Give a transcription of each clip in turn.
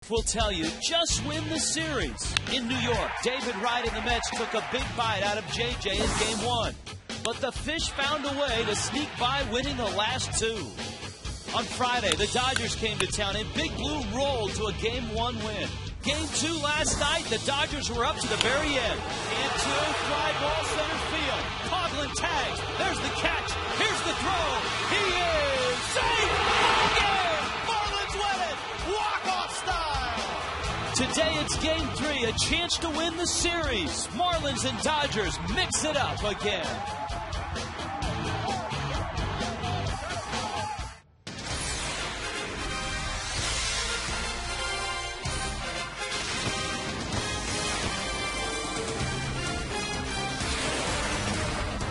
Will tell you, just win the series. In New York, David Wright and the Mets took a big bite out of JJ in Game 1. But the Fish found a way to sneak by, winning the last two. On Friday, the Dodgers came to town and Big Blue rolled to a Game 1 win. Game 2 last night, the Dodgers were up to the very end. Cantu, fly ball center field. Coughlin tags. There's the catch. Here's the throw. He is safe again. Marlins win it. Walk-off style. Today it's Game 3, a chance to win the series. Marlins and Dodgers mix it up again.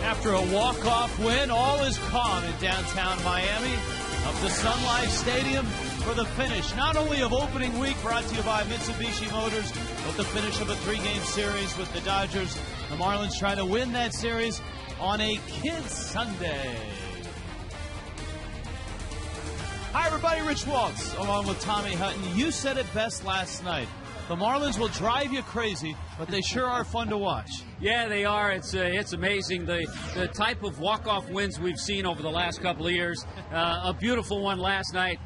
After a walk-off win, all is calm in downtown Miami. Up to Sun Life Stadium for the finish, not only of opening week, brought to you by Mitsubishi Motors, but the finish of a 3-game series with the Dodgers. The Marlins trying to win that series on a Kids Sunday. Hi, everybody. Rich Waltz, along with Tommy Hutton. You said it best last night. The Marlins will drive you crazy, but they sure are fun to watch. Yeah, they are. It's amazing the type of walk-off wins we've seen over the last couple of years. A beautiful one last night,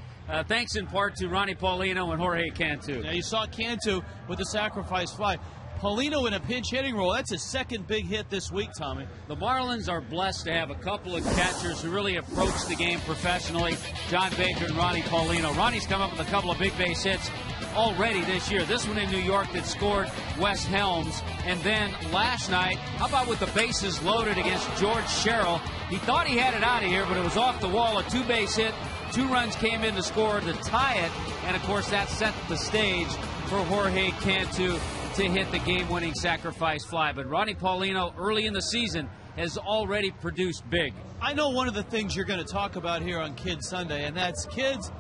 thanks in part to Ronnie Paulino and Jorge Cantu. Now you saw Cantu with the sacrifice fly. Paulino in a pinch hitting role. That's his second big hit this week, Tommy. The Marlins are blessed to have a couple of catchers who really approach the game professionally. John Baker and Ronnie Paulino. Ronnie's come up with a couple of big base hits already this year. This one in New York that scored Wes Helms. And then last night, how about with the bases loaded against George Sherrill? He thought he had it out of here, but it was off the wall. A two-base hit. 2 runs came in to score to tie it. And, of course, that set the stage for Jorge Cantu to hit the game-winning sacrifice fly. But Ronnie Paulino, early in the season, has already produced big. I know one of the things you're going to talk about here on Kids Sunday, and that's kids,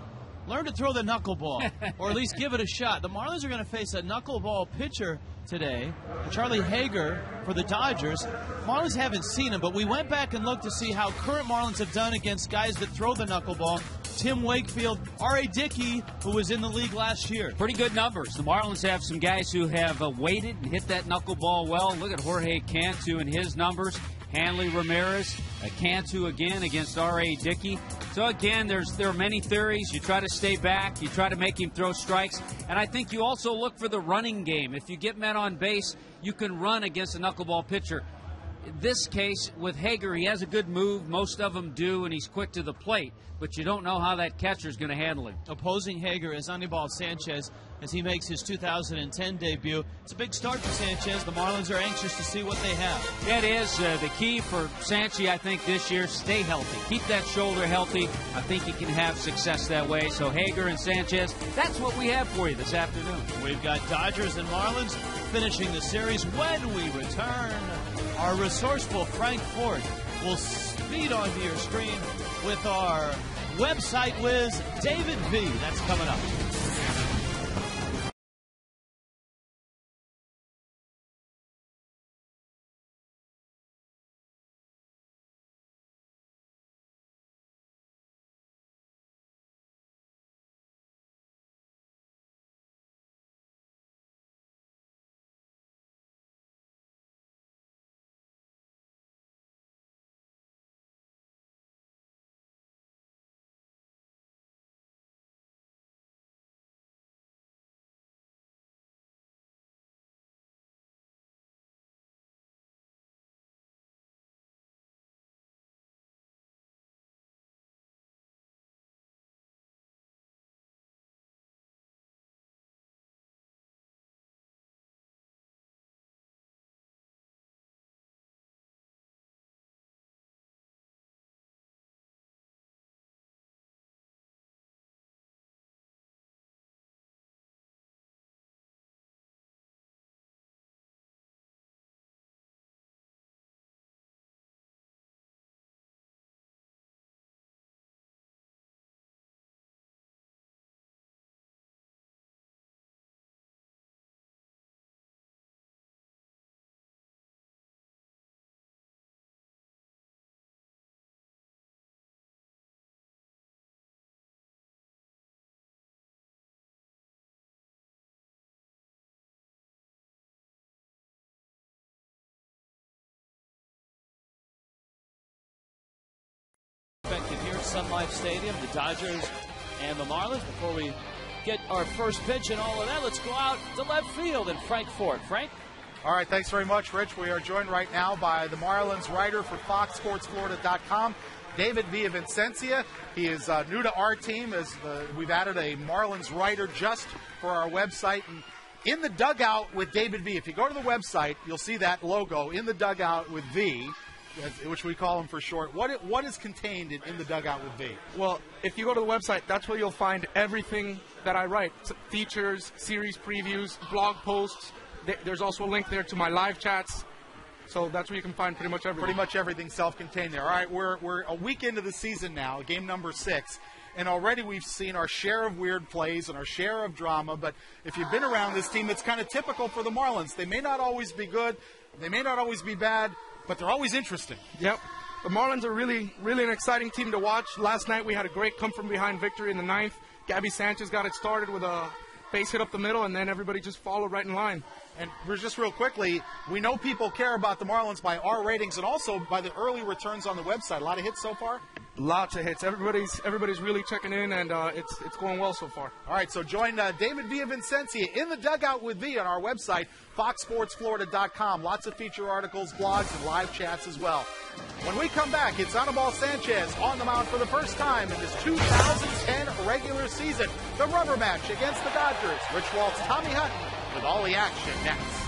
learn to throw the knuckleball, or at least give it a shot. The Marlins are going to face a knuckleball pitcher today, Charlie Haeger for the Dodgers. Marlins haven't seen him, but we went back and looked to see how current Marlins have done against guys that throw the knuckleball. Tim Wakefield, R.A. Dickey, who was in the league last year. Pretty good numbers. The Marlins have some guys who have waited and hit that knuckleball well. Look at Jorge Cantu and his numbers. Hanley Ramirez, Cantu again against R.A. Dickey. So again, there are many theories. You try to stay back. You try to make him throw strikes. And I think you also look for the running game. If you get men on base, you can run against a knuckleball pitcher. In this case, with Haeger, he has a good move. Most of them do, and he's quick to the plate. But you don't know how that catcher is going to handle him. Opposing Haeger is Anibal Sanchez as he makes his 2010 debut. It's a big start for Sanchez. The Marlins are anxious to see what they have. That is the key for Sanchez, I think, this year. Stay healthy. Keep that shoulder healthy. I think he can have success that way. So Haeger and Sanchez, that's what we have for you this afternoon. We've got Dodgers and Marlins finishing the series. When we return, our resourceful Frank Ford will speed onto your screen with our website whiz, David V. That's coming up. Sun Life Stadium, the Dodgers and the Marlins. Before we get our first pitch and all of that, let's go out to left field in Frankfort. Frank? All right, thanks very much, Rich. We are joined right now by the Marlins writer for FoxSportsFlorida.com, David Villavicencio. He is new to our team as we've added a Marlins writer just for our website. And in the dugout with David V, if you go to the website, you'll see that logo, In the Dugout with V, which we call him for short. What is contained in the dugout with V? Well, if you go to the website, that's where you'll find everything that I write. Features, series previews, blog posts. There's also a link there to my live chats. So that's where you can find pretty much everything. Pretty much everything self-contained there. All right, we're a week into the season now, game number 6. And already we've seen our share of weird plays and our share of drama. But if you've been around this team, it's kind of typical for the Marlins. They may not always be good. They may not always be bad. But they're always interesting. Yep. The Marlins are really an exciting team to watch. Last night we had a great come-from-behind victory in the 9th. Gabby Sanchez got it started with a base hit up the middle, and then everybody just followed right in line. And just real quickly, we know people care about the Marlins by our ratings and also by the early returns on the website. A lot of hits so far? Lots of hits. Everybody's really checking in, and it's going well so far. All right, so join David Villavicencio in the dugout with V on our website, FoxSportsFlorida.com. Lots of feature articles, blogs, and live chats as well. When we come back, it's Anibal Sanchez on the mound for the first time in this 2010 regular season. The rubber match against the Dodgers. Rich Walt's Tommy Hutton with all the action next.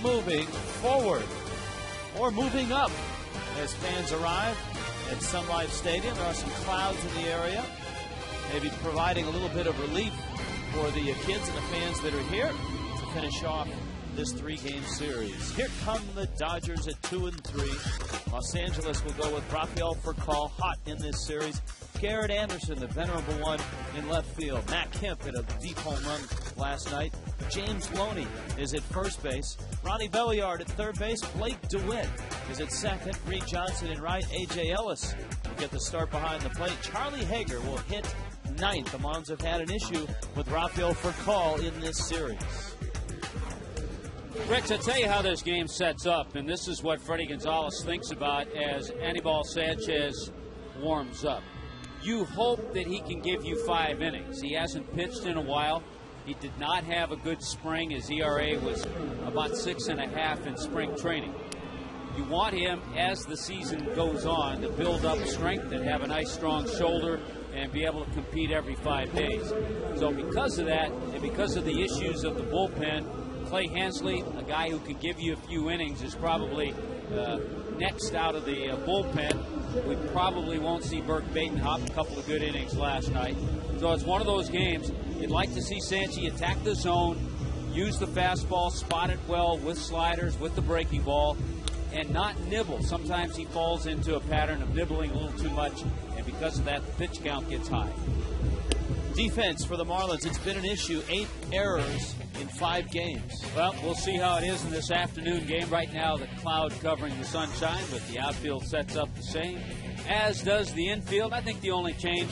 Moving forward, or moving up, as fans arrive at Sun Life Stadium. There are some clouds in the area, maybe providing a little bit of relief for the kids and the fans that are here to finish off this 3-game series. Here come the Dodgers at 2-3. Los Angeles will go with Rafael Furcal, hot in this series. Garrett Anderson, the venerable one, in left field. Matt Kemp hit a deep home run last night. James Loney is at first base. Ronnie Belliard at third base. Blake DeWitt is at second. Reed Johnson in right. A.J. Ellis will get the start behind the plate. Charlie Haeger will hit ninth. The Marlins have had an issue with Rafael Furcal in this series. Rich, I'll tell you how this game sets up, and this is what Freddie Gonzalez thinks about as Anibal Sanchez warms up. You hope that he can give you 5 innings. He hasn't pitched in a while. He did not have a good spring. His ERA was about 6.5 in spring training. You want him, as the season goes on, to build up strength and have a nice, strong shoulder and be able to compete every 5 days. So because of that, and because of the issues of the bullpen, Clay Hensley, a guy who can give you a few innings, is probably next out of the bullpen. We probably won't see Burke Batenhop, a couple of good innings last night. So it's one of those games. You'd like to see Sanchez attack the zone, use the fastball, spot it well with sliders, with the breaking ball, and not nibble. Sometimes he falls into a pattern of nibbling a little too much, and because of that, the pitch count gets high. Defense for the Marlins, it's been an issue. 8 errors in 5 games. Well, we'll see how it is in this afternoon game. Right now, the cloud covering the sunshine, but the outfield sets up the same, as does the infield. I think the only change,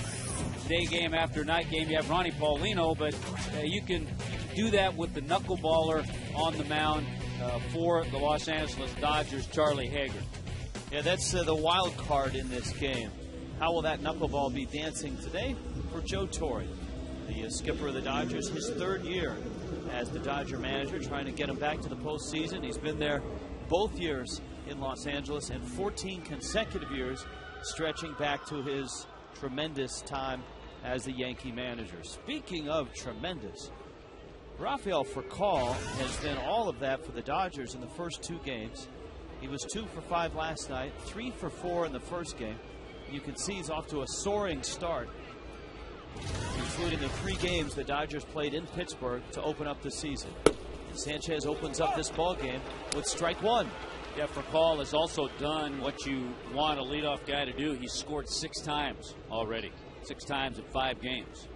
day game after night game, you have Ronnie Paulino, but you can do that with the knuckleballer on the mound for the Los Angeles Dodgers, Charlie Haeger. Yeah, that's the wild card in this game. How will that knuckleball be dancing today for Joe Torre, the skipper of the Dodgers, his 3rd year as the Dodger manager, trying to get him back to the postseason. He's been there both years in Los Angeles and 14 consecutive years, stretching back to his tremendous time as the Yankee manager. Speaking of tremendous, Rafael Furcal has been all of that for the Dodgers in the first 2 games. He was 2 for 5 last night, 3 for 4 in the first game. You can see he's off to a soaring start, including the 3 games the Dodgers played in Pittsburgh to open up the season. Sanchez opens up this ball game with strike 1. Yeah, Furcal has also done what you want a leadoff guy to do. He's scored 6 times already, 6 times in 5 games.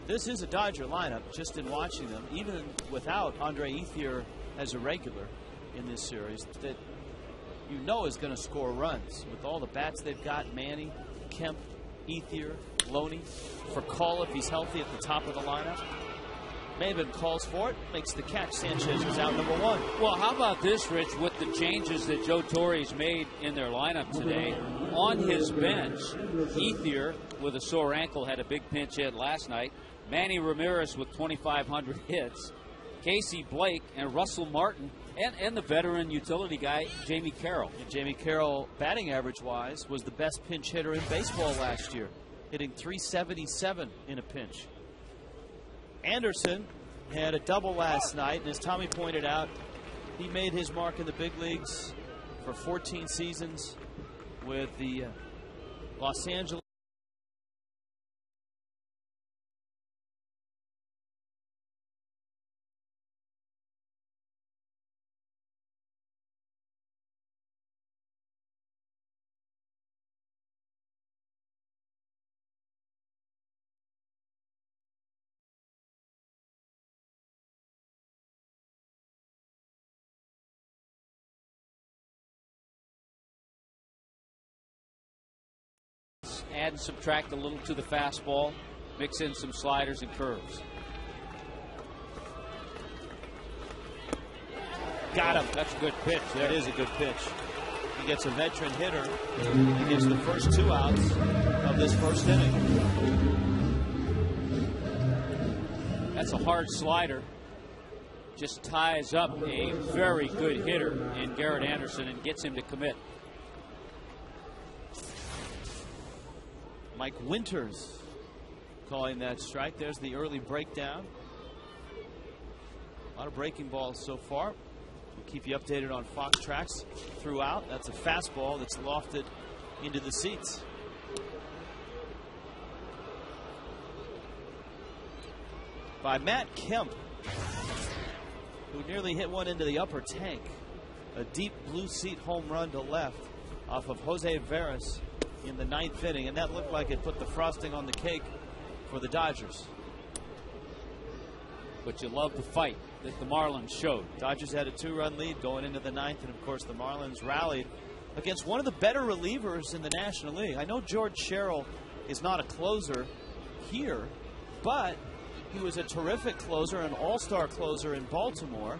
This is a Dodger lineup, just in watching them, even without Andre Ethier as a regular in this series, that you know is going to score runs. With all the bats they've got, Manny, Kemp, Ethier, Loney, Furcal if he's healthy at the top of the lineup. Maven calls for it, makes the catch. Sanchez is out number 1. Well, how about this, Rich, with the changes that Joe Torre's made in their lineup today? On his bench, Ethier with a sore ankle had a big pinch hit last night. Manny Ramirez with 2,500 hits. Casey Blake and Russell Martin and the veteran utility guy, Jamie Carroll. And Jamie Carroll, batting average-wise, was the best pinch hitter in baseball last year, hitting .377 in a pinch. Anderson had a double last night, and as Tommy pointed out, he made his mark in the big leagues for 14 seasons with the Los Angeles. Add and subtract a little to the fastball, mix in some sliders and curves. Got him. That's a good pitch. That is a good pitch. He gets a veteran hitter. He gets the first 2 outs of this first inning. That's a hard slider. Just ties up a very good hitter in Garrett Anderson and gets him to commit. Mike Winters calling that strike. There's the early breakdown. A lot of breaking balls so far. We'll keep you updated on Fox Tracks throughout. That's a fastball that's lofted into the seats. By Matt Kemp, who nearly hit one into the upper tank. A deep blue seat home run to left off of Jose Veras in the 9th inning, and that looked like it put the frosting on the cake for the Dodgers. But you love the fight that the Marlins showed. Dodgers had a 2-run lead going into the 9th, and of course the Marlins rallied against one of the better relievers in the National League. I know George Sherrill is not a closer here, but he was a terrific closer, an all-star closer in Baltimore,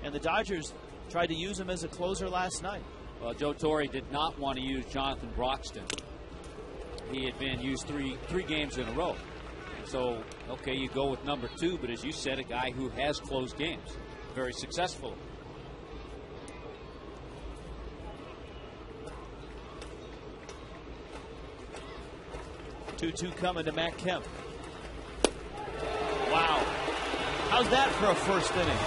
and the Dodgers tried to use him as a closer last night. Well, Joe Torre did not want to use Jonathan Broxton. He had been used three games in a row. So, okay, you go with number 2, but as you said, a guy who has closed games very successfully. Two coming to Matt Kemp. Wow. How's that for a first inning?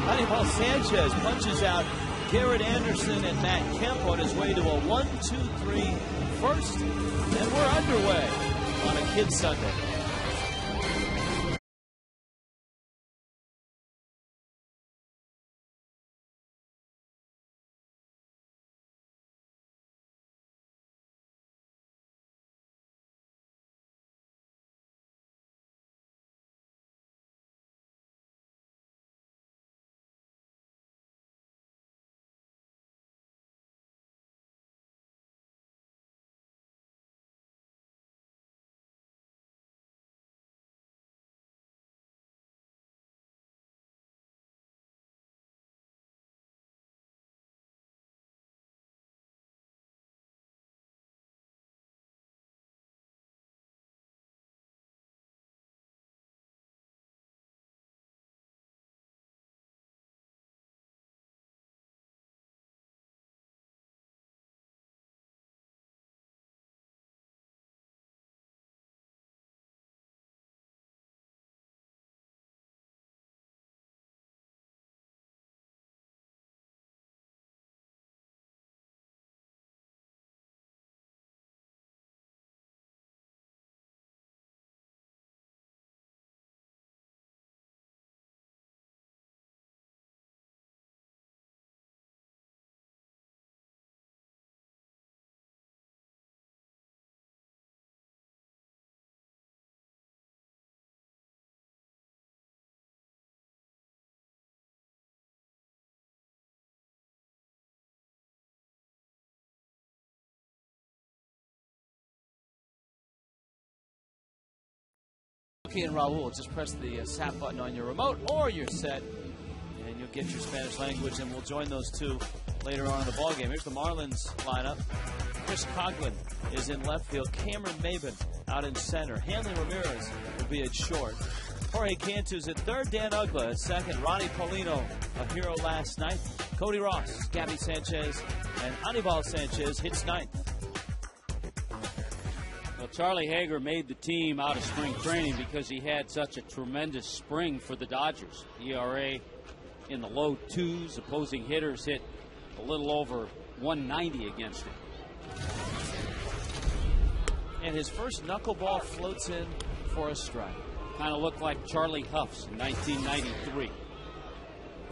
Hannibal Sanchez punches out Garrett Anderson and Matt Kemp on his way to a 1-2-3 first, and we're underway on a Kid Sunday. Rocky and Raul. Just press the SAP button on your remote or your set, and you'll get your Spanish language, and we'll join those two later on in the ballgame. Here's the Marlins lineup. Chris Coughlin is in left field. Cameron Maben out in center. Hanley Ramirez will be at short. Jorge Cantu's at third. Dan Uggla at second. Ronnie Paulino, a hero last night. Cody Ross, Gabby Sanchez, and Anibal Sanchez hits ninth. Well, Charlie Haeger made the team out of spring training because he had such a tremendous spring for the Dodgers. ERA in the low twos. Opposing hitters hit a little over 190 against him. And his first knuckleball floats in for a strike. Kind of looked like Charlie Huff's in 1993.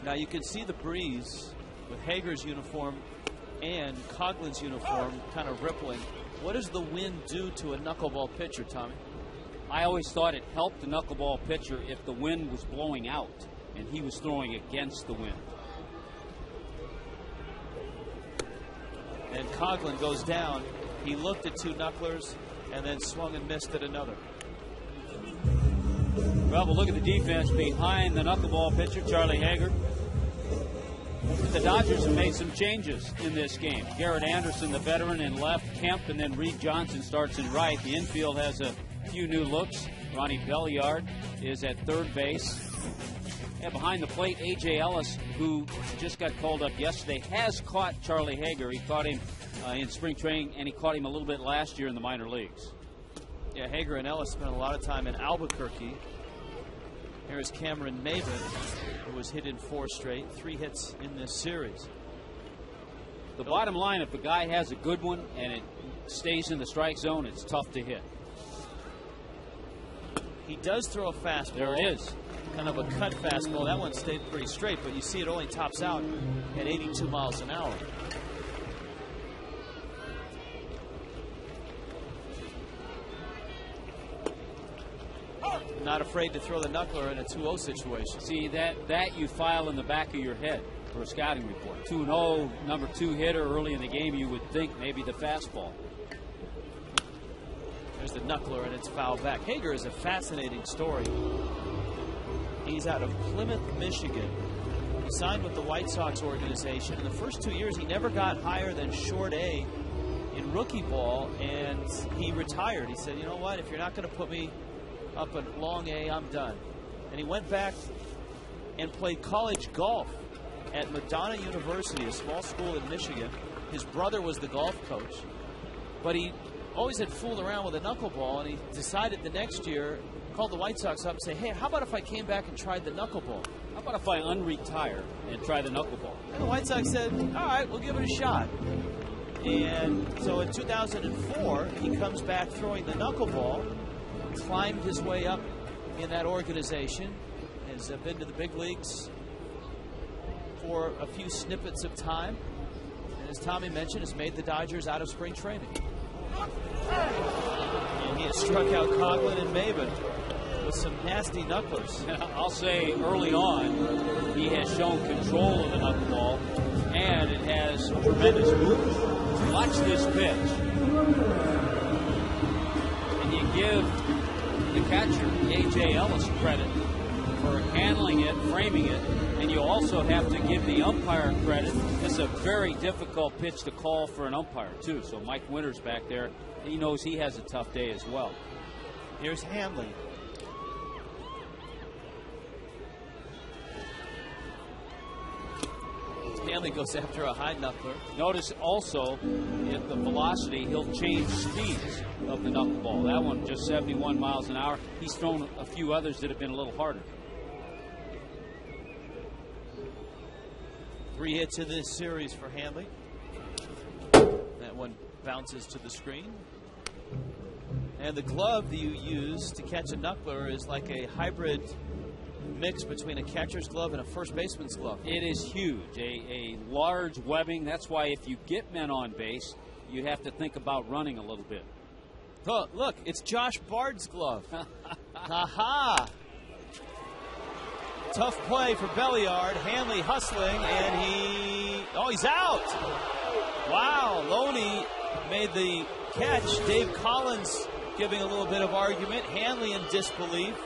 Now you can see the breeze with Haeger's uniform and Coughlin's uniform kind of rippling. What does the wind do to a knuckleball pitcher, Tommy? I always thought it helped the knuckleball pitcher if the wind was blowing out and he was throwing against the wind. And Coughlin goes down. He looked at two knucklers and then swung and missed at another. Well, we'll look at the defense behind the knuckleball pitcher, Charlie Haeger. The Dodgers have made some changes in this game. Garrett Anderson, the veteran, in left. Kemp, and then Reed Johnson starts in right. The infield has a few new looks. Ronnie Belliard is at third base. And behind the plate, A.J. Ellis, who just got called up yesterday, has caught Charlie Haeger. He caught him in spring training, and he caught him a little bit last year in the minor leagues. Yeah, Haeger and Ellis spent a lot of time in Albuquerque. Here is Cameron Maben, who was hit in 4 straight, 3 hits in this series. The bottom line, if a guy has a good one and it stays in the strike zone, it's tough to hit. He does throw a fastball. There it is. Kind of a cut fastball. That one stayed pretty straight, but you see it only tops out at 82 miles an hour. Not afraid to throw the knuckler in a 2-0 situation. See, that you file in the back of your head for a scouting report. 2-0, number 2 hitter early in the game, you would think maybe the fastball. There's the knuckler, and it's fouled back. Haeger is a fascinating story. He's out of Plymouth, Michigan. He signed with the White Sox organization. In the first 2 years, he never got higher than short A in rookie ball, and he retired. He said, you know what, if you're not going to put me up at long A, I'm done. And he went back and played college golf at Madonna University, a small school in Michigan. His brother was the golf coach, but he always had fooled around with a knuckleball, and he decided the next year, called the White Sox up and said, hey, how about if I came back and tried the knuckleball? How about if I unretire and try the knuckleball? And the White Sox said, all right, we'll give it a shot. And so in 2004, he comes back throwing the knuckleball, climbed his way up in that organization, has been to the big leagues for a few snippets of time, and as Tommy mentioned, has made the Dodgers out of spring training. And he has struck out Coughlin and Maben with some nasty knucklers. I'll say early on, he has shown control of the knuckleball, and it has tremendous movement. Watch this pitch. And you give the catcher, A.J. Ellis, credit for handling it, framing it, and you also have to give the umpire credit. It's a very difficult pitch to call for an umpire, too. So Mike Winters back there, he knows he has a tough day as well. Here's Hanley. Hanley goes after a high knuckler. Notice also, at the velocity, he'll change speeds of the knuckleball. That one just 71 miles an hour. He's thrown a few others that have been a little harder. 3 hits in this series for Hanley. That one bounces to the screen. And the glove that you use to catch a knuckler is like a hybrid mix between a catcher's glove and a first baseman's glove. It is huge, a large webbing. That's why if you get men on base, you have to think about running a little bit. Oh, look, it's Josh Bard's glove. Ha-ha. Tough play for Belliard. Hanley hustling, and he's out. Wow, Loney made the catch. Dave Collins giving a little bit of argument. Hanley in disbelief.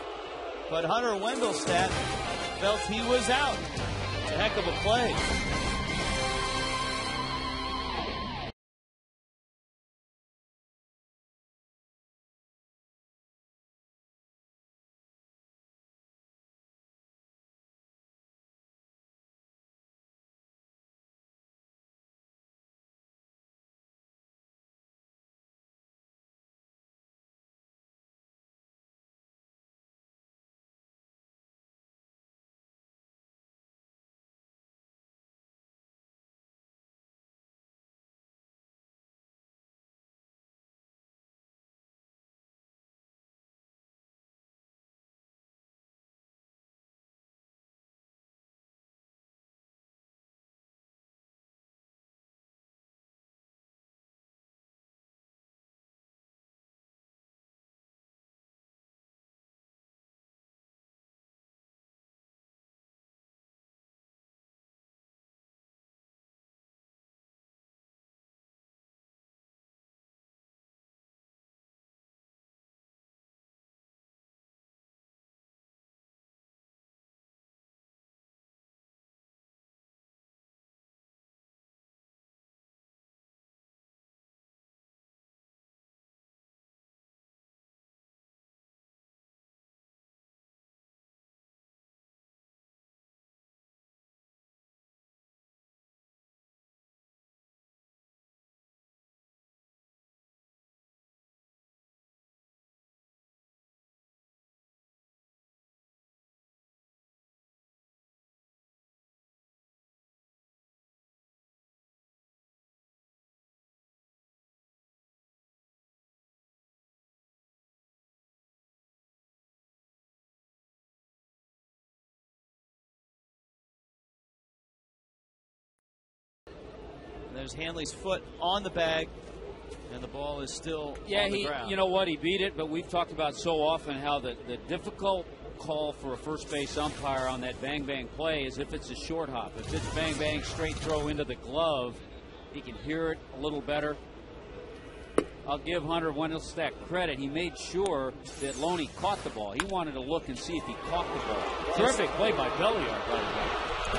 But Hunter Wendelstedt felt he was out. It's a heck of a play. There's Hanley's foot on the bag, and the ball is still on the ground. You know what? He beat it, but we've talked about so often how the difficult call for a first base umpire on that bang-bang play is if it's a short hop. If it's bang-bang straight throw into the glove, he can hear it a little better. I'll give Hunter Wendelstedt credit. He made sure that Loney caught the ball. He wanted to look and see if he caught the ball. Terrific play by Belliard, by the way.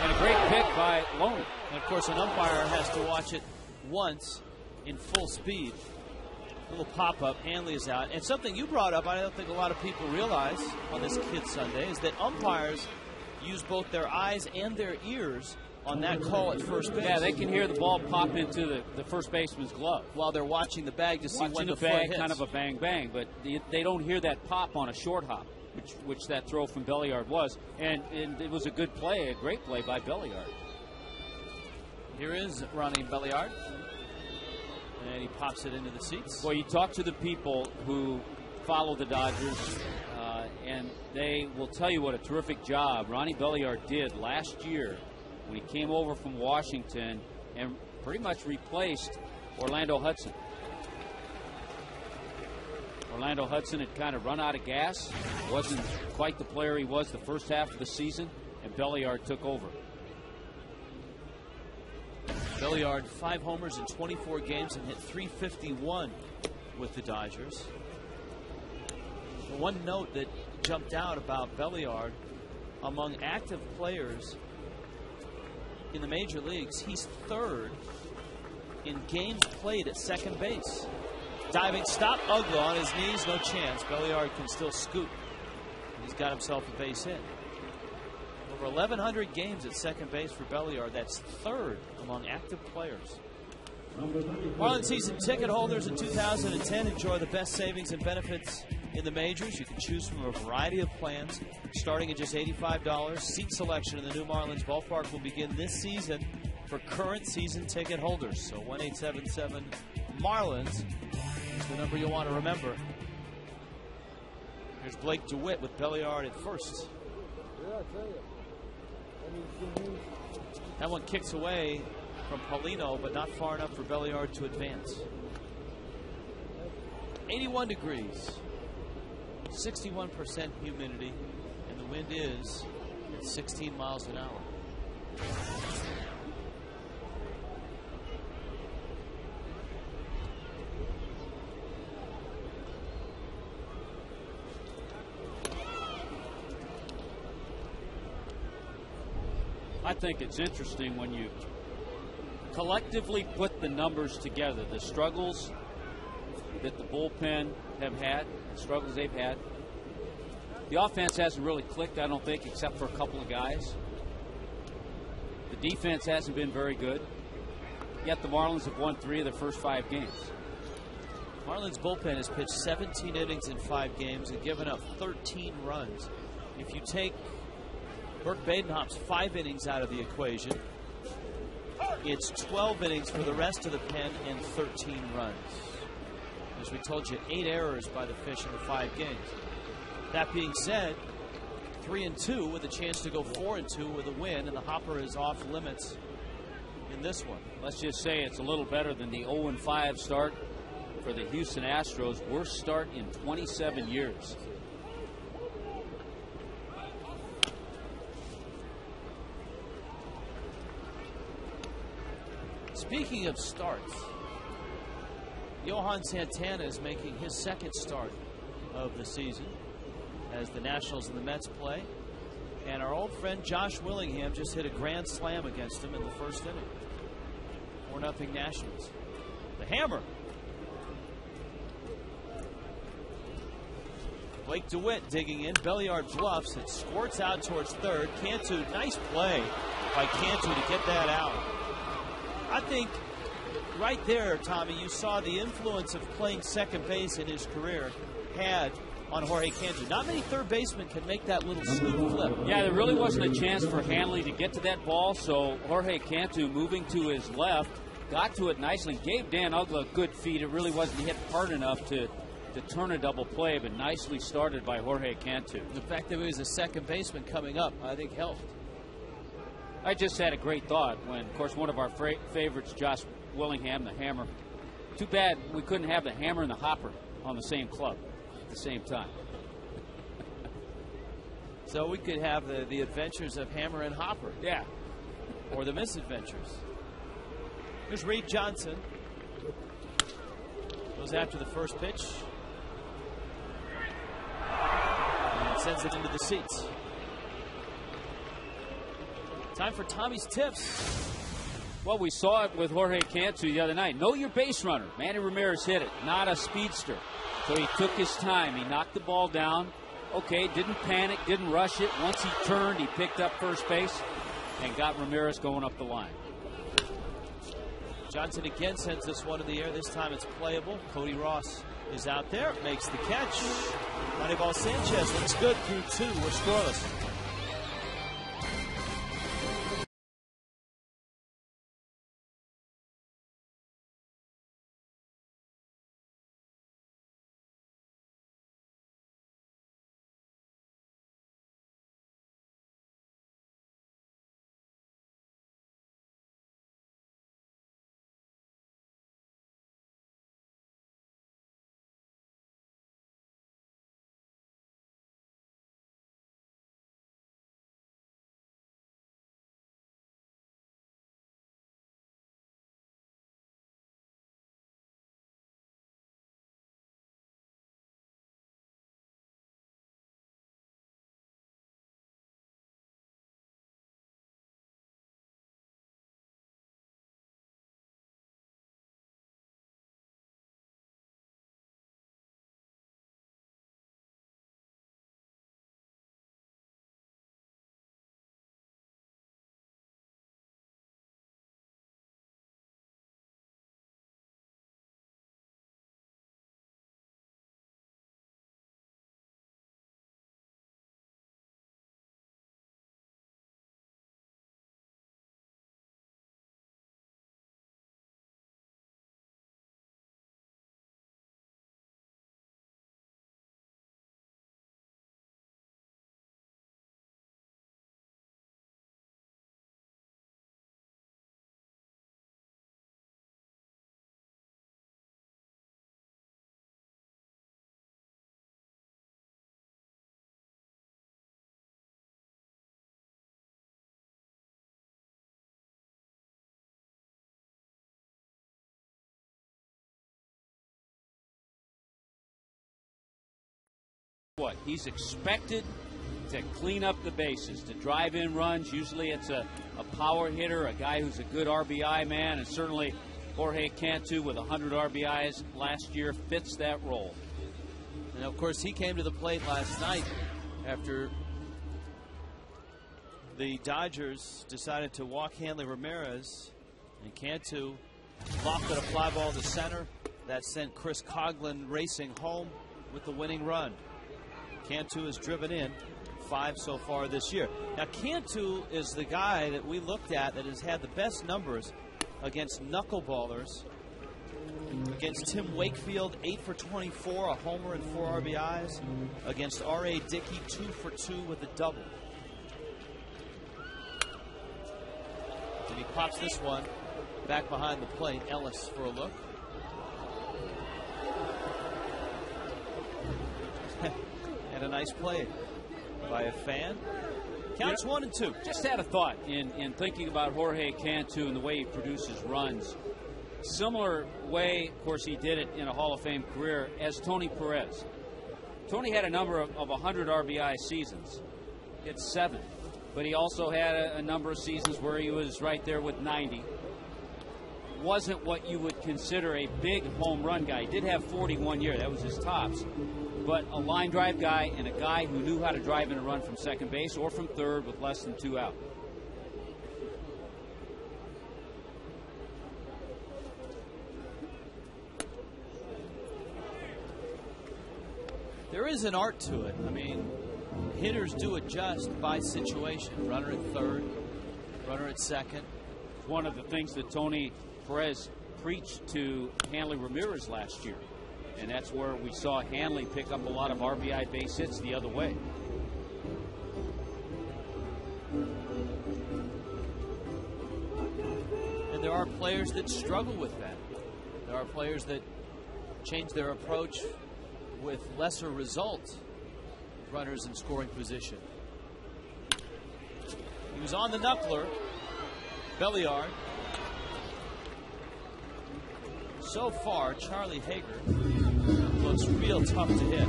And a great pick by Loney. And, of course, an umpire has to watch it once in full speed. A little pop-up. Hanley is out. And something you brought up, I don't think a lot of people realize on this Kids Sunday, is that umpires use both their eyes and their ears on that call at first base. Yeah, they can hear the ball pop into the first baseman's glove while they're watching the bag to see when the bag foot hits. Kind of a bang-bang, but they don't hear that pop on a short hop, which that throw from Belliard was. And it was a good play, a great play by Belliard. Here is Ronnie Belliard. And he pops it into the seats. Well, you talk to the people who follow the Dodgers, and they will tell you what a terrific job Ronnie Belliard did last year when he came over from Washington and pretty much replaced Orlando Hudson. Orlando Hudson had kind of run out of gas, wasn't quite the player he was the first half of the season, and Belliard took over. Belliard, 5 homers in 24 games and hit .351 with the Dodgers. One note that jumped out about Belliard, among active players in the major leagues, he's 3rd in games played at second base. Diving stop, Ugla on his knees, no chance. Belliard can still scoop. He's got himself a base hit. Over 1,100 games at second base for Belliard. That's 3rd among active players. Marlins season ticket holders in 2010 enjoy the best savings and benefits in the majors. You can choose from a variety of plans starting at just $85. Seat selection in the new Marlins ballpark will begin this season for current season ticket holders. So 1-877-MARLINS is the number you'll want to remember. Here's Blake DeWitt with Belliard at first. That one kicks away from Paulino, but not far enough for Belliard to advance. 81 degrees, 61% humidity, and the wind is at 16 miles an hour. I think it's interesting when you collectively put the numbers together, the struggles that the bullpen have had, the struggles they've had. The offense hasn't really clicked, I don't think, except for a couple of guys. The defense hasn't been very good, yet the Marlins have won 3 of their first 5 games. Marlins bullpen has pitched 17 innings in 5 games and given up 13 runs. If you take Burke Badenhop's 5 innings out of the equation, it's 12 innings for the rest of the pen and 13 runs. As we told you, 8 errors by the Fish in the 5 games. That being said, 3-2 with a chance to go 4-2 with a win, and the hopper is off limits in this one. Let's just say it's a little better than the 0-5 start for the Houston Astros. Worst start in 27 years. Speaking of starts, Johan Santana is making his 2nd start of the season as the Nationals and the Mets play. And our old friend Josh Willingham just hit a grand slam against him in the 1st inning. 4-0 Nationals. The hammer. Blake DeWitt digging in. Belliard bluffs. It squirts out towards 3rd. Cantu, nice play by Cantu to get that out. I think right there, Tommy, you saw the influence of playing second base in his career had on Jorge Cantu. Not many third basemen can make that little smooth flip. Yeah, there really wasn't a chance for Hanley to get to that ball, so Jorge Cantu moving to his left, got to it nicely, gave Dan Uggla a good feed. It really wasn't hit hard enough to turn a double play, but nicely started by Jorge Cantu. The fact that he was a second baseman coming up, I think, helped. I just had a great thought when, of course, one of our favorites, Josh Willingham, the hammer. Too bad we couldn't have the hammer and the hopper on the same club at the same time. So we could have the adventures of Hammer and Hopper. Yeah. Or the misadventures. Here's Reed Johnson. Goes after the first pitch. And sends it into the seats. Time for Tommy's tips. Well, we saw it with Jorge Cantu the other night. Know your base runner. Manny Ramirez hit it, not a speedster. So he took his time. He knocked the ball down. Okay, didn't panic, didn't rush it. Once he turned, he picked up first base and got Ramirez going up the line. Johnson again sends this one in the air. This time it's playable. Cody Ross is out there, makes the catch. Moneyball Sanchez looks good through 2. We're scoreless. What? He's expected to clean up the bases, to drive in runs. Usually it's a power hitter, a guy who's a good RBI man, and certainly Jorge Cantu with 100 RBIs last year fits that role. And of course, he came to the plate last night after the Dodgers decided to walk Hanley Ramirez, and Cantu lofted a fly ball to center that sent Chris Coughlin racing home with the winning run. Cantu has driven in 5 so far this year. Now, Cantu is the guy that we looked at that has had the best numbers against knuckleballers. Against Tim Wakefield, 8 for 24, a homer and 4 RBIs. Against R.A. Dickey, 2 for 2 with a double. And he pops this one back behind the plate. Ellis for a look. And a nice play by a fan. Counts 1 and 2. Just had a thought in thinking about Jorge Cantu and the way he produces runs. Similar way, of course, he did it in a Hall of Fame career as Tony Perez. Tony had a number of 100 RBI seasons. He had 7. But he also had a number of seasons where he was right there with 90. Wasn't what you would consider a big home run guy. He did have 41 year. That was his tops. But a line drive guy and a guy who knew how to drive in a run from second base or from third with less than 2 out. There is an art to it. I mean, hitters do adjust by situation. Runner at third, runner at second. One of the things that Tony Perez preached to Hanley Ramirez last year. And that's where we saw Hanley pick up a lot of RBI base hits the other way. And there are players that struggle with that. There are players that change their approach with lesser results. Runners in scoring position. He was on the knuckler. Belliard. So far, Charlie Haeger looks real tough to hit.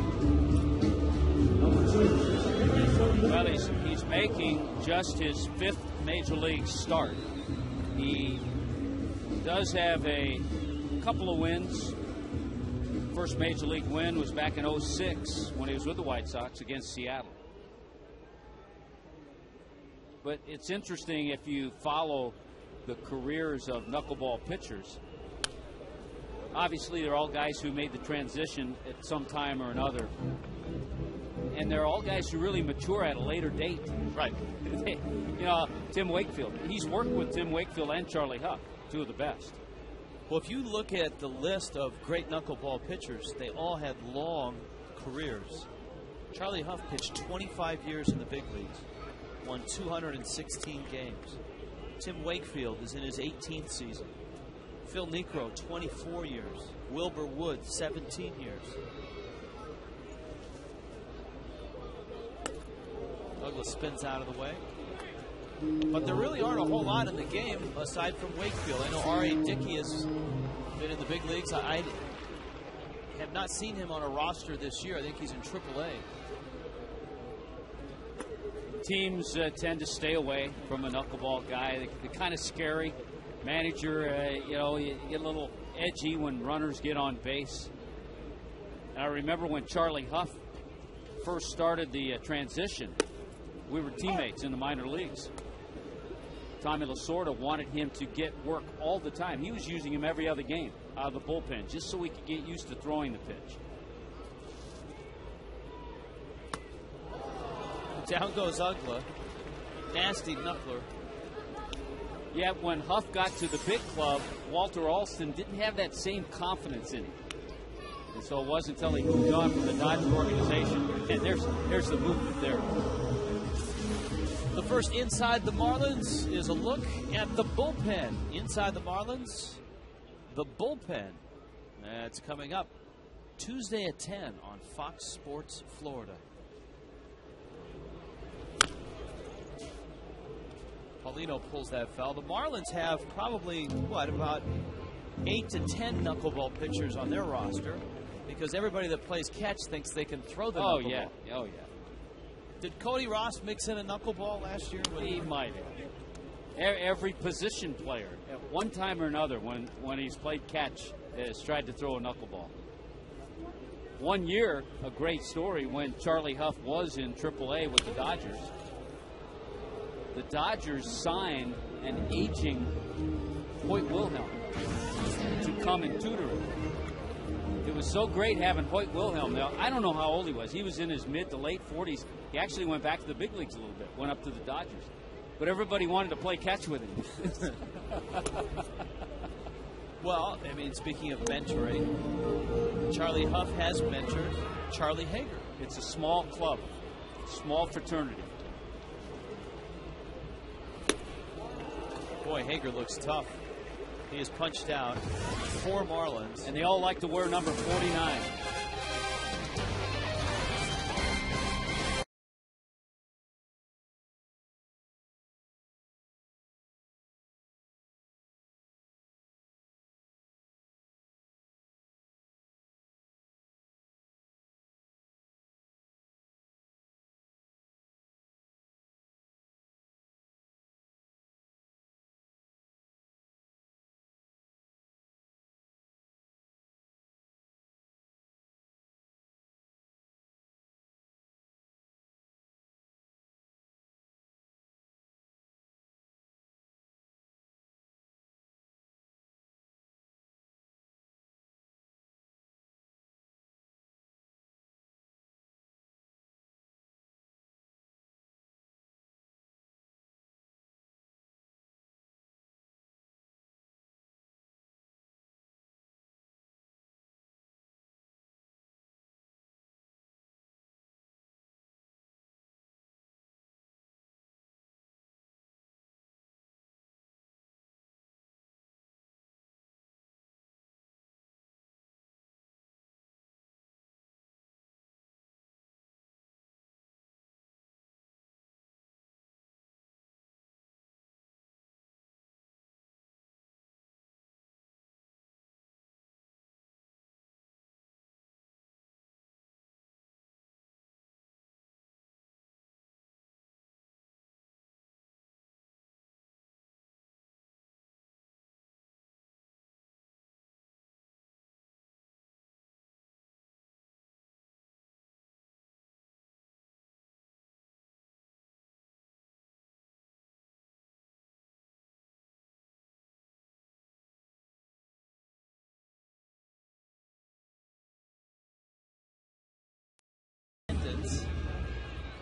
Well, he's making just his 5th major league start. He does have a couple of wins. First major league win was back in 06 when he was with the White Sox against Seattle. But it's interesting if you follow the careers of knuckleball pitchers. Obviously, they're all guys who made the transition at some time or another. And they're all guys who really mature at a later date. Right. You know, Tim Wakefield. He's worked with Tim Wakefield and Charlie Huff, 2 of the best. Well, if you look at the list of great knuckleball pitchers, they all had long careers. Charlie Huff pitched 25 years in the big leagues, won 216 games. Tim Wakefield is in his 18th season. Phil Niekro, 24 years. Wilbur Wood, 17 years. Douglas spins out of the way. But there really aren't a whole lot in the game aside from Wakefield. I know R.A. Dickey has been in the big leagues. I have not seen him on a roster this year. I think he's in AAA. Teams tend to stay away from a knuckleball guy. They're kind of scary. Manager, you get a little edgy when runners get on base. And I remember when Charlie Huff first started the transition, we were teammates in the minor leagues. Tommy Lasorda wanted him to get work all the time. He was using him every other game out of the bullpen just so he could get used to throwing the pitch. Down goes Ugla. Nasty knuckler. Yet when Huff got to the big club, Walter Alston didn't have that same confidence in him. And so it wasn't until he moved on from the Dodger organization. And there's the movement there. The first Inside the Marlins is a look at the bullpen. Inside the Marlins, the bullpen. That's coming up Tuesday at 10 on Fox Sports Florida. Paulino pulls that foul. The Marlins have probably, about 8 to 10 knuckleball pitchers on their roster because everybody that plays catch thinks they can throw the knuckleball. Oh, yeah. Did Cody Ross mix in a knuckleball last year? He might have. Every position player, at one time or another, when he's played catch, has tried to throw a knuckleball. One year, a great story, when Charlie Huff was in AAA with the Dodgers. The Dodgers signed an aging Hoyt Wilhelm to come and tutor him. It was so great having Hoyt Wilhelm. Now, I don't know how old he was. He was in his mid to late 40s. He actually went back to the big leagues a little bit, went up to the Dodgers. But everybody wanted to play catch with him. Well, I mean, speaking of mentoring, Charlie Huff has mentored Charlie Haeger. It's a small club, small fraternity. Boy, Haeger looks tough. He has punched out 4 Marlins. And they all like to wear number 49.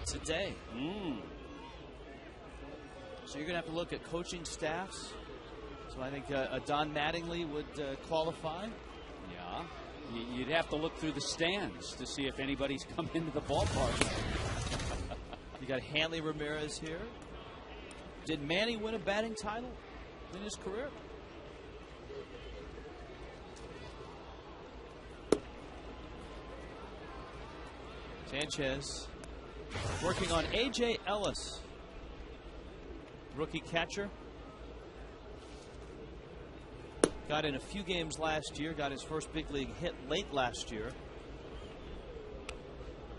Today. So you're going to have to look at coaching staffs. So I think Don Mattingly would qualify. Yeah. You'd have to look through the stands to see if anybody's come into the ballpark. You got Hanley Ramirez here. Did Manny win a batting title in his career? Sanchez working on A.J. Ellis, rookie catcher. Got in a few games last year, got his first big league hit late last year.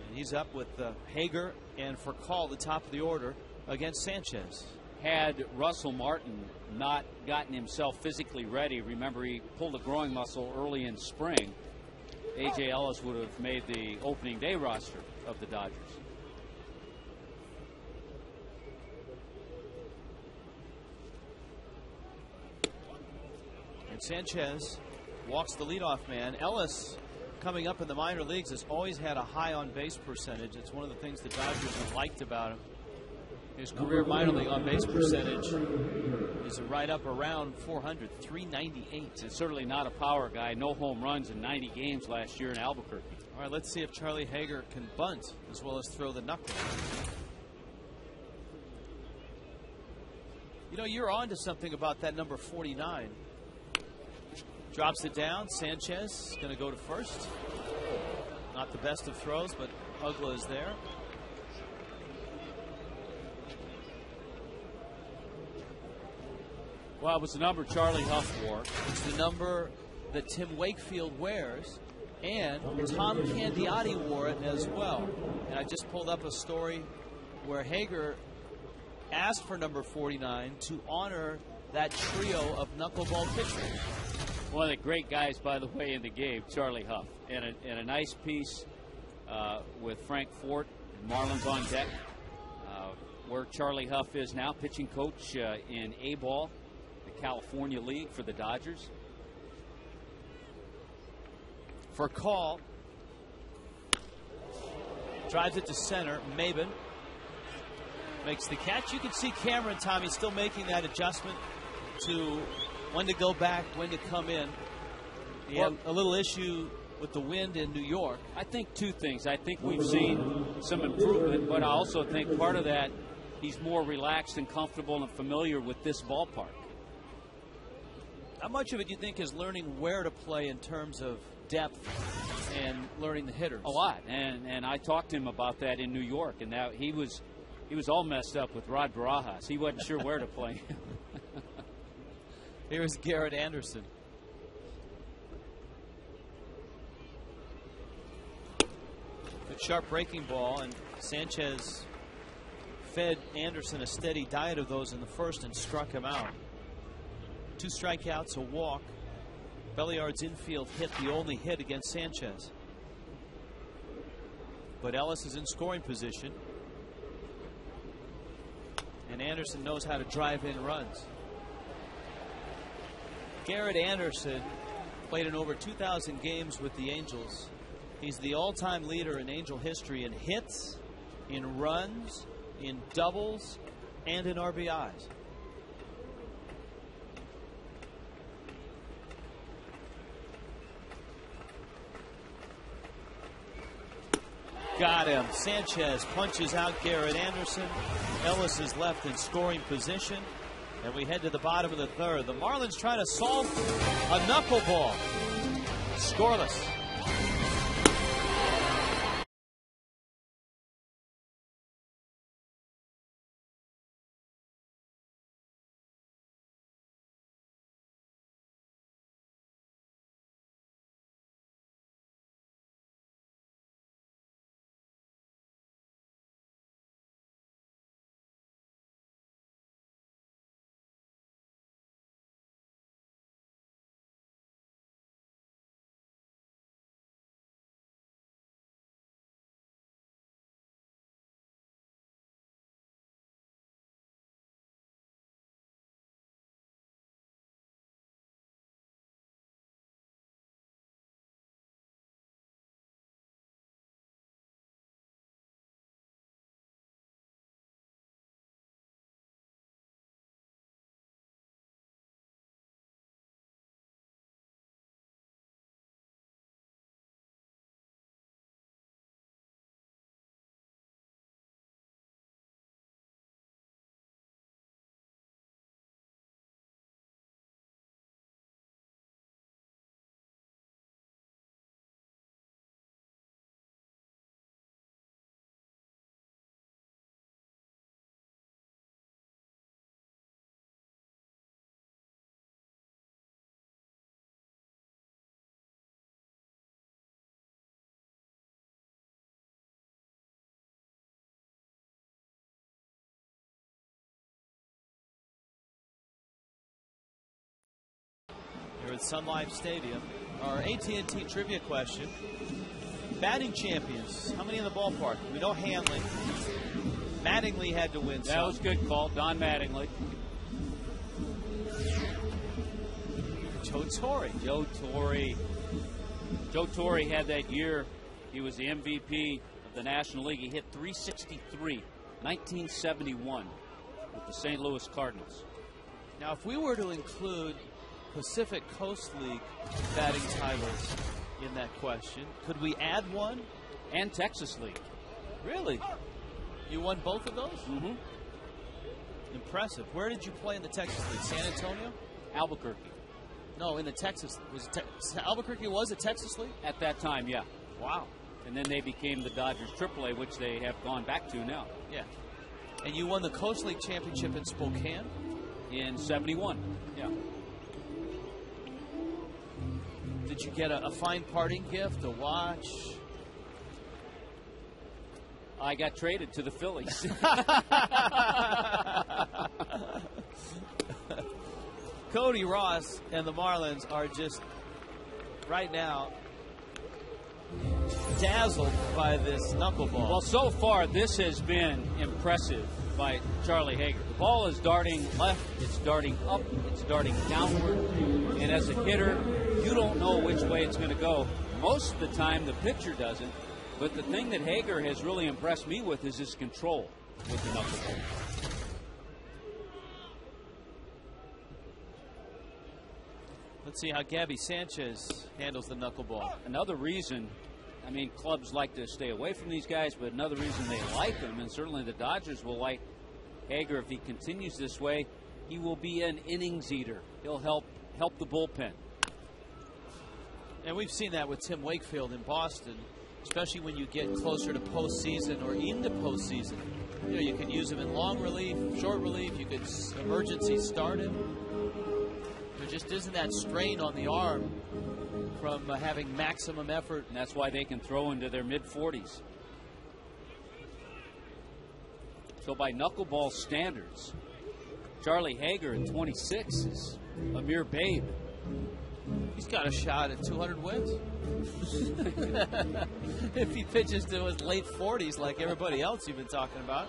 And he's up with Haeger and for call the top of the order against Sanchez. Had Russell Martin not gotten himself physically ready, remember he pulled a groin muscle early in spring, A.J. Ellis would have made the opening day roster of the Dodgers. And Sanchez walks the leadoff man. Ellis, coming up in the minor leagues, has always had a high on-base percentage. It's one of the things the Dodgers have liked about him. His career minor league on-base percentage is right up around 400, 398. It's certainly not a power guy. No home runs in 90 games last year in Albuquerque. All right, let's see if Charlie Haeger can bunt as well as throw the knuckle. You know, you're on to something about that number 49. Drops it down. Sanchez is going to go to first. Not the best of throws, but Ugla is there. Well, it was the number Charlie Huff wore. It's the number that Tim Wakefield wears, and Tom Candiotti wore it as well. And I just pulled up a story where Haeger asked for number 49 to honor that trio of knuckleball pitchers. One of the great guys, by the way, in the game, Charlie Huff. And a nice piece with Frank Fort and Marlins on deck, where Charlie Huff is now, pitching coach in A-ball, the California League for the Dodgers. For call, drives it to center. Maben makes the catch. You can see Cameron, Tommy, still making that adjustment to when to go back, when to come in. He had a little issue with the wind in New York. I think two things. I think we've seen some improvement, but I also think part of that, he's more relaxed and comfortable and familiar with this ballpark. How much of it do you think is learning where to play in terms of depth and learning the hitters? A lot, and I talked to him about that in New York, and now he was all messed up with Rod Barajas. He wasn't sure where to play. Here's Garrett Anderson. Good sharp breaking ball, and Sanchez fed Anderson a steady diet of those in the first and struck him out. 2 strikeouts, a walk. Belliard's infield hit, the only hit against Sanchez. But Ellis is in scoring position, and Anderson knows how to drive in runs. Garrett Anderson played in over 2,000 games with the Angels. He's the all-time leader in Angel history in hits, in runs, in doubles, and in RBIs. Got him. Sanchez punches out Garrett Anderson. Ellis is left in scoring position. And we head to the bottom of the third. The Marlins try to solve a knuckleball. Scoreless. Here at Sun Life Stadium. Our AT&T trivia question. Batting champions. How many in the ballpark? We know Hanley. Mattingly had to win. That was a good call. Don Mattingly. Joe Torre. Joe Torre. Joe Torre had that year. He was the MVP of the National League. He hit 363, 1971 with the St. Louis Cardinals. Now, if we were to include Pacific Coast League batting titles in that question, could we add one? And Texas League. Really? You won both of those? Mm-hmm. Impressive. Where did you play in the Texas League? San Antonio? Albuquerque. No, in the Texas. Albuquerque was a Texas League? At that time, yeah. Wow. And then they became the Dodgers AAA, which they have gone back to now. Yeah. And you won the Coast League championship in Spokane? In 71, yeah. Did you get a fine parting gift, a watch? I got traded to the Phillies. Cody Ross and the Marlins are just, right now, dazzled by this knuckleball. Well, so far, this has been impressive by Charlie Haeger. The ball is darting left, it's darting up, it's darting downward. And as a hitter, you don't know which way it's going to go. Most of the time, the pitcher doesn't. But the thing that Haeger has really impressed me with is his control with the knuckleball. Let's see how Gabby Sanchez handles the knuckleball. Another reason, I mean, clubs like to stay away from these guys, but another reason they like him, and certainly the Dodgers will like Haeger if he continues this way, he will be an innings eater. He'll help the bullpen. And we've seen that with Tim Wakefield in Boston, especially when you get closer to postseason or into postseason. You know, you can use him in long relief, short relief. You could emergency start him. There just isn't that strain on the arm from having maximum effort. And that's why they can throw into their mid-40s. So by knuckleball standards, Charlie Haeger at 26 is a mere babe. He's got a shot at 200 wins. If he pitches to his late 40s like everybody else you've been talking about.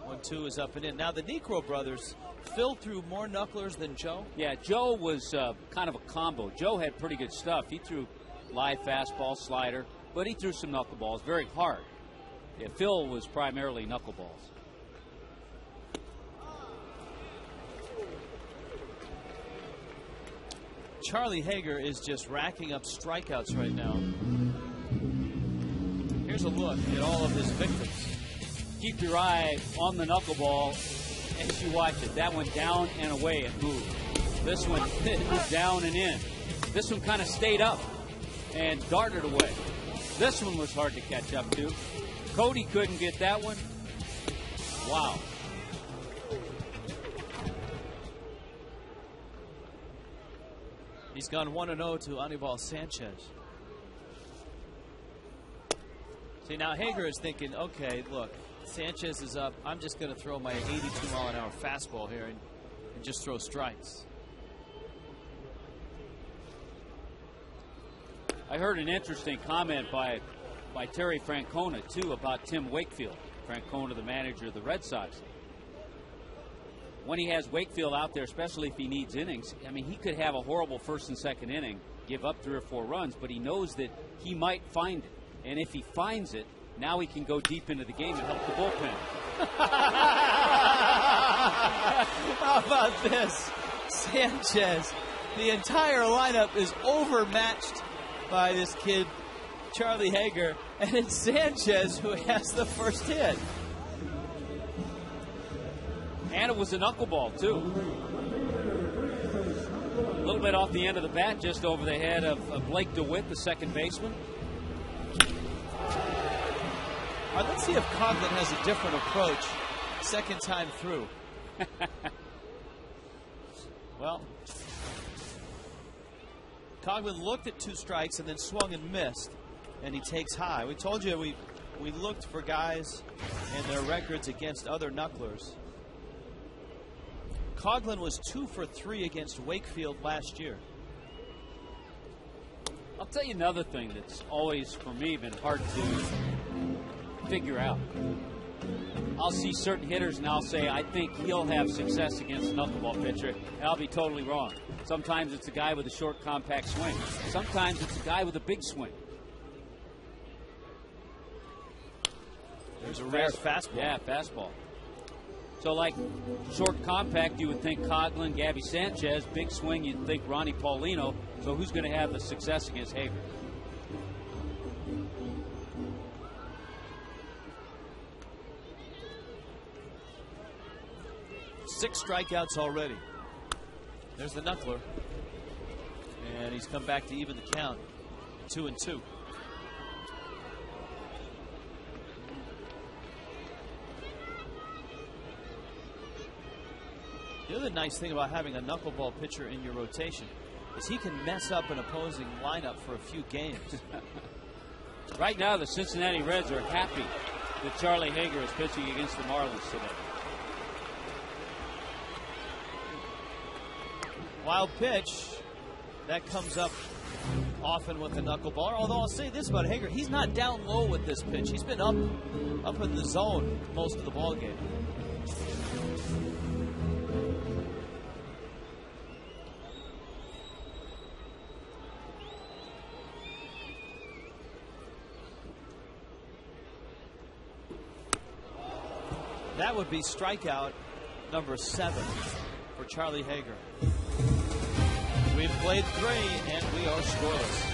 1-2 is up and in. Now the Necro brothers, Phil threw more knucklers than Joe. Yeah, Joe was kind of a combo. Joe had pretty good stuff. He threw live fastball, slider, but he threw some knuckleballs very hard. Yeah, Phil was primarily knuckleballs. Charlie Haeger is just racking up strikeouts right now. Here's a look at all of his victims. Keep your eye on the knuckleball as you watch it. That one down and away, it moved. This one down and in. This one kind of stayed up and darted away. This one was hard to catch up to. Cody couldn't get that one. Wow. He's gone 1-0 to Anibal Sanchez. See, now Haeger is thinking, okay, look, Sanchez is up. I'm just going to throw my 82-mile-an-hour fastball here and just throw strikes. I heard an interesting comment by Terry Francona, too, about Tim Wakefield. Francona, the manager of the Red Sox. When he has Wakefield out there, especially if he needs innings, I mean, he could have a horrible first and second inning, give up 3 or 4 runs, but he knows that he might find it. And if he finds it, now he can go deep into the game and help the bullpen. How about this? Sanchez, the entire lineup is overmatched by this kid, Charlie Haeger, and it's Sanchez who has the first hit. And it was a knuckleball, too. A little bit off the end of the bat, just over the head of Blake DeWitt, the second baseman. Let's see if Coughlin has a different approach second time through. Well, Coughlin looked at 2 strikes and then swung and missed, and he takes high. We told you we looked for guys and their records against other knucklers. Coughlin was 2 for 3 against Wakefield last year. I'll tell you another thing that's always, for me, been hard to figure out. I'll see certain hitters and I'll say, I think he'll have success against a knuckleball pitcher, and I'll be totally wrong. Sometimes it's a guy with a short, compact swing. Sometimes it's a guy with a big swing. There's a rare fastball. Yeah, fastball. So, like, short, compact, you would think Coughlin, Gabby Sanchez. Big swing, you'd think Ronnie Paulino. So who's going to have the success against Haeger? Six strikeouts already. There's the knuckler. And he's come back to even the count. 2-2. The other nice thing about having a knuckleball pitcher in your rotation, is he can mess up an opposing lineup for a few games. Right now, the Cincinnati Reds are happy that Charlie Haeger is pitching against the Marlins today. Wild pitch. That comes up often with the knuckleballer. Although I'll say this about Haeger, he's not down low with this pitch. He's been up in the zone most of the ball game. That would be strikeout number 7 for Charlie Haeger. We've played 3 and we are scoreless.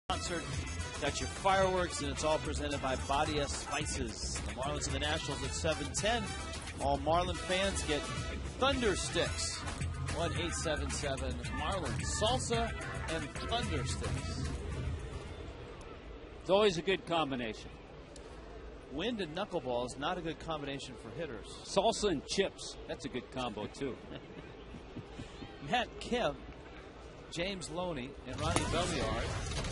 Concert. Got your fireworks, and it's all presented by Badia Spices. The Marlins and the Nationals at 7:10. All Marlin fans get Thunder Sticks. 1-877 Marlins. Salsa and Thunder Sticks. It's always a good combination. Wind and knuckleballs, not a good combination for hitters. Salsa and chips, that's a good combo too. Matt Kemp, James Loney, and Ronnie Belliard.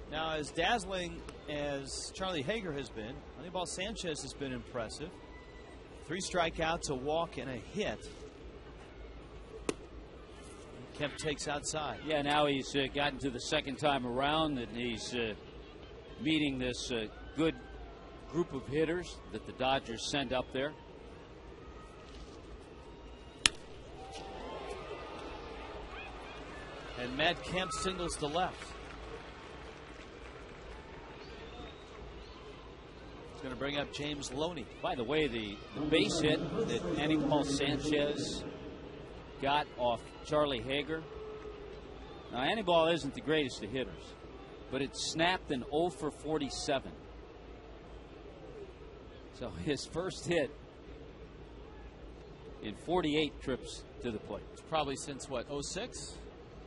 Now, as dazzling as Charlie Haeger has been, Moneyball Sanchez has been impressive. 3 strikeouts, a walk, and a hit. Kemp takes outside. Yeah, now he's gotten to the second time around, and he's meeting this good group of hitters that the Dodgers send up there. And Matt Kemp singles to left. He's going to bring up James Loney. By the way, the base hit that Moneyball Sanchez got off Charlie Haeger. Now, Moneyball isn't the greatest of hitters, but it snapped an 0 for 47. So his first hit in 48 trips to the plate. It's probably since, what, 06?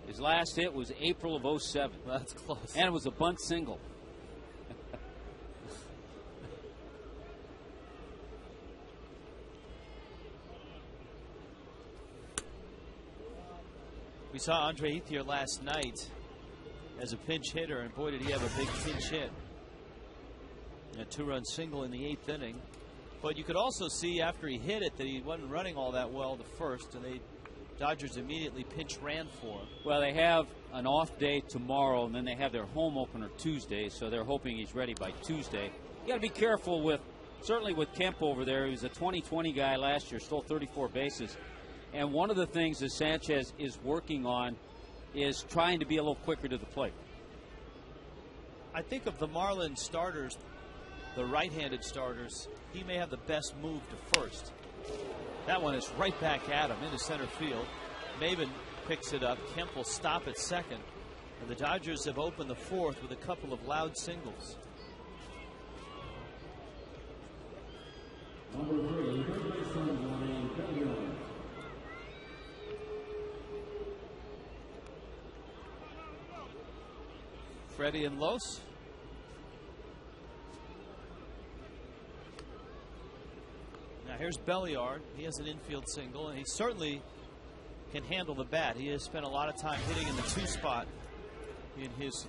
His last hit was April of 07. Well, that's close. And it was a bunt single. We saw Andre Ethier last night as a pinch hitter, and boy, did he have a big pinch hit. A 2-run single in the 8th inning. But you could also see after he hit it that he wasn't running all that well the first, and the Dodgers immediately pinch ran for him. Well, they have an off day tomorrow, and then they have their home opener Tuesday, so they're hoping he's ready by Tuesday. You got to be careful with, certainly with Kemp over there. He was a 20-20 guy last year, stole 34 bases. And one of the things that Sanchez is working on is trying to be a little quicker to the plate. I think of the Marlins starters, the right-handed starters, he may have the best move to first. That one is right back at him into center field. Maven picks it up. Kemp will stop at second. And the Dodgers have opened the fourth with a couple of loud singles. Freddie and Los. Now here's Belliard. He has an infield single, and he certainly can handle the bat. He has spent a lot of time hitting in the 2 spot in his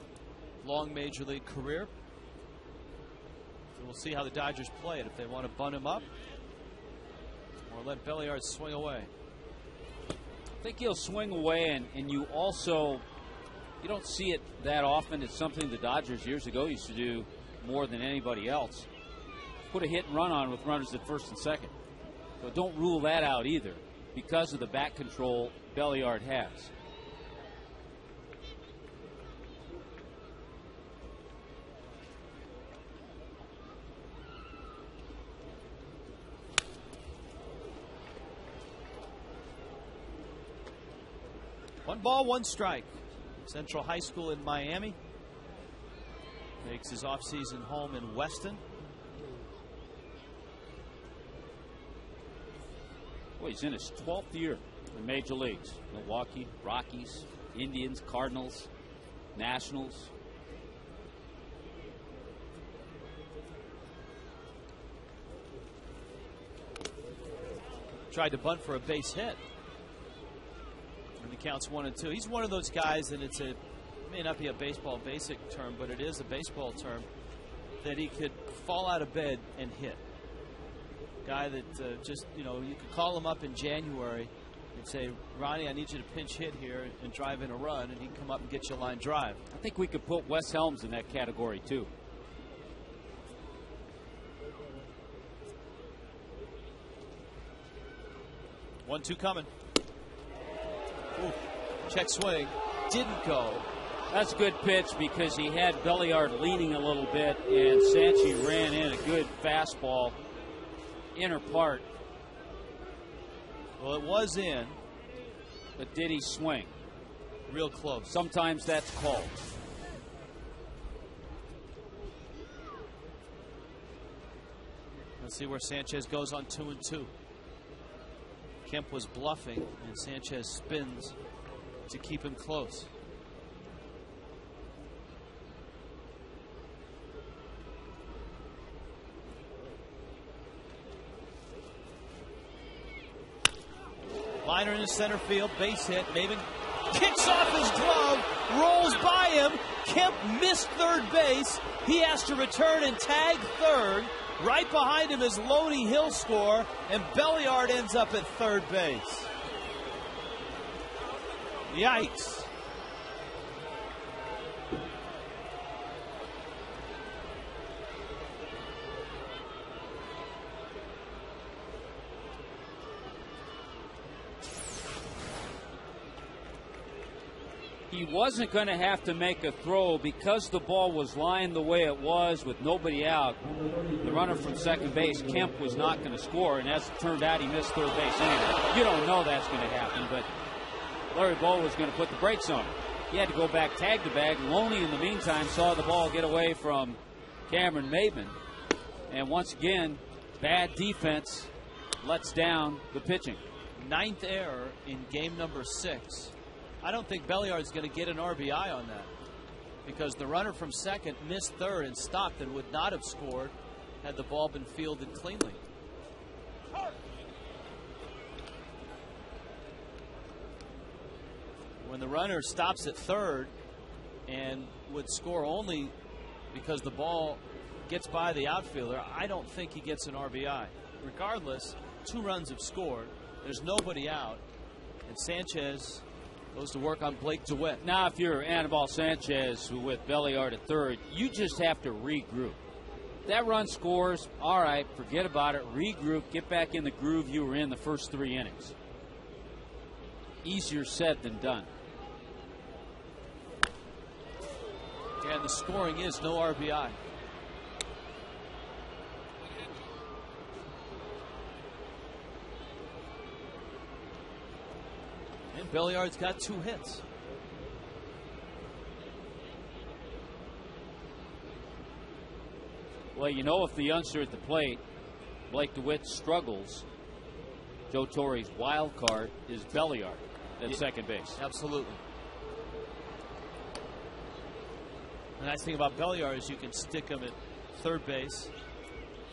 long major league career. So we'll see how the Dodgers play it, if they want to bunt him up or let Belliard swing away. I think he'll swing away, and you also, you don't see it that often. It's something the Dodgers years ago used to do more than anybody else. Put a hit and run on with runners at first and second. So don't rule that out either, because of the bat control Belliard has. One ball, one strike. Central High School in Miami. Makes his offseason home in Weston. Well, he's in his 12th year in major leagues. Milwaukee, Rockies, Indians, Cardinals, Nationals. Tried to bunt for a base hit. And the count's 1-2. He's one of those guys, and it may not be a baseball basic term, but it is a baseball term, that he could fall out of bed and hit. Guy that just, you know, you could call him up in January and say, Ronnie, I need you to pinch hit here and drive in a run, and he'd come up and get you a line drive. I think we could put Wes Helms in that category too. One-two coming. Ooh, check swing. Didn't go. That's a good pitch because he had Belliard leaning a little bit, and Sanchez ran in a good fastball. Inner part. Well, it was in. But did he swing? Real close. Sometimes that's called. Let's see where Sanchez goes on 2-2. Kemp was bluffing, and Sanchez spins to keep him close. Liner in the center field, base hit. Maven kicks off his glove, rolls by him. Kemp missed third base. He has to return and tag third. Right behind him is Loney Hill score, and Belliard ends up at third base. Yikes. He wasn't going to have to make a throw because the ball was lying the way it was with nobody out. The runner from second base, Kemp, was not going to score, and as it turned out, he missed third base anyway. You don't know that's going to happen, but Larry Bow was going to put the brakes on him. He had to go back tag to bag. Loney, in the meantime, saw the ball get away from Cameron Maven. And once again, bad defense lets down the pitching. 9th error in game number 6. I don't think Belliard's going to get an RBI on that, because the runner from second missed third and stopped and would not have scored had the ball been fielded cleanly. When the runner stops at third and would score only because the ball gets by the outfielder, I don't think he gets an RBI. Regardless, 2 runs have scored. There's nobody out, and Sanchez goes to work on Blake DeWitt. Now, if you're Anibal Sanchez with Belliard at third, you just have to regroup. That run scores, all right, forget about it, regroup, get back in the groove you were in the first 3 innings. Easier said than done. And the scoring is no RBI. And Belliard's got 2 hits. Well, you know, if the youngster at the plate, Blake DeWitt, struggles, Joe Torre's wild card is Belliard at second base. Absolutely. The nice thing about Belliard is you can stick him at third base,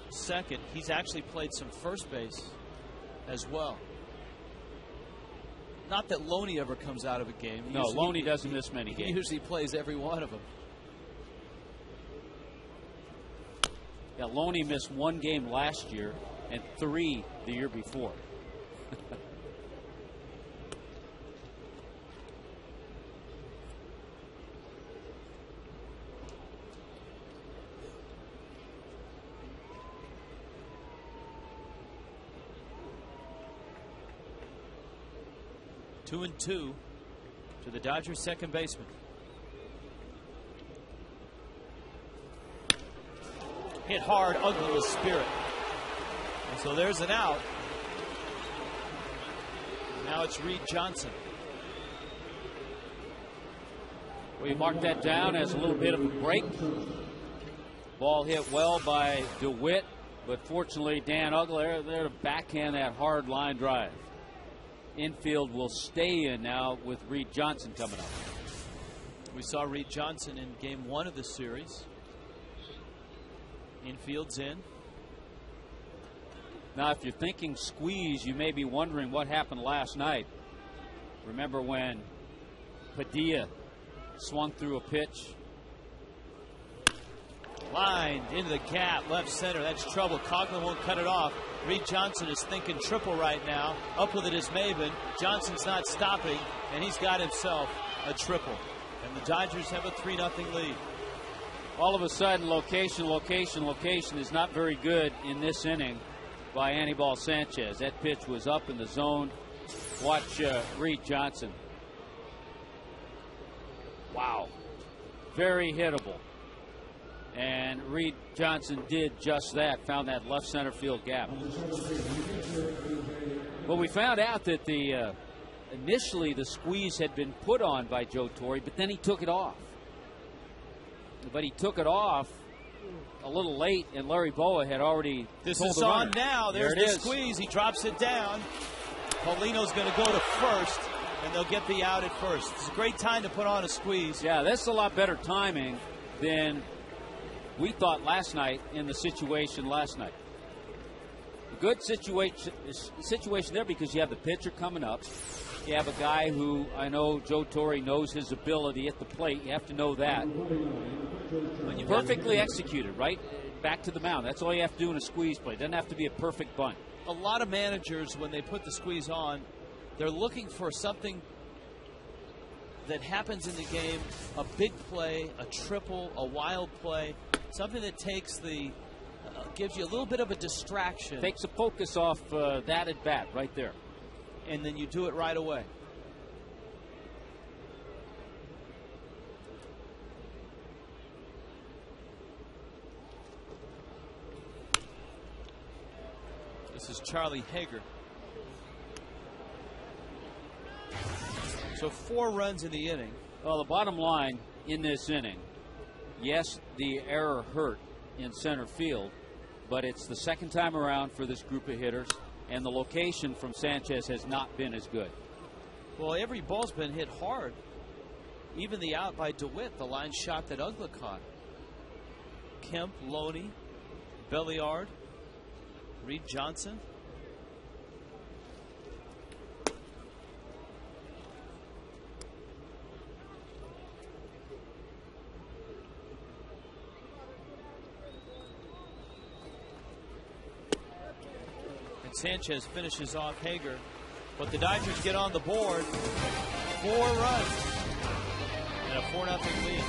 second. He's actually played some first base as well. Not that Loney ever comes out of a game. No, Loney doesn't miss many games. He usually plays every one of them. Yeah, Loney missed 1 game last year and 3 the year before. Two and 2 to the Dodgers second baseman. Hit hard, ugly with spirit. And so there's an out. Now it's Reed Johnson. We marked that down as a little bit of a break. Ball hit well by DeWitt, but fortunately Dan Ugler there to backhand that hard line drive. Infield will stay in now with Reed Johnson coming up. We saw Reed Johnson in game 1 of the series. Infield's in. Now, if you're thinking squeeze, you may be wondering what happened last night. Remember when Padilla swung through a pitch? Lined into the gap, left center. That's trouble. Coughlin won't cut it off. Reed Johnson is thinking triple right now. Up with it is Maven. Johnson's not stopping, and he's got himself a triple. And the Dodgers have a 3-0 lead. All of a sudden, location is not very good in this inning by Anibal Sanchez. That pitch was up in the zone. Watch Reed Johnson. Wow. Very hittable. And Reed Johnson did just that, found that left center field gap. Well, we found out that initially the squeeze had been put on by Joe Torre, but then he took it off. But he took it off a little late, and Larry Boa had already. This told is the on runner. now. There's the squeeze. He drops it down. Paulino's going to go to first, and they'll get the out at first. It's a great time to put on a squeeze. Yeah, that's a lot better timing than we thought last night in the situation last night. A good situation there because you have the pitcher coming up. You have a guy who I know Joe Torre knows his ability at the plate. You have to know that. When you perfectly executed, right? Back to the mound. That's all you have to do in a squeeze play. It doesn't have to be a perfect bunt. A lot of managers, when they put the squeeze on, they're looking for something that happens in the game, a big play, a triple, a wild play, something that takes gives you a little bit of a distraction. Takes the focus off that at bat right there. And then you do it right away. This is Charlie Haeger. So 4 runs in the inning. Well, the bottom line in this inning, yes, the error hurt in center field, but it's the second time around for this group of hitters, and the location from Sanchez has not been as good. Well, every ball's been hit hard. Even the out by DeWitt, the line shot that Ugla caught. Kemp, Loney, Belliard, Reed Johnson. And Sanchez finishes off Haeger. But the Dodgers get on the board. 4 runs and a 4-0 lead.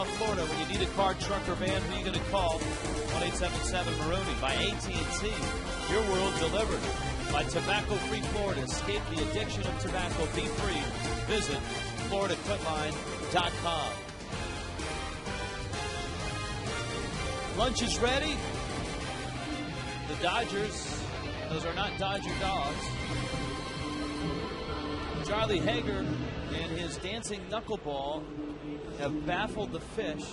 Florida. When you need a car, truck, or van, who are you going to call? 1-877-MAROONY. By AT&T, your world delivered. By Tobacco-Free Florida. Escape the addiction of tobacco. Be free. Visit FloridaQuitline.com. Lunch is ready. The Dodgers, those are not Dodger dogs. Charlie Haeger and his dancing knuckleball have baffled the fish,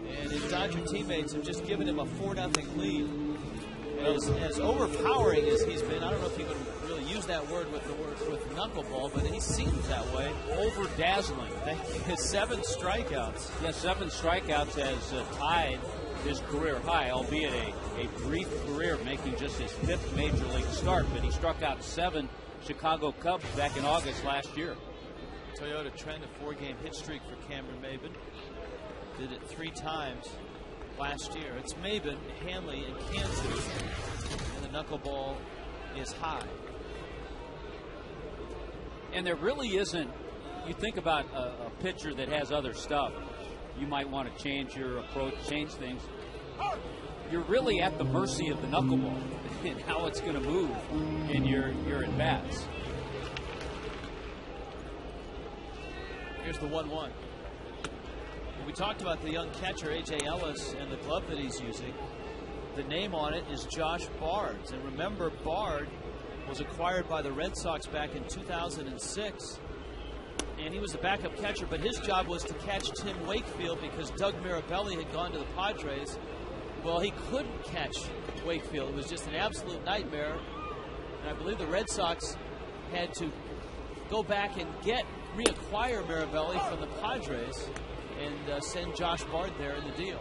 and his Dodger teammates have just given him a 4-0 lead. As overpowering as he's been, I don't know if you can really use that word with knuckleball, but he seems that way. Over-dazzling. His 7 strikeouts. Yeah, 7 strikeouts has tied his career high, albeit a brief career, making just his 5th major league start. But he struck out 7 Chicago Cubs back in August last year. Toyota trend a 4-game hit streak for Cameron Maybin. Did it 3 times last year. It's Maybin, Hanley, and Cantu, and the knuckleball is high. And there really isn't, you think about a pitcher that has other stuff, you might want to change your approach, change things. You're really at the mercy of the knuckleball and how it's going to move in your at-bats. Here's the 1-1. We talked about the young catcher, A.J. Ellis, and the glove that he's using. The name on it is Josh Bard. And remember, Bard was acquired by the Red Sox back in 2006. And he was a backup catcher, but his job was to catch Tim Wakefield because Doug Mirabelli had gone to the Padres. Well, he couldn't catch Wakefield. It was just an absolute nightmare. And I believe the Red Sox had to go back and reacquire Mirabelli from the Padres and send Josh Bard there in the deal.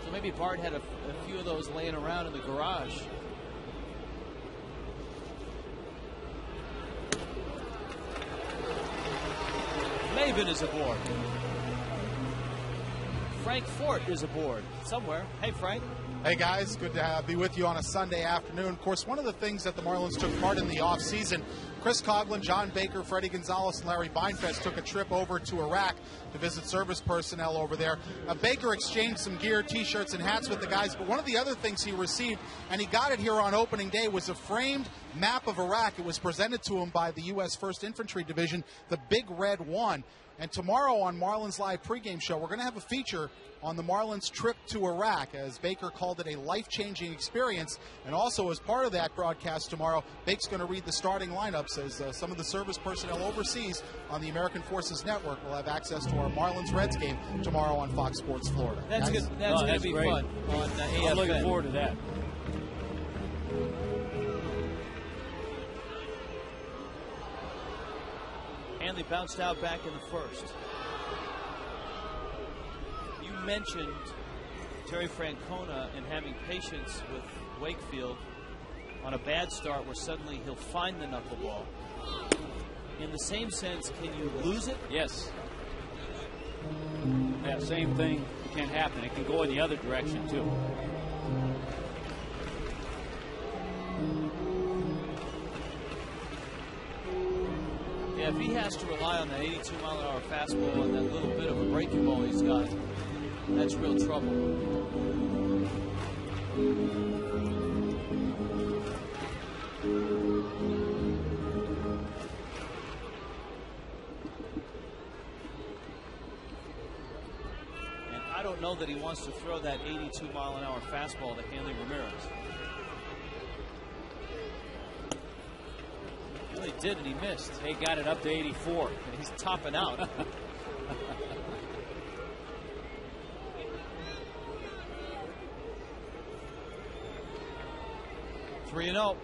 So maybe Bard had a few of those laying around in the garage. Maybin is aboard. Frank Fort is aboard somewhere. Hey, Frank. Hey, guys. Good to be with you on a Sunday afternoon. Of course, one of the things that the Marlins took part in the offseason, Chris Coughlin, John Baker, Freddie Gonzalez, and Larry Beinfest took a trip over to Iraq to visit service personnel over there. Baker exchanged some gear, T-shirts, and hats with the guys, but one of the other things he received, and he got it here on opening day, was a framed map of Iraq. It was presented to him by the U.S. 1st Infantry Division, the Big Red 1. And tomorrow on Marlins Live pregame show, we're going to have a feature on the Marlins trip to Iraq, as Baker called it a life-changing experience. And also as part of that broadcast tomorrow, Baker's going to read the starting lineups, as some of the service personnel overseas on the American Forces Network will have access to our Marlins-Reds game tomorrow on Fox Sports Florida. That's good. That's going to be great. Fun on AFN. I'm looking forward to that. Hanley bounced out back in the first. You mentioned Terry Francona and having patience with Wakefield on a bad start where suddenly he'll find the knuckleball. In the same sense, can you lose it? Yes. That same thing can happen. It can go in the other direction, too. Yeah, if he has to rely on that 82-mile-an-hour fastball and that little bit of a breaking ball he's got, that's real trouble. And I don't know that he wants to throw that 82-mile-an-hour fastball to Hanley Ramirez. He did, and he missed. They got it up to 84. And he's topping out. 3-0.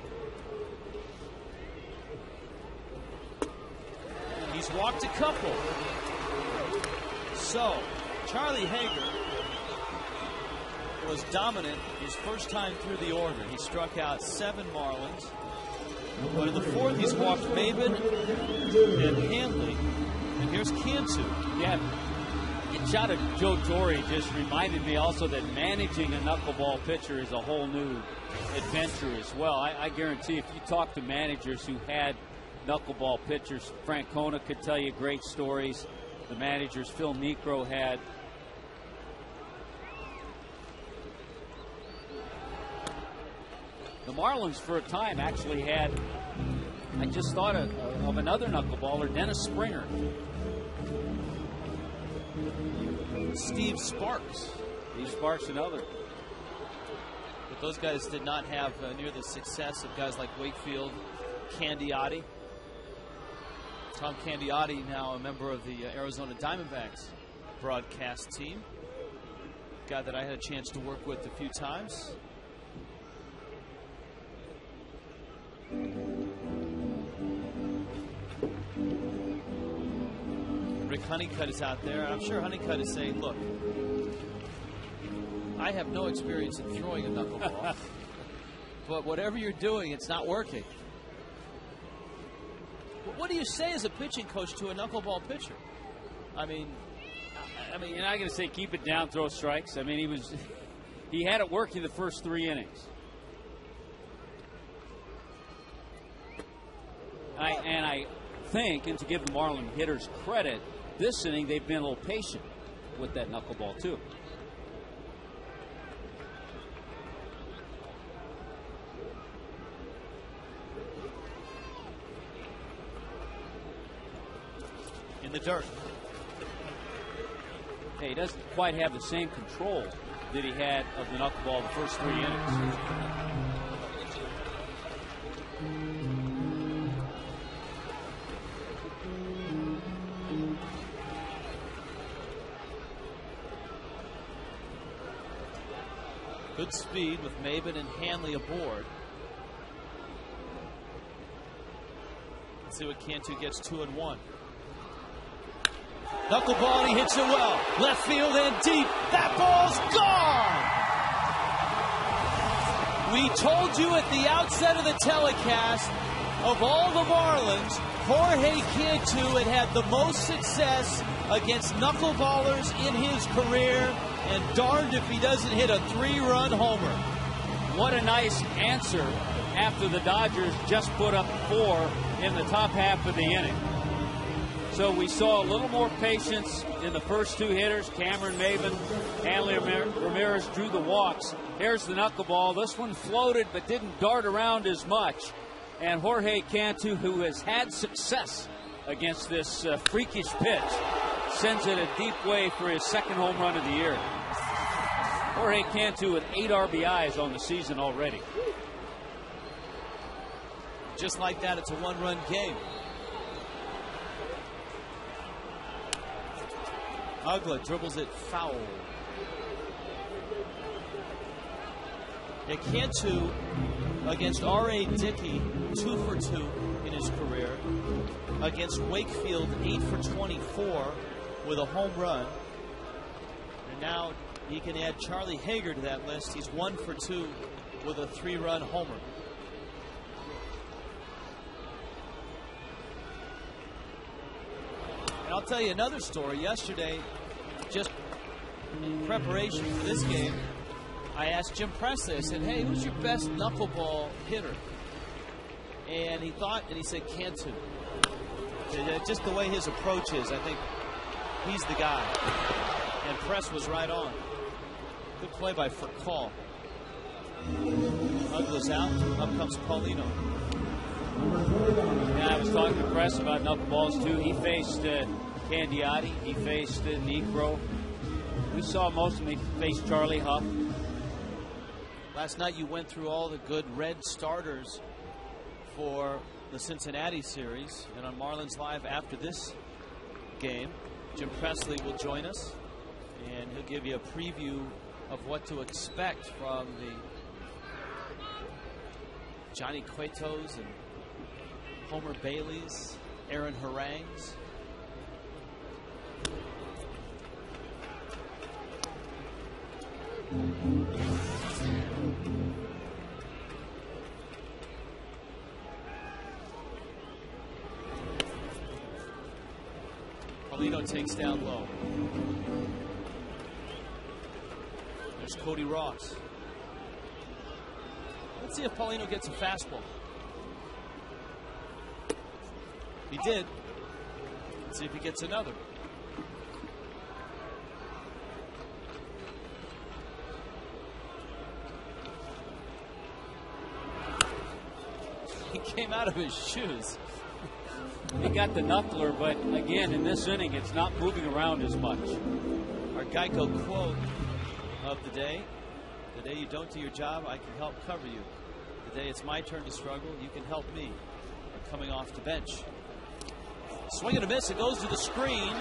He's walked a couple. So, Charlie Haeger was dominant his first time through the order. He struck out 7 Marlins. But in the fourth, he's walked Maybin and Hanley. And here's Cantu. Yeah. The shot of Joe Torre just reminded me also that managing a knuckleball pitcher is a whole new adventure as well. I guarantee if you talk to managers who had knuckleball pitchers, Francona could tell you great stories. The managers Phil Niekro had The Marlins, for a time, actually had, I just thought of another knuckleballer, Dennis Springer. Steve Sparks. Steve Sparks, another. But those guys did not have near the success of guys like Wakefield, Candiotti. Tom Candiotti, now a member of the Arizona Diamondbacks broadcast team. Guy that I had a chance to work with a few times. Rick Honeycutt is out there. I'm sure Honeycutt is saying, look, I have no experience in throwing a knuckleball, but whatever you're doing, it's not working. What do you say as a pitching coach to a knuckleball pitcher? I mean, you're not going to say keep it down, throw strikes. I mean, he had it working the first 3 innings. I think, and to give the Marlin hitters credit, this inning they've been a little patient with that knuckleball too. In the dirt. Hey, he doesn't quite have the same control that he had of the knuckleball the first 3 innings. Good speed with Maven and Hanley aboard. Let's see what Cantu gets. 2-1. Knuckleball, and he hits it well. Left field and deep. That ball's gone! We told you at the outset of the telecast, of all the Marlins, Jorge Cantu had the most success against knuckleballers in his career, and darned if he doesn't hit a 3-run homer. What a nice answer after the Dodgers just put up 4 in the top half of the inning. So we saw a little more patience in the first 2 hitters. Cameron Maven, Hanley Ramirez drew the walks. Here's the knuckleball. This one floated but didn't dart around as much. And Jorge Cantu, who has had success against this freakish pitch, sends it a deep way for his 2nd home run of the year. Jorge Cantu with 8 RBIs on the season already. Just like that, it's a 1-run game. Ugla dribbles it foul. Cantu against R.A. Dickey, 2 for 2 in his career. Against Wakefield, 8 for 24 with a home run. And now he can add Charlie Haeger to that list. He's 1 for 2 with a 3-run homer. And I'll tell you another story. Yesterday, just in preparation for this game, I asked Jim Presley, I said, hey, who's your best knuckleball hitter? And he thought, and he said Cantu. Just the way his approach is, I think he's the guy. And Press was right on. Good play by Furcall. Ugla's out. Up comes Paulino. Yeah, I was talking to Press about knuckleballs too. He faced Candiotti. He faced Negro. We saw most of them. He faced Charlie Huff. Last night you went through all the good red starters for the Cincinnati series. And on Marlins Live after this game, Jim Presley will join us. And he'll give you a preview of what to expect from the Johnny Cuetos and Homer Baileys, Aaron Harangues. Paulino takes down low. There's Cody Ross. Let's see if Paulino gets a fastball. He did. Let's see if he gets another. came out of his shoes. He got the knuckler, but again, in this inning, it's not moving around as much. Our Geico quote of the day you don't do your job, I can help cover you. The day it's my turn to struggle, you can help me. I'm coming off the bench. Swing and a miss, it goes to the screen.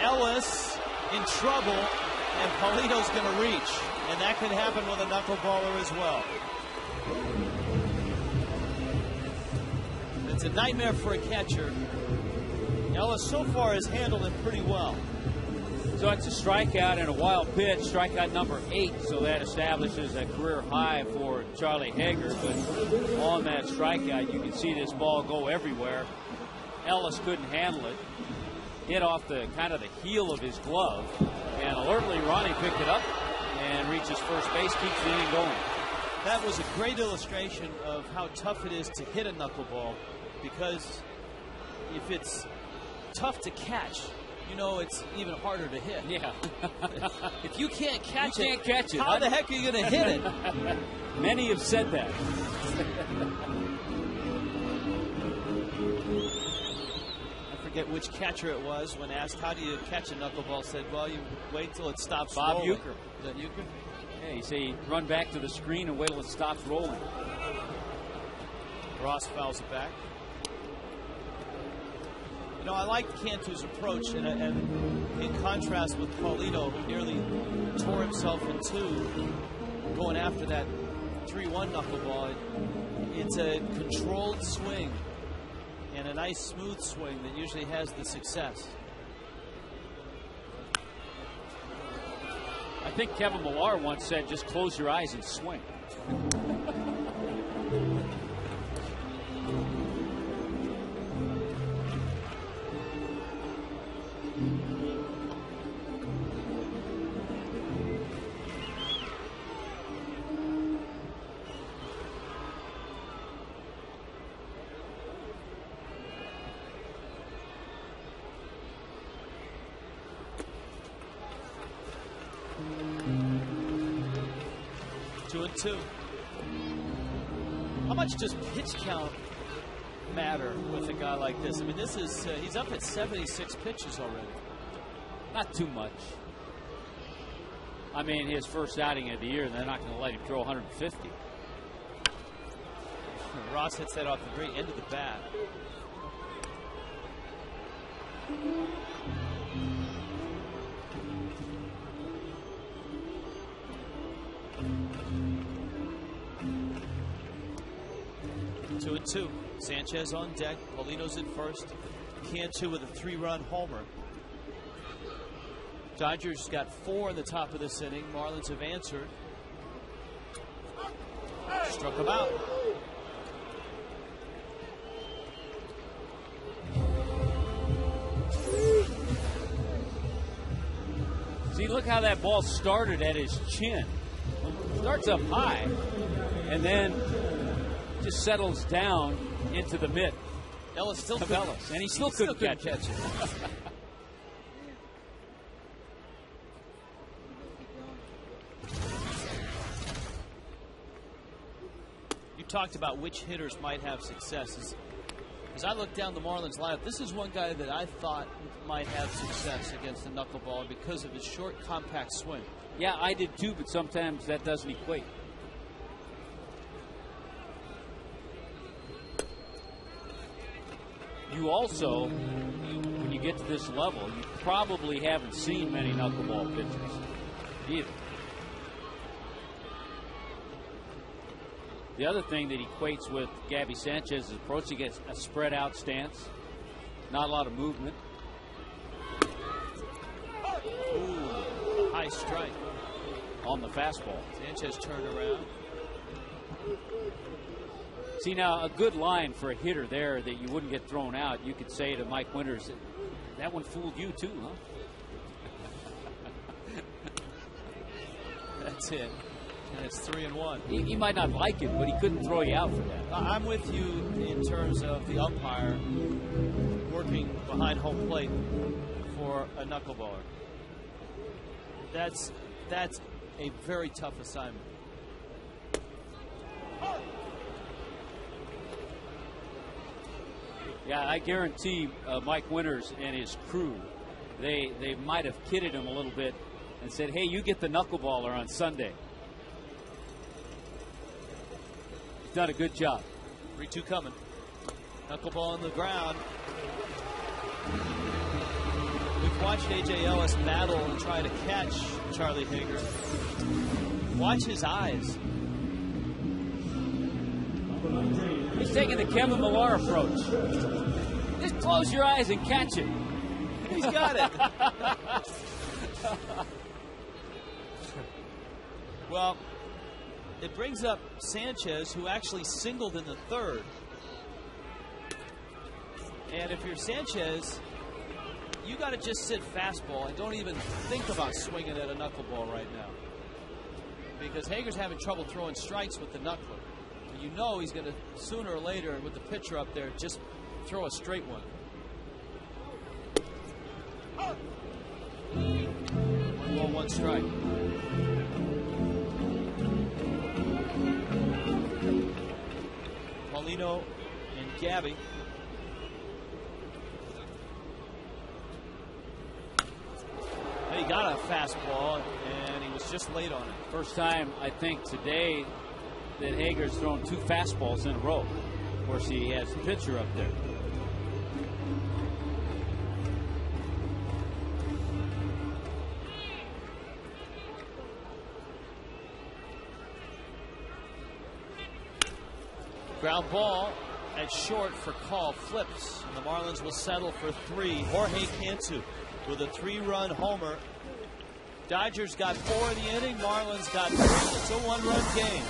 Ellis in trouble, and Paulino's going to reach. And that can happen with a knuckleballer as well. It's a nightmare for a catcher. Ellis so far has handled it pretty well. So it's a strikeout and a wild pitch, strikeout number 8, so that establishes a career high for Charlie Haeger. But on that strikeout, you can see this ball go everywhere. Ellis couldn't handle it. Hit off the kind of the heel of his glove, and alertly Ronnie picked it up and reaches first base, keeps the inning going. That was a great illustration of how tough it is to hit a knuckleball, because if it's tough to catch, you know it's even harder to hit. Yeah. If you can't catch it, how the heck are you going to hit it? Many have said that. I forget which catcher it was when asked how do you catch a knuckleball, said, well, you wait till it stops Bob rolling. Euchre. Is that Euchre? Yeah, you say run back to the screen and wait till it stops rolling. Ross fouls it back. You know, I liked Cantu's approach, and in contrast with Paulino, who nearly tore himself in two going after that 3-1 knuckleball. It's a controlled swing and a nice smooth swing that usually has the success. I think Kevin Millar once said, just close your eyes and swing. 2-2. How much does pitch count matter with a guy like this? I mean, this is he's up at 76 pitches already. Not too much. I mean, his first outing of the year, they're not going to let him throw 150. Ross hits that off the very end of the bat. Two and two. Sanchez on deck. Paulino's in first. Cantu with a 3-run homer. Dodgers got 4 in the top of this inning. Marlins have answered. Struck him out. See, look how that ball started at his chin. Starts up high and then just settles down into the mitt. Ellis still of Ellis, and he still couldn't catch it. You talked about which hitters might have success. As I look down the Marlins lineup, this is one guy that I thought might have success against the knuckleball because of his short, compact swing. Yeah, I did too, but sometimes that doesn't equate. You also, when you get to this level, you probably haven't seen many knuckleball pitchers either. The other thing that equates with Gabby Sanchez's approach, he gets a spread out stance, not a lot of movement. Ooh, high strike on the fastball. Sanchez turned around. See, now a good line for a hitter there that you wouldn't get thrown out. You could say to Mike Winters, that one fooled you too, huh? That's it. And it's 3-1. He might not like it, but he couldn't throw you out for that. I'm with you in terms of the umpire working behind home plate for a knuckleballer. That's a very tough assignment. Yeah, I guarantee Mike Winters and his crew, they might have kidded him a little bit and said, hey, you get the knuckleballer on Sunday. He's done a good job. 3-2 coming. Knuckleball on the ground. We've watched A.J. Ellis battle and try to catch Charlie Haeger. Watch his eyes. He's taking the Kevin Millar approach. Just close your eyes and catch it. He's got it. Well, it brings up Sanchez, who actually singled in the third. And if you're Sanchez, you got to just sit fastball and don't even think about swinging at a knuckleball right now. Because Haeger's having trouble throwing strikes with the knuckler. You know he's going to, sooner or later, with the pitcher up there, just throw a straight one. 1 ball, 1 strike. Paulino and Gabby. He got a fastball, and he was just late on it. First time, I think, today that Haeger's thrown 2 fastballs in a row. Of course, he has the pitcher up there. Ground ball at short for call. Flips, and the Marlins will settle for 3. Jorge Cantu with a 3-run homer. Dodgers got 4 in the inning. Marlins got 3. It's a 1-run game.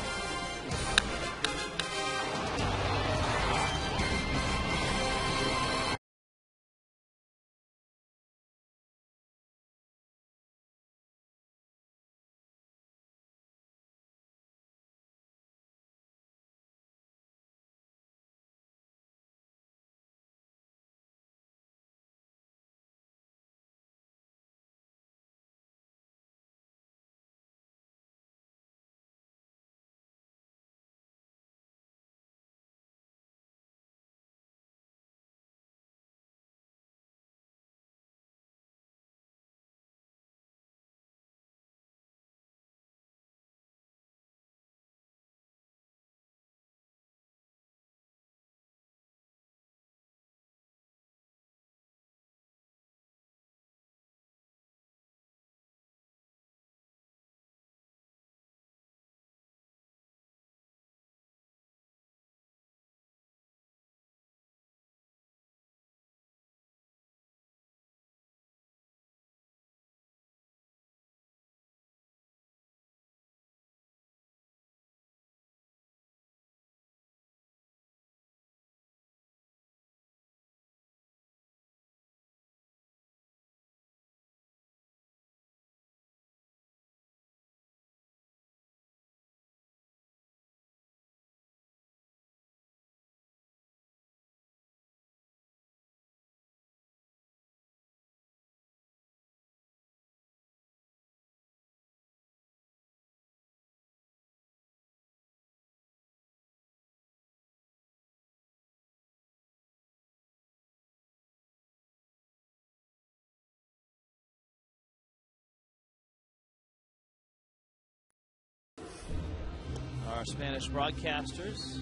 Our Spanish broadcasters.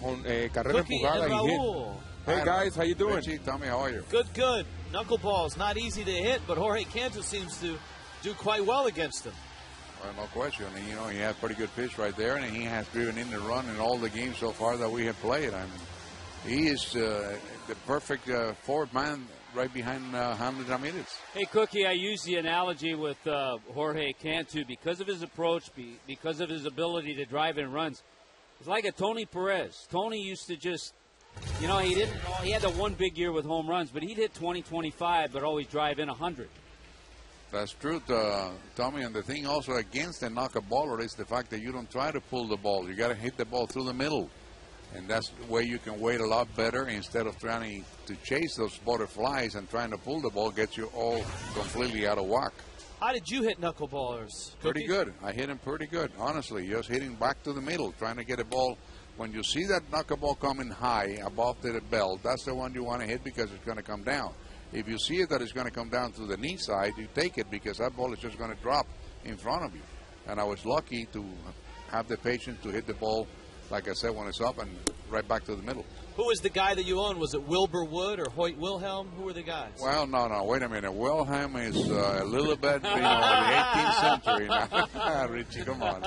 Carrera empujada y hit. Hey guys, how you doing? Richie, tell me, how are you? Good, good. Knuckleballs, not easy to hit, but Jorge Cantu seems to do quite well against them. Well, no question. You know, he had a pretty good pitch right there, and he has driven in the run in all the games so far that we have played. I mean, he is the perfect fourth man right behind Hamlet Ramirez. Hey, Cookie, I use the analogy with Jorge Cantu because of his approach, because of his ability to drive in runs. It's like a Tony Perez. Tony used to just, you know, he had the one big year with home runs, but he'd hit 20, 25, but always drive in 100. That's true, Tommy. And the thing also against the knuckleballer is the fact that you don't try to pull the ball. You got to hit the ball through the middle. And that's the way you can wait a lot better instead of trying to chase those butterflies and trying to pull the ball gets you all completely out of whack. How did you hit knuckleballers? Pretty good. I hit him pretty good, honestly. Just hitting back to the middle, trying to get a ball When you see that knuckleball coming high above the belt, that's the one you want to hit because it's going to come down. If you see it that it's going to come down to the knee side, you take it because that ball is just going to drop in front of you. And I was lucky to have the patience to hit the ball, like I said, when it's up and right back to the middle. Who was the guy that you owned? Was it Wilbur Wood or Hoyt Wilhelm? Who were the guys? Well, no, wait a minute. Wilhelm is a little bit, the 18th century now. Richie, come on.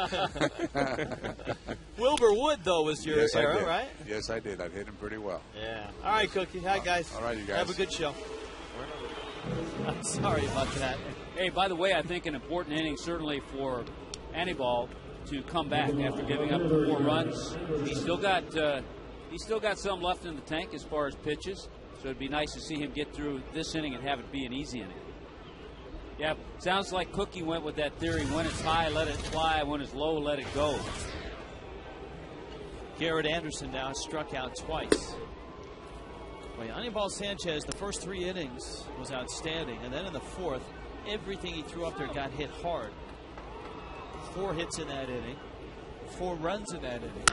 Wilbur Wood, though, was your era, right? Yes, I did. I hit him pretty well. Yeah. All right, Cookie. Hi, guys. All right, you guys. Have a good show. I'm sorry about that. Hey, by the way, I think an important inning certainly for Anibal to come back after giving up 4 runs. He's still got some left in the tank as far as pitches, so it'd be nice to see him get through this inning and have it be an easy inning. Yeah, sounds like Cookie went with that theory. When it's high, let it fly. When it's low, let it go. Garrett Anderson now struck out twice. Well, Anibal Sanchez, the first 3 innings was outstanding, and then in the 4th, everything he threw up there got hit hard. 4 hits in that inning, 4 runs in that inning.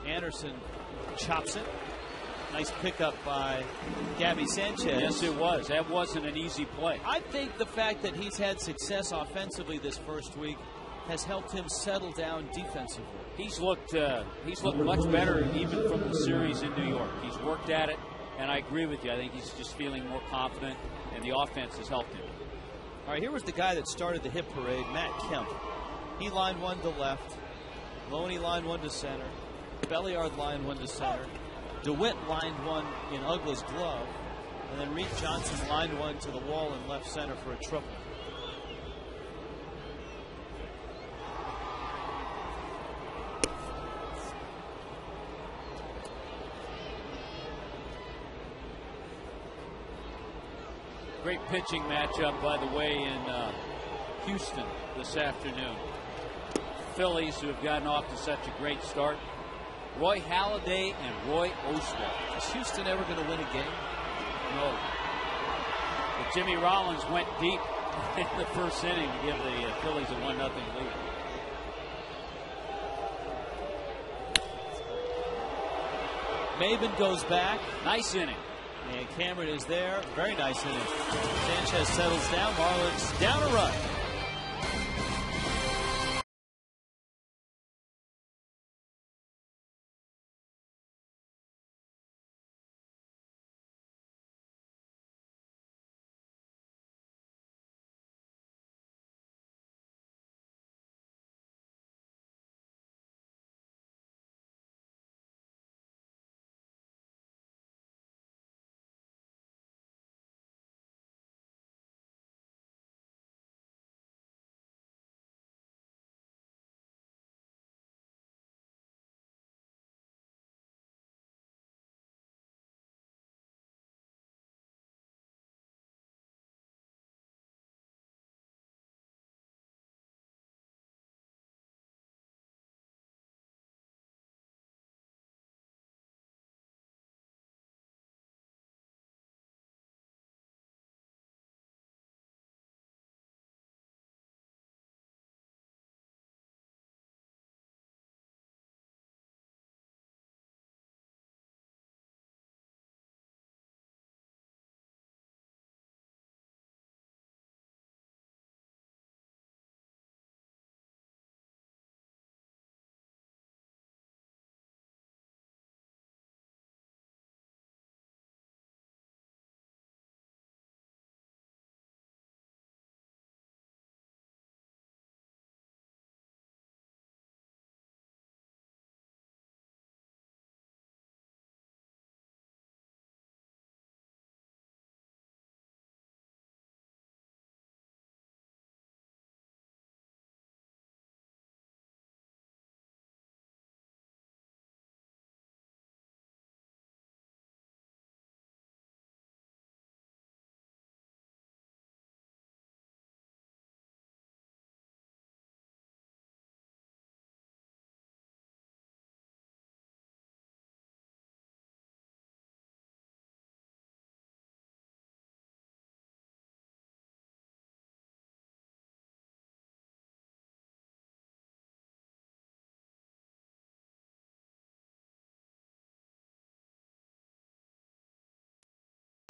Anderson chops it. Nice pickup by Gabby Sanchez. Yes, it was. That wasn't an easy play. I think the fact that he's had success offensively this first week has helped him settle down defensively. He's looked much better even from the series in New York. He's worked at it, and I agree with you. I think he's just feeling more confident, and the offense has helped him. All right, here was the guy that started the hit parade, Matt Kemp. He lined one to left. Loney lined one to center. Belliard lined one to center. DeWitt lined one in Uggla's glove. And then Reed Johnson lined one to the wall in left center for a triple. Great pitching matchup, by the way, in Houston this afternoon. Phillies, who have gotten off to such a great start. Roy Halladay and Roy Oswalt. Is Houston ever going to win a game? No. But Jimmy Rollins went deep in the first inning to give the Phillies a 1-0 lead. Maben goes back. Nice inning. And Cameron is there. Very nice inning. Sanchez settles down. Marlins down a run.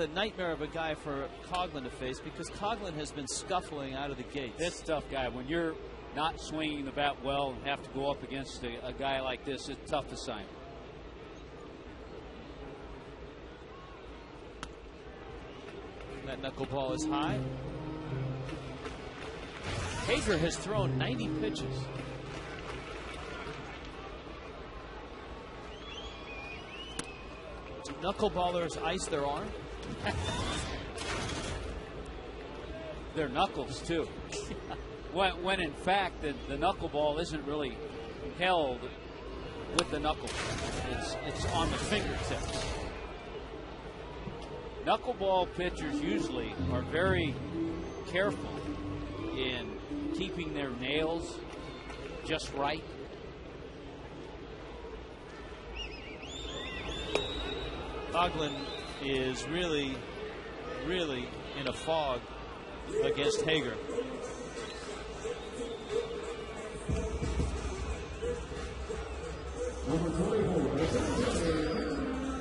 A nightmare of a guy for Coughlin to face because Coughlin has been scuffling out of the gates. This tough guy. When you're not swinging the bat well and have to go up against a guy like this, it's tough to sign. That knuckleball is high. Haeger has thrown 90 pitches. Do knuckleballers ice their arm? Their knuckles, too. when in fact, the knuckleball isn't really held with the knuckles. It's on the fingertips. Knuckleball pitchers usually are very careful in keeping their nails just right. Coughlin is really in a fog against Haeger.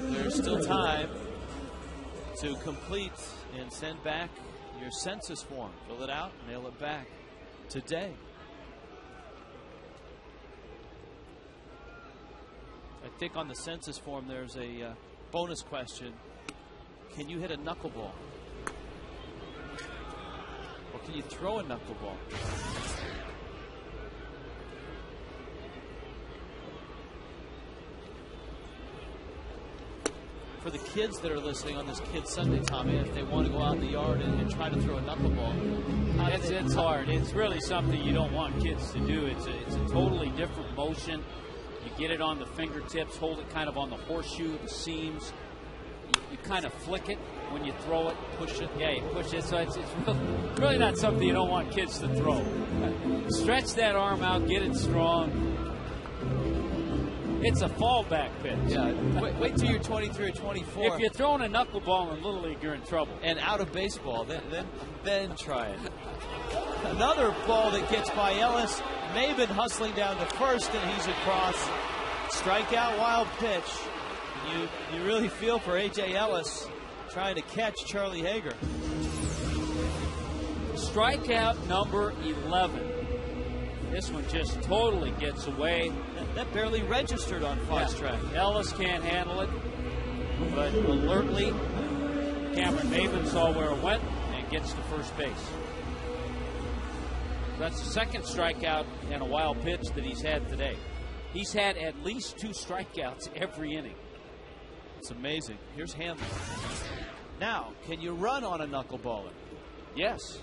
There's still time to complete and send back your census form. Fill it out, mail it back today. I think on the census form there's a bonus question. Can you hit a knuckleball? Or can you throw a knuckleball? For the kids that are listening on this Kids Sunday, Tommy, if they want to go out in the yard and try to throw a knuckleball, it's hard. It's really something you don't want kids to do. It's a totally different motion. You get it on the fingertips, hold it kind of on the horseshoe, the seams. You kind of flick it when you throw it, push it. Yeah, you push it. So it's really not something you don't want kids to throw. Stretch that arm out, get it strong. It's a fallback pitch. Yeah, wait till you're 23 or 24. If you're throwing a knuckleball in Little League, you're in trouble. And out of baseball, then try it. Another ball that gets by Ellis. Maben hustling down to first, and he's across. Strikeout, wild pitch. You really feel for A.J. Ellis trying to catch Charlie Haeger. Strikeout number 11. This one just totally gets away. That barely registered on Fox Track. Ellis can't handle it, but alertly, Cameron Maben saw where it went and gets to first base. That's the second strikeout and a wild pitch that he's had today. He's had at least 2 strikeouts every inning. It's amazing. Here's Hanley. Now, can you run on a knuckleballer? Yes.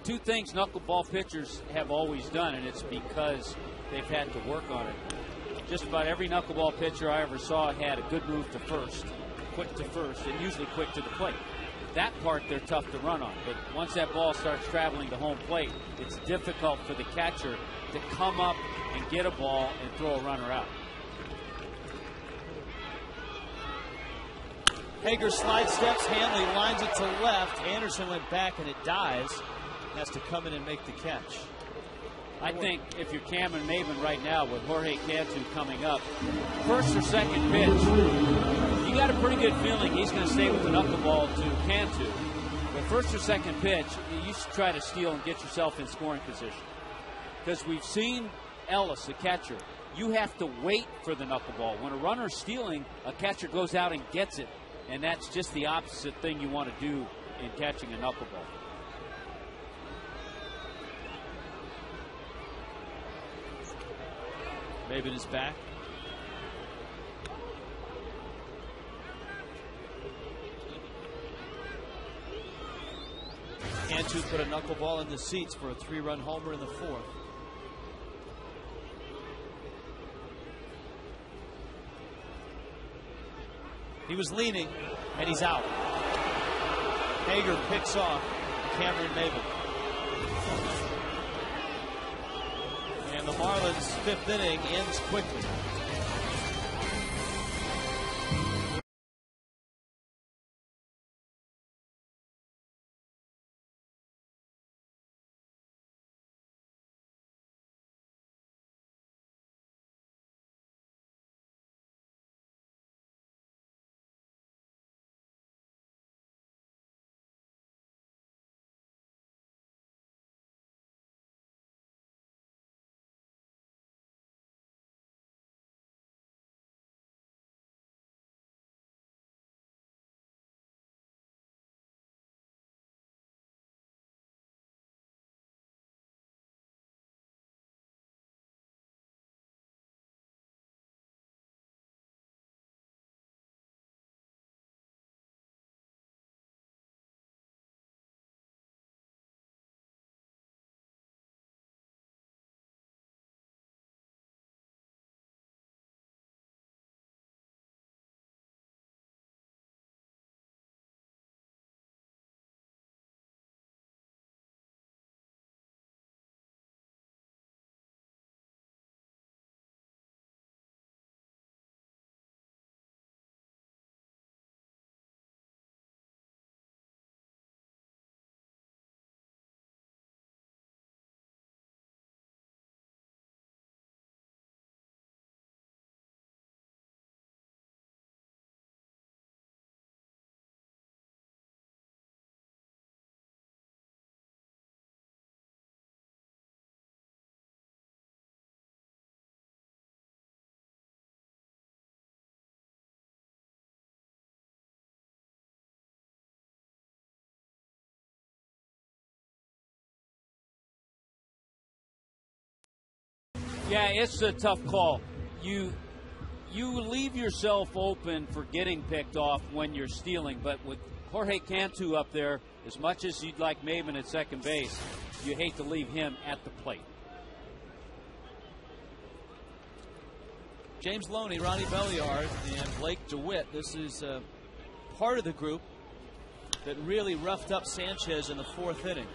2 things knuckleball pitchers have always done, and it's because they've had to work on it. Just about every knuckleball pitcher I ever saw had a good move to first, quick to first, and usually quick to the plate. That part they're tough to run on, but once that ball starts traveling to home plate, it's difficult for the catcher to come up and get a ball and throw a runner out. Haeger slide steps, Hanley lines it to left. Anderson went back and it dies. Has to come in and make the catch. I think if you're Cameron Maben right now with Jorge Cantu coming up, first or second pitch, you got a pretty good feeling he's going to stay with the knuckleball to Cantu. But first or second pitch, you should try to steal and get yourself in scoring position. Because we've seen Ellis, the catcher, you have to wait for the knuckleball. When a runner's stealing, a catcher goes out and gets it. And that's just the opposite thing you want to do in catching a knuckleball. Maben is back. Cantu put a knuckleball in the seats for a 3-run homer in the 4th. He was leaning, and he's out. Haeger picks off Cameron Maben. And the Marlins' 5th inning ends quickly. Yeah, it's a tough call. You leave yourself open for getting picked off when you're stealing, but with Jorge Cantu up there, as much as you'd like Maven at second base, you hate to leave him at the plate. James Loney, Ronnie Belliard, and Blake DeWitt. This is part of the group that really roughed up Sanchez in the 4th inning.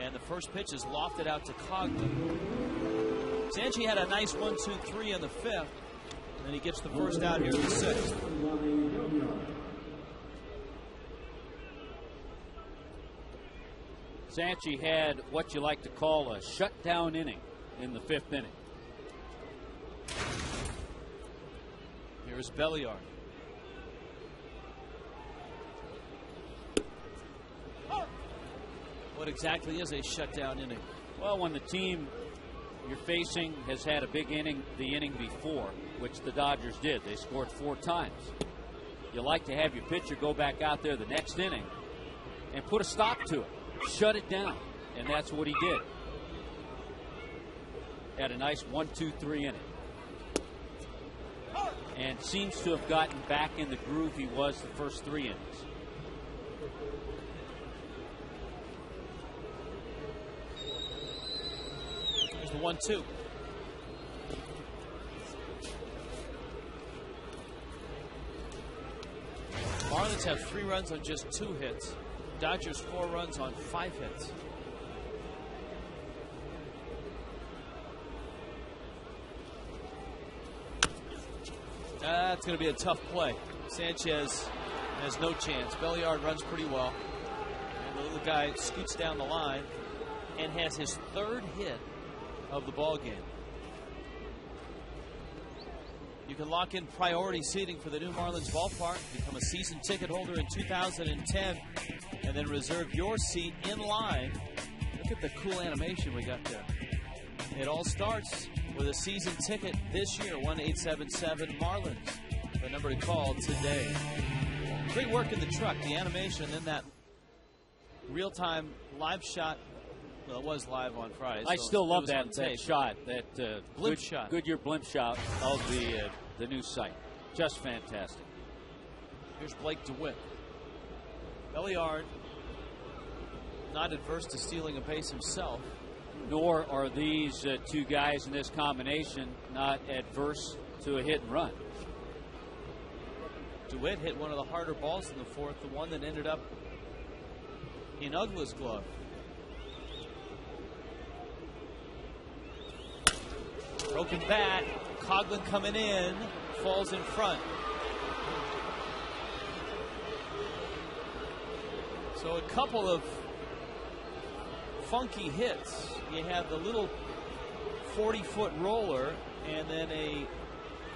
And the first pitch is lofted out to Coughlin. Sanchez had a nice 1-2-3 in the 5th, and he gets the first out here in the 6th. Sanchez had what you like to call a shutdown inning in the 5th inning. Here's Belliard. What exactly is a shutdown inning? Well, when the team you're facing has had a big inning the inning before, which the Dodgers did. They scored 4 times. You like to have your pitcher go back out there the next inning and put a stop to it. Shut it down. And that's what he did. Had a nice 1-2-3 inning. And seems to have gotten back in the groove he was the first 3 innings. Here's the 1-2. Marlins have 3 runs on just 2 hits. Dodgers 4 runs on 5 hits. That's going to be a tough play. Sanchez has no chance. Belliard runs pretty well. And the little guy scoots down the line and has his 3rd hit of the ball game. You can lock in priority seating for the new Marlins ballpark, become a season ticket holder in 2010, and then reserve your seat in line. Look at the cool animation we got there. It all starts with a season ticket this year, 1-877-MARLINS, the number to call today. Great work in the truck, the animation, and then that real-time live shot. Well, it was live on Friday. I still love that shot, that blimp shot. Goodyear blimp shot of the new site. Just fantastic. Here's Blake DeWitt. Belliard not adverse to stealing a base himself. Nor are these 2 guys in this combination not adverse to a hit and run. DeWitt hit one of the harder balls in the 4th, the one that ended up in Uggla's glove. Broken bat. Coughlin coming in. Falls in front. So a couple of funky hits. You have the little 40-foot roller and then a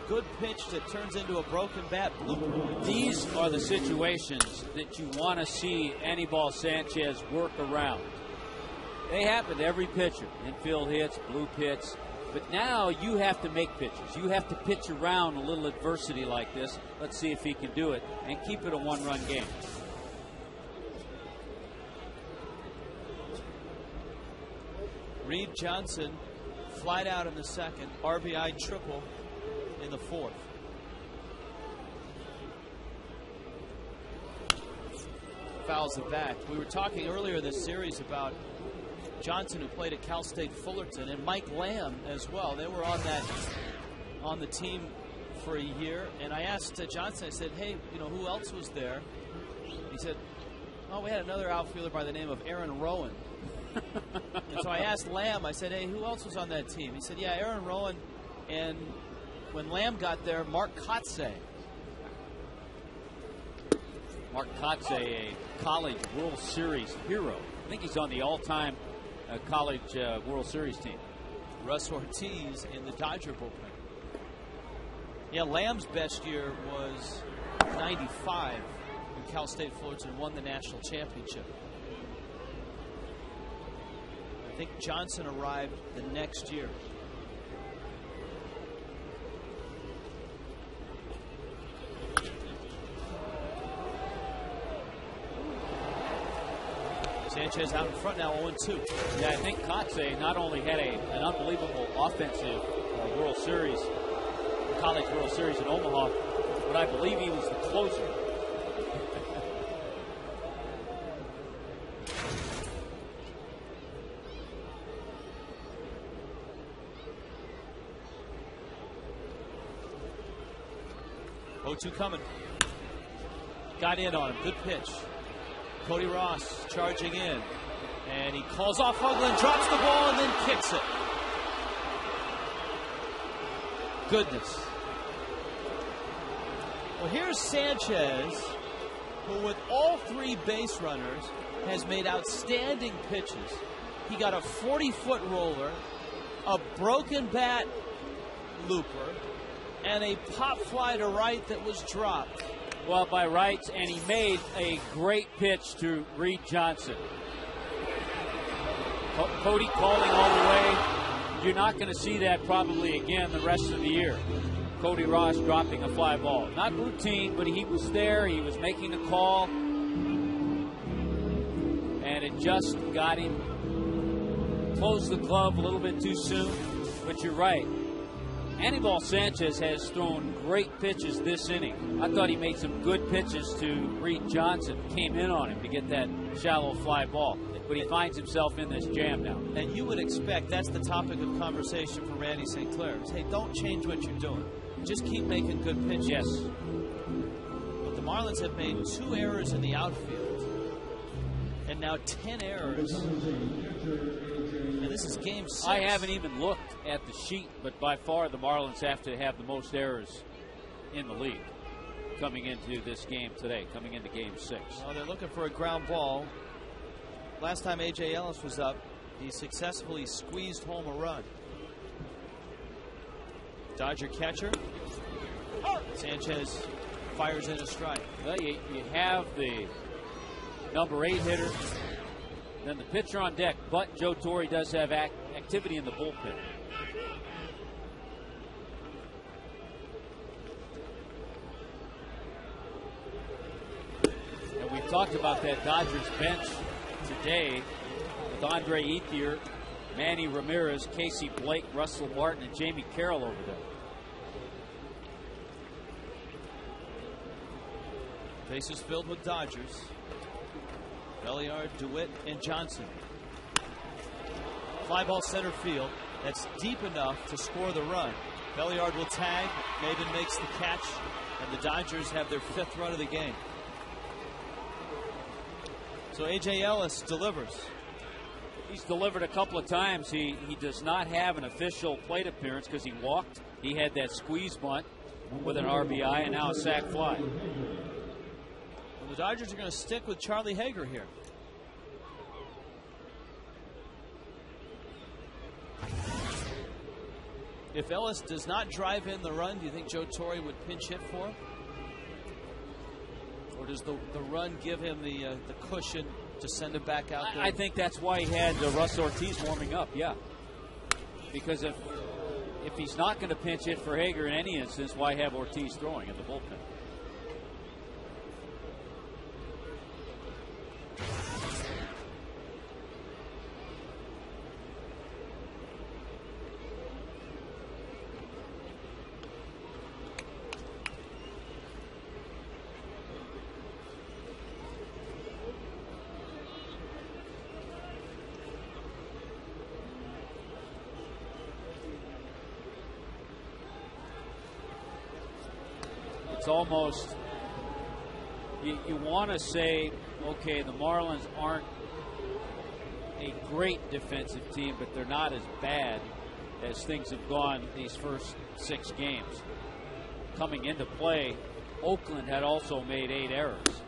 good pitch that turns into a broken bat blooper. These are the situations that you want to see Anibal Sanchez work around. They happen to every pitcher. Infield hits, blue hits. But now you have to make pitches. You have to pitch around a little adversity like this. Let's see if he can do it and keep it a 1-run game. Reed Johnson flied out in the 2nd, RBI triple in the 4th. Fouls it back. We were talking earlier in this series about Johnson, who played at Cal State Fullerton, and Mike Lamb as well. They were on the team for a year. And I asked Johnson, I said, hey, who else was there? He said, oh, we had another outfielder by the name of Aaron Rowan. And so I asked Lamb, I said, hey, who else was on that team? He said, yeah, Aaron Rowan. And when Lamb got there, Mark Kotze. Mark Kotze, a college World Series hero. I think he's on the all-time college World Series team. Russ Ortiz in the Dodger bullpen. Yeah, Lamb's best year was 95 when Cal State Fullerton won the national championship. I think Johnson arrived the next year. Sanchez out in front now, 0-2. Yeah, I think Cantu not only had an unbelievable offensive World Series, College World Series in Omaha, but I believe he was the closer. O2 coming. Got in on him. Good pitch. Cody Ross charging in. And he calls off Hoagland, drops the ball, and then kicks it. Goodness. Well, here's Sanchez, who with all 3 base runners has made outstanding pitches. He got a 40-foot roller, a broken bat looper, and a pop fly to right that was dropped. Well, by rights, and he made a great pitch to Reed Johnson. Cody calling all the way. You're not going to see that probably again the rest of the year. Cody Ross dropping a fly ball. Not routine, but he was there. He was making the call. And it just got him. Closed the glove a little bit too soon. But you're right. Anibal Sanchez has thrown great pitches this inning. I thought he made some good pitches to Reed Johnson. Came in on him to get that shallow fly ball. But he finds himself in this jam now. And you would expect that's the topic of conversation for Randy St. Clair. Hey, don't change what you're doing. Just keep making good pitches. Yes. But the Marlins have made 2 errors in the outfield. And now 10 errors. And this is game 6. I haven't even looked at the sheet, but by far the Marlins have to have the most errors in the league coming into this game today, coming into game 6. Well, they're looking for a ground ball. Last time A.J. Ellis was up, he successfully squeezed home a run. Dodger catcher. Sanchez fires in a strike. Well, you have the number 8 hitter, then the pitcher on deck, but Joe Torre does have activity in the bullpen. And we've talked about that Dodgers bench today with Andre Ethier, Manny Ramirez, Casey Blake, Russell Martin, and Jamie Carroll over there. Bases filled with Dodgers. Belliard, DeWitt, and Johnson. Fly ball center field. That's deep enough to score the run. Belliard will tag. Maben makes the catch. And the Dodgers have their 5th run of the game. So A.J. Ellis delivers. He's delivered a couple of times. He does not have an official plate appearance because he walked. He had that squeeze bunt with an RBI and now a sac fly. Well, the Dodgers are going to stick with Charlie Haeger here. If Ellis does not drive in the run, do you think Joe Torre would pinch hit for him? Or does the run give him the cushion to send him back out there? I think that's why he had Russ Ortiz warming up, yeah. Because if he's not going to pinch hit for Haeger in any instance, why have Ortiz throwing in the bullpen? It's almost, you want to say, okay, the Marlins aren't a great defensive team, but they're not as bad as things have gone these first 6 games. Coming into play, Oakland had also made 8 errors.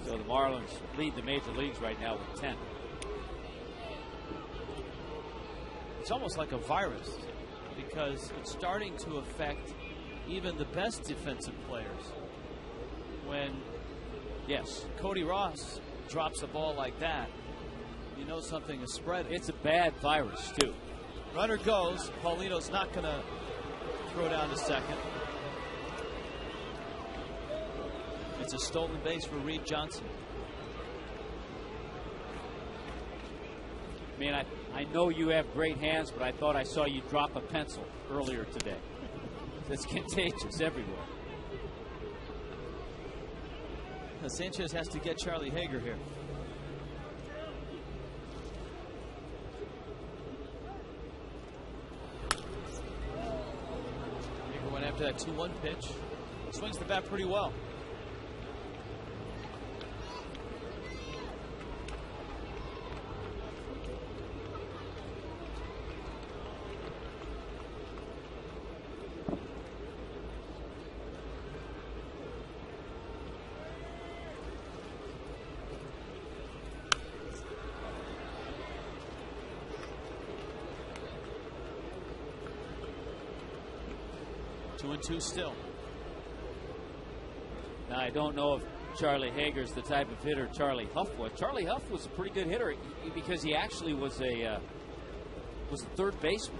So the Marlins lead the major leagues right now with 10. It's almost like a virus because it's starting to affect even the best defensive players. When, yes, Cody Ross drops a ball like that, you know something is spreading. It's a bad virus, too. Runner goes. Paulino's not going to throw down to second. It's a stolen base for Reed Johnson. mean, I know you have great hands, but I thought I saw you drop a pencil earlier today. It's contagious everywhere. Sanchez has to get Charlie Haeger here. Haeger went after that 2-1 pitch. Swings the bat pretty well. Two and two still. Now, I don't know if Charlie Haeger's the type of hitter Charlie Huff was. Charlie Huff was a pretty good hitter because he actually was a third baseman.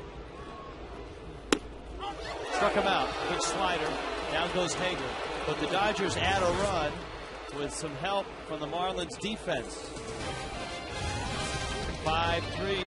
Struck him out. Big slider. Down goes Haeger. But the Dodgers add a run with some help from the Marlins defense. 5-3.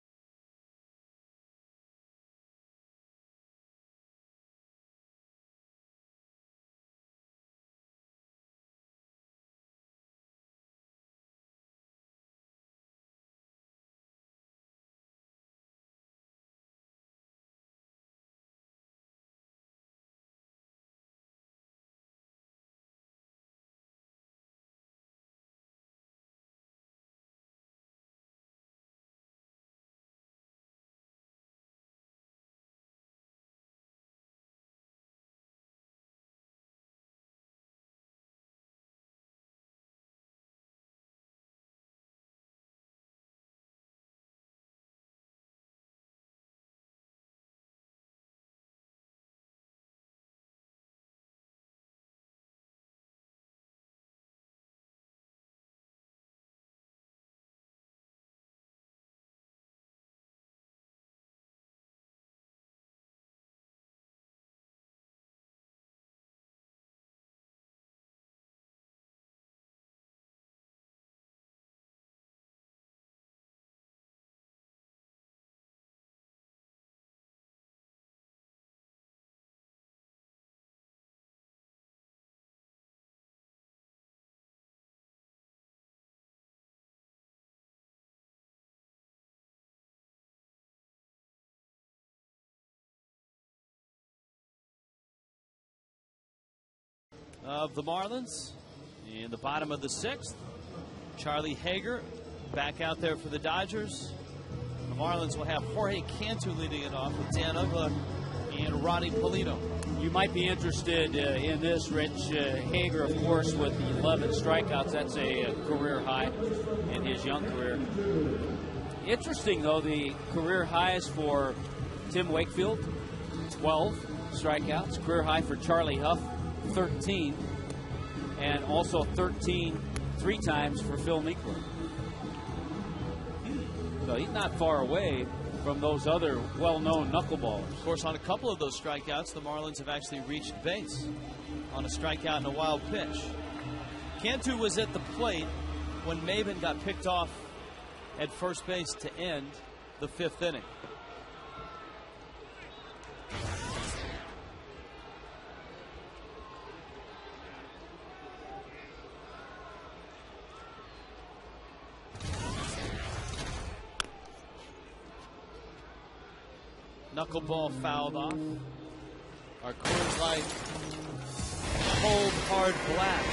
Of the Marlins in the bottom of the 6th. Charlie Haeger back out there for the Dodgers. The Marlins will have Jorge Cantu leading it off with Dan Uggla and Ronnie Polino. You might be interested in this, Rich. Haeger, of course, with 11 strikeouts. That's a career high in his young career. Interesting, though, the career highs for Tim Wakefield, 12 strikeouts. Career high for Charlie Huff, 13, and also 13 three times for Phil Niekro. So he's not far away from those other well-known knuckleballers. Of course, on a couple of those strikeouts, the Marlins have actually reached base on a strikeout and a wild pitch. Cantu was at the plate when Maven got picked off at first base to end the 5th inning. Knuckleball fouled off. Our Coors Light cold hard black.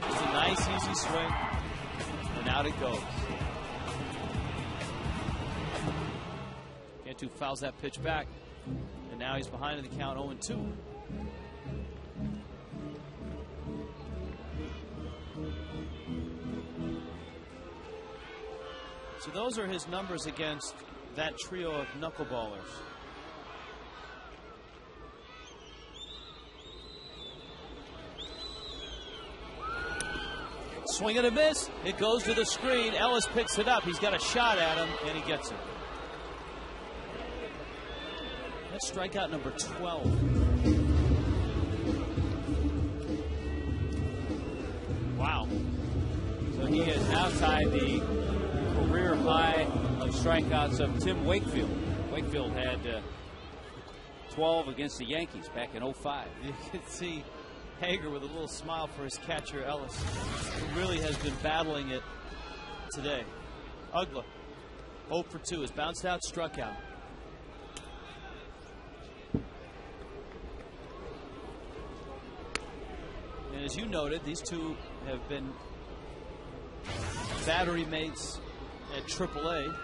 It's a nice easy swing, and out it goes. Cantu fouls that pitch back, and now he's behind in the count 0-2. So those are his numbers against that trio of knuckleballers. Swing and a miss. It goes to the screen. Ellis picks it up. He's got a shot at him, and he gets it. That's strikeout number 12. Wow. So he has now tied the career high of strikeouts of Tim Wakefield. Wakefield had 12 against the Yankees back in 05. You can see Haeger with a little smile for his catcher Ellis, who really has been battling it today. Ugla, 0 for 2, has bounced out, struck out. And as you noted, these two have been battery mates at AAA.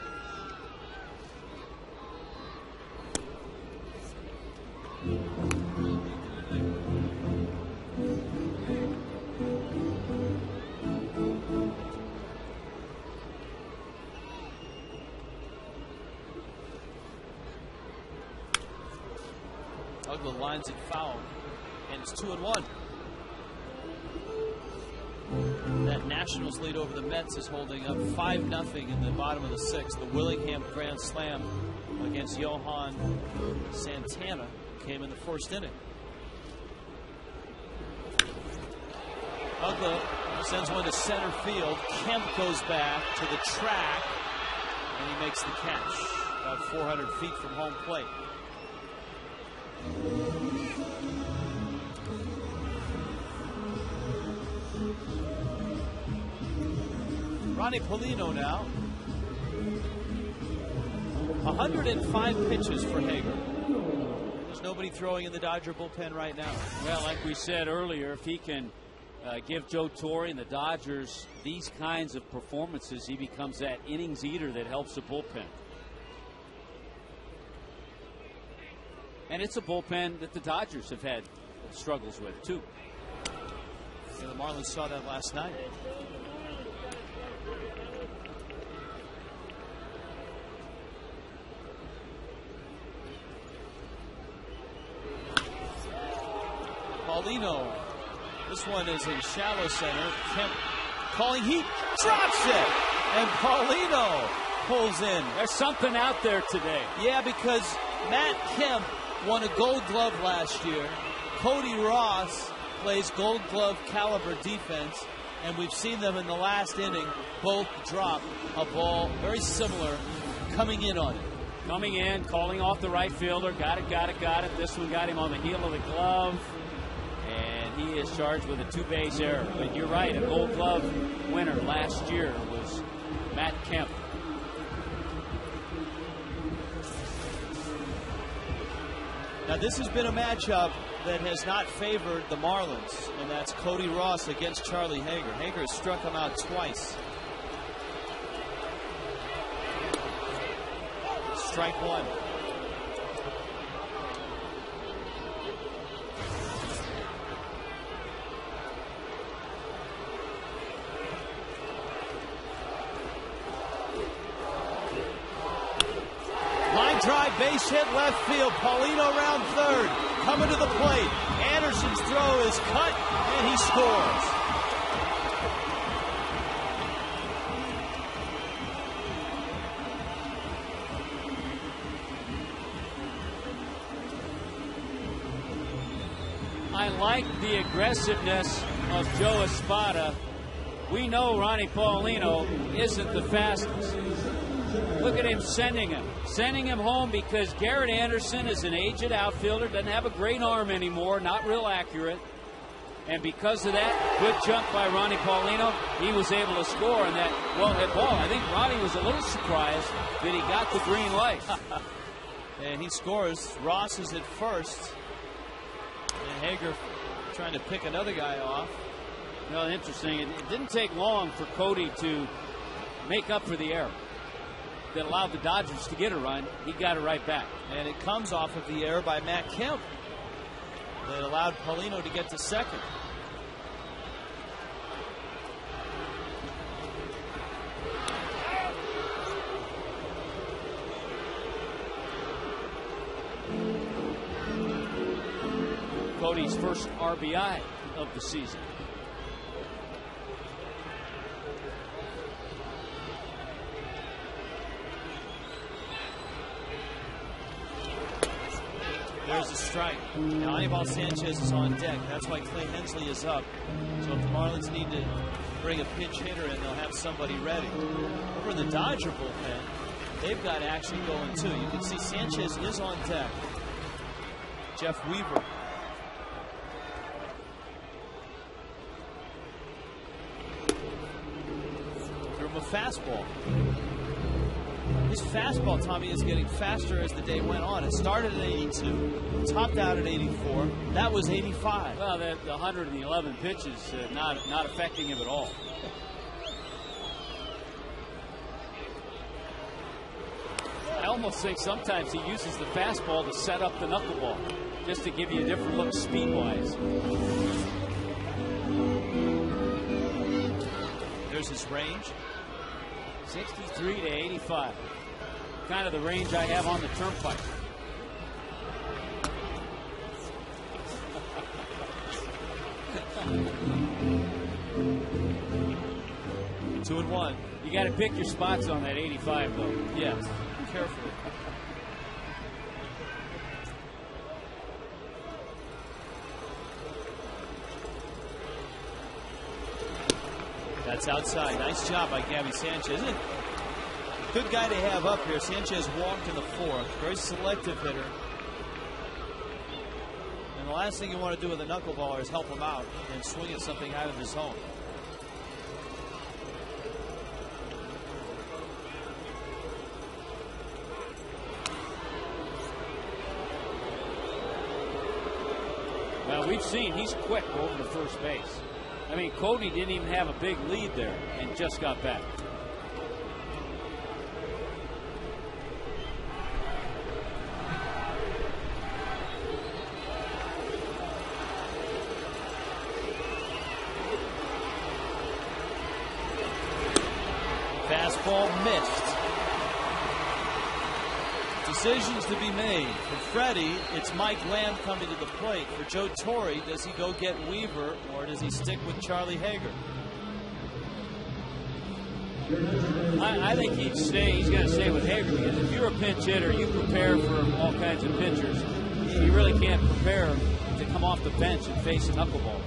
Ugla lines it foul, and it's 2-1. That Nationals lead over the Mets is holding up 5-0 in the bottom of the 6th. The Willingham grand slam against Johan Santana came in the first inning. Ugla sends one to center field. Kemp goes back to the track, and he makes the catch about 400 feet from home plate. Ronnie Paulino now. 105 pitches for Haeger. There's nobody throwing in the Dodger bullpen right now. Well, like we said earlier, if he can give Joe Torre and the Dodgers these kinds of performances, he becomes that innings eater that helps the bullpen. And it's a bullpen that the Dodgers have had struggles with, too. Yeah, the Marlins saw that last night. Paulino. This one is in shallow center. Kemp calling heat, drops it, and Paulino pulls in. There's something out there today. Yeah, because Matt Kemp won a Gold Glove last year. Cody Ross plays Gold Glove caliber defense, and we've seen them in the last inning both drop a ball very similar, coming in on it. Coming in, calling off the right fielder. Got it. This one got him on the heel of the glove. And he is charged with a two-base error. But you're right, a Gold Glove winner last year was Matt Kemp. Now this has been a matchup that has not favored the Marlins, and that's Cody Ross against Charlie Haeger. Haeger has struck him out twice. Strike one. Line drive, base hit left field. Paulino around third. Coming to the plate. Anderson's throw is cut, and he scores. I like the aggressiveness of Joe Espada. We know Ronnie Paulino isn't the fastest. Look at him sending him home, because Garrett Anderson is an aged outfielder, doesn't have a great arm anymore, not real accurate. And because of that good jump by Ronnie Paulino, he was able to score on that well-hit ball. I think Ronnie was a little surprised that he got the green light. And he scores. Ross is at first. And Haeger trying to pick another guy off. Well, interesting. It didn't take long for Cody to make up for the error that allowed the Dodgers to get a run. He got it right back. And it comes off of the error by Matt Kemp that allowed Paulino to get to second. Cody's first RBI of the season. There's a strike. Now Anibal Sanchez is on deck. That's why Clay Hensley is up. So if the Marlins need to bring a pinch hitter in, they'll have somebody ready. Over in the Dodger bullpen, they've got action going too. You can see Sanchez is on deck. Jeff Weaver. Threw him a fastball. His fastball, Tommy, is getting faster as the day went on. It started at 82, topped out at 84. That was 85. Well, the 111 pitches not affecting him at all. I almost think sometimes he uses the fastball to set up the knuckleball, just to give you a different look speed-wise. There's his range. 63 to 85. Kind of the range I have on the turnpike. Two and one. You got to pick your spots on that 85, though. Yes, carefully. That's outside. Nice job by Gabby Sanchez. Good guy to have up here. Sanchez walked in the fourth. Very selective hitter. And the last thing you want to do with a knuckleballer is help him out and swing at something out of his zone. Well, we've seen he's quick over to first base. I mean, Cody didn't even have a big lead there and just got back. Fastball missed. Decisions to be made. For Freddie, it's Mike Lamb coming to the plate. For Joe Torre, does he go get Weaver or does he stick with Charlie Haeger? I think he's going to stay with Haeger, because if you're a pinch hitter, you prepare for all kinds of pitchers. You really can't prepare to come off the bench and face a knuckleball.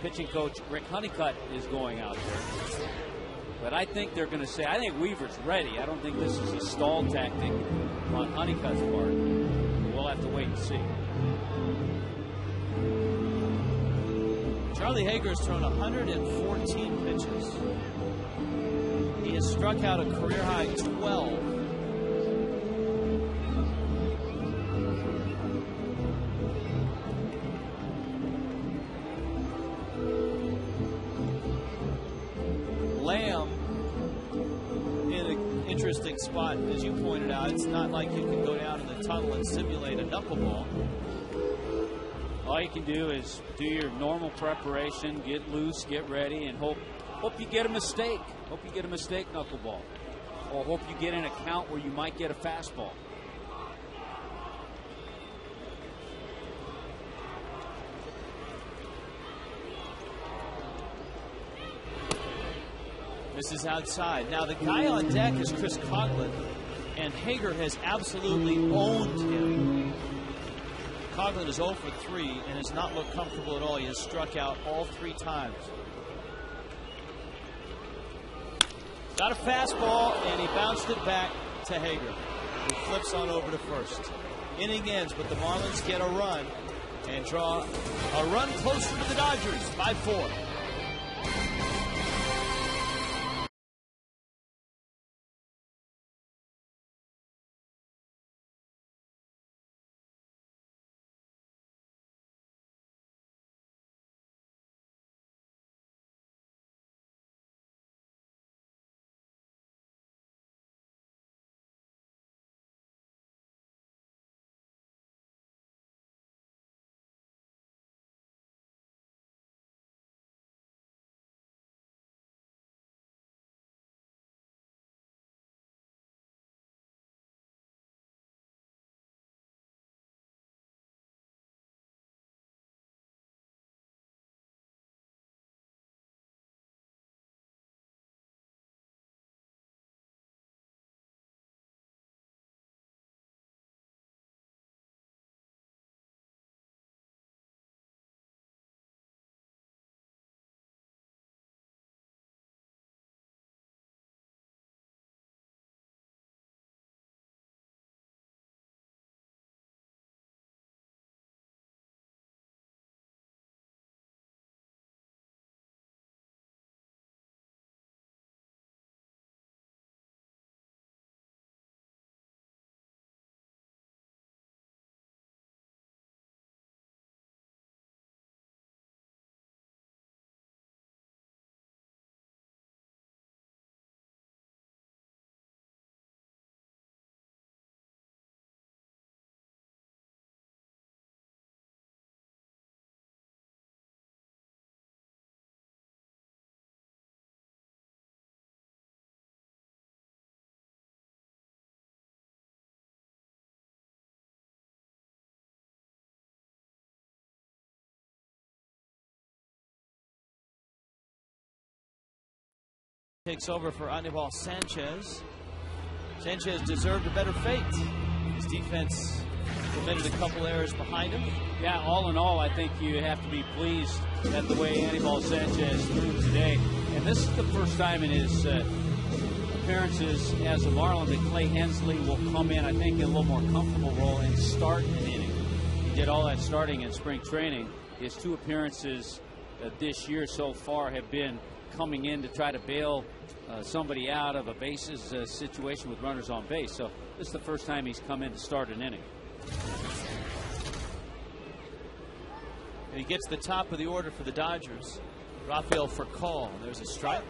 Pitching coach Rick Honeycutt is going out there. But I think they're going to say, I think Weaver's ready. I don't think this is a stall tactic on Honeycutt's part. We'll have to wait and see. Charlie Haeger has thrown 114 pitches. He has struck out a career high 12. Lamb in an interesting spot, as you pointed out. It's not like you can go down in the tunnel and simulate a knuckleball. All you can do is do your normal preparation, get loose, get ready, and hope you get a mistake. Hope you get a mistake knuckleball. Or hope you get in a count where you might get a fastball. This is outside. Now, the guy on deck is Chris Coughlin, and Haeger has absolutely owned him. Coughlin is 0 for 3 and has not looked comfortable at all. He has struck out all 3 times. Got a fastball, and he bounced it back to Haeger, who flips on over to first. Inning ends, but the Marlins get a run and draw a run closer to the Dodgers, 5-4. Takes over for Anibal Sanchez. Sanchez deserved a better fate. His defense committed a couple errors behind him. Yeah, all in all, I think you have to be pleased at the way Anibal Sanchez threw today. And this is the first time in his appearances as a Marlin that Clay Hensley will come in, I think, in a little more comfortable role and start an inning. He did all that starting in spring training. His 2 appearances this year so far have been coming in to try to bail somebody out of a bases situation with runners on base. So this is the first time he's come in to start an inning. And he gets the top of the order for the Dodgers. Rafael Furcal. There's a strike.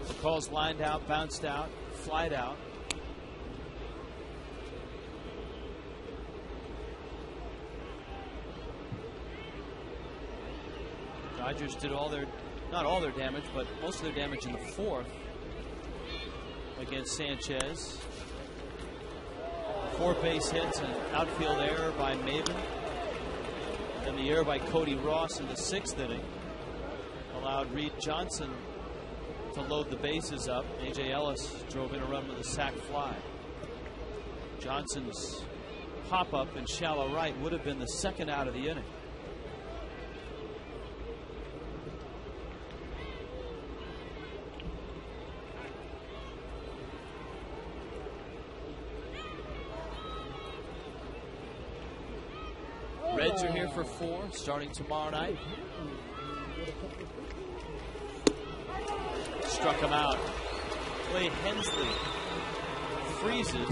Furcal's lined out, bounced out, flied out. Dodgers did not all their damage, but most of their damage in the 4th against Sanchez. 4 base hits, an outfield error by Maven. Then the error by Cody Ross in the 6th inning allowed Reed Johnson to load the bases up. A.J. Ellis drove in a run with a sac fly. Johnson's pop-up in shallow right would have been the 2nd out of the inning. Reds are here for 4, starting tomorrow night. Struck him out. Clay Hensley freezes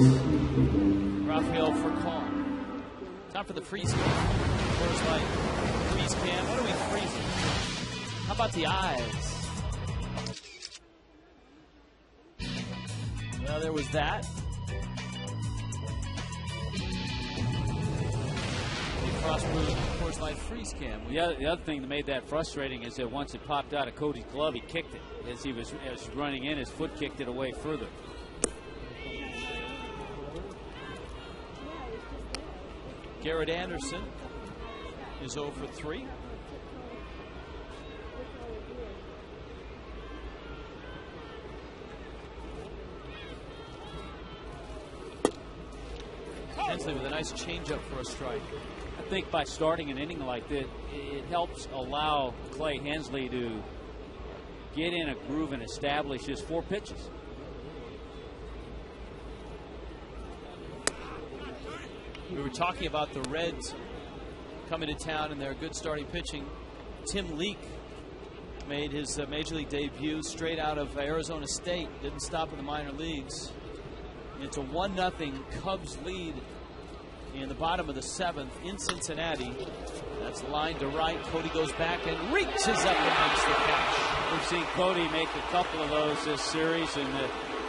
Rafael Furcal. Time for the freeze cam. Coors Light freeze cam. What are we freezing? How about the eyes? Well, there was that. Coors Light freeze cam. The other thing that made that frustrating is that once it popped out of Cody's glove, he kicked it. As he was running in, his foot kicked it away further. Garrett Anderson is 0 for 3. Hensley with a nice changeup for a strike. I think by starting an inning like that, it helps allow Clay Hensley to get in a groove and establish his 4 pitches. We were talking about the Reds coming to town and their good starting pitching. Tim Leake made his Major League debut straight out of Arizona State. Didn't stop in the minor leagues. It's a 1-0 Cubs lead in the bottom of the 7th in Cincinnati. That's lined to right. Cody goes back and reaches up and makes the catch. We've seen Cody make a couple of those this series, and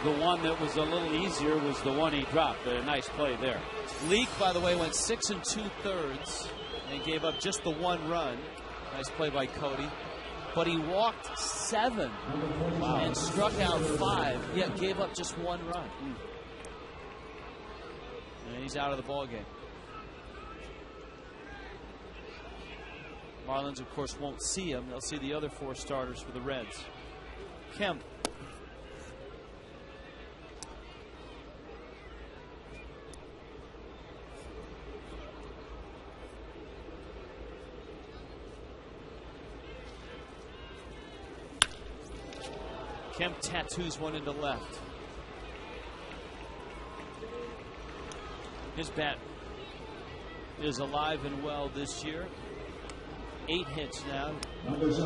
the one that was a little easier was the one he dropped. A nice play there. Leake, by the way, went 6 2/3 and gave up just the 1 run. Nice play by Cody. But he walked 7 and struck out 5, yet gave up just 1 run. And he's out of the ball game. Marlins, of course, won't see him. They'll see the other 4 starters for the Reds. Kemp. Kemp tattoos one into left. His bat is alive and well this year. 8 hits now. He's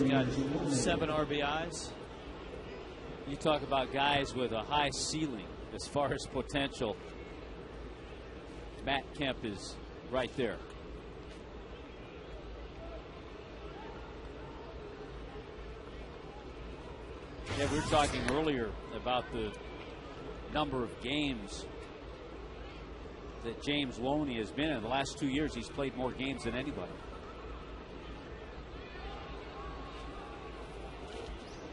got 7 RBIs. You talk about guys with a high ceiling as far as potential. Matt Kemp is right there. Yeah, we were talking earlier about the number of games that James Loney has been in. The last 2 years, he's played more games than anybody.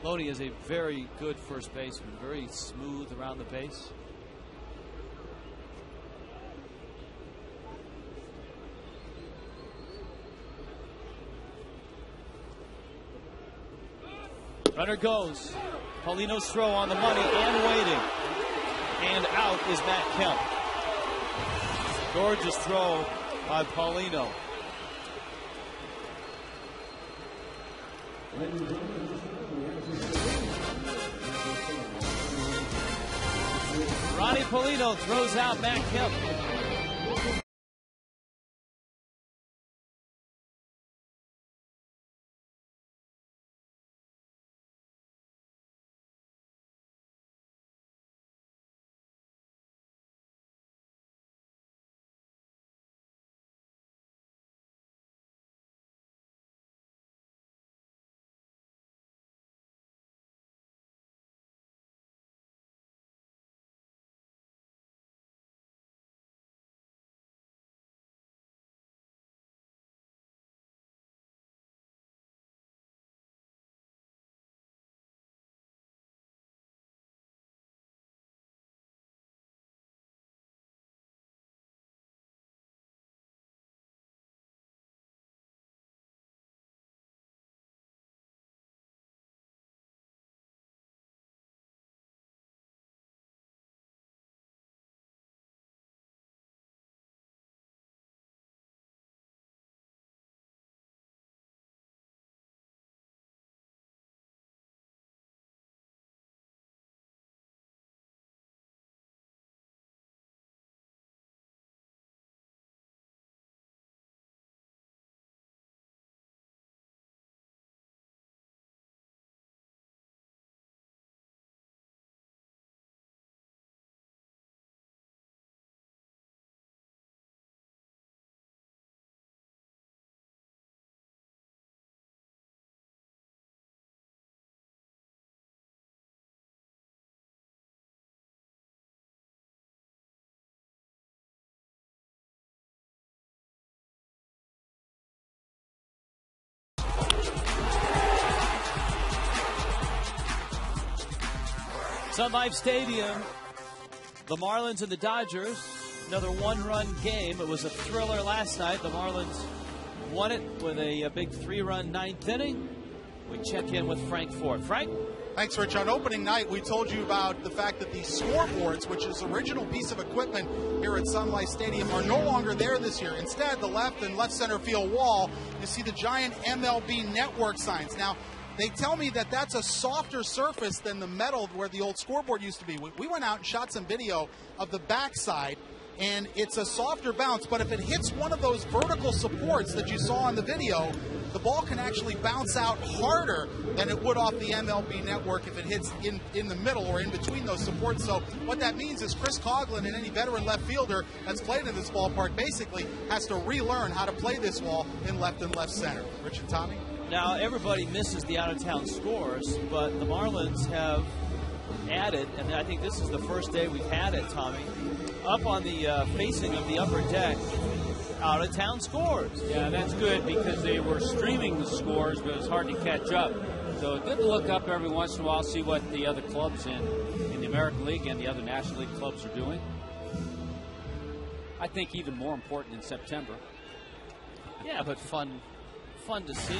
Loney is a very good first baseman, very smooth around the base. Runner goes. Paulino's throw on the money and waiting. And out is Matt Kemp. Gorgeous throw by Paulino. Ronnie Paulino throws out Matt Kemp. Sun Life Stadium, the Marlins and the Dodgers, another one-run game. It was a thriller last night. The Marlins won it with a big 3-run ninth inning. We check in with Frank Ford. Frank? Thanks, Rich. On opening night, we told you about the fact that these scoreboards, which is the original piece of equipment here at Sun Life Stadium, are no longer there this year. Instead, the left and left center field wall, you see the giant MLB Network signs. Now, they tell me that that's a softer surface than the metal where the old scoreboard used to be. We went out and shot some video of the backside, and it's a softer bounce. But if it hits one of those vertical supports that you saw on the video, the ball can actually bounce out harder than it would off the MLB Network if it hits in the middle or in between those supports. So what that means is Chris Coughlin and any veteran left fielder that's played in this ballpark basically has to relearn how to play this wall in left and left center. Rich and Tommy? Now, everybody misses the out-of-town scores, but the Marlins have added, and I think this is the first day we've had it, Tommy, up on the facing of the upper deck, out-of-town scores. Yeah, that's good because they were streaming the scores, but it was hard to catch up. So good to look up every once in a while, see what the other clubs in the American League and the other National League clubs are doing. I think even more important in September. Yeah, but fun to see.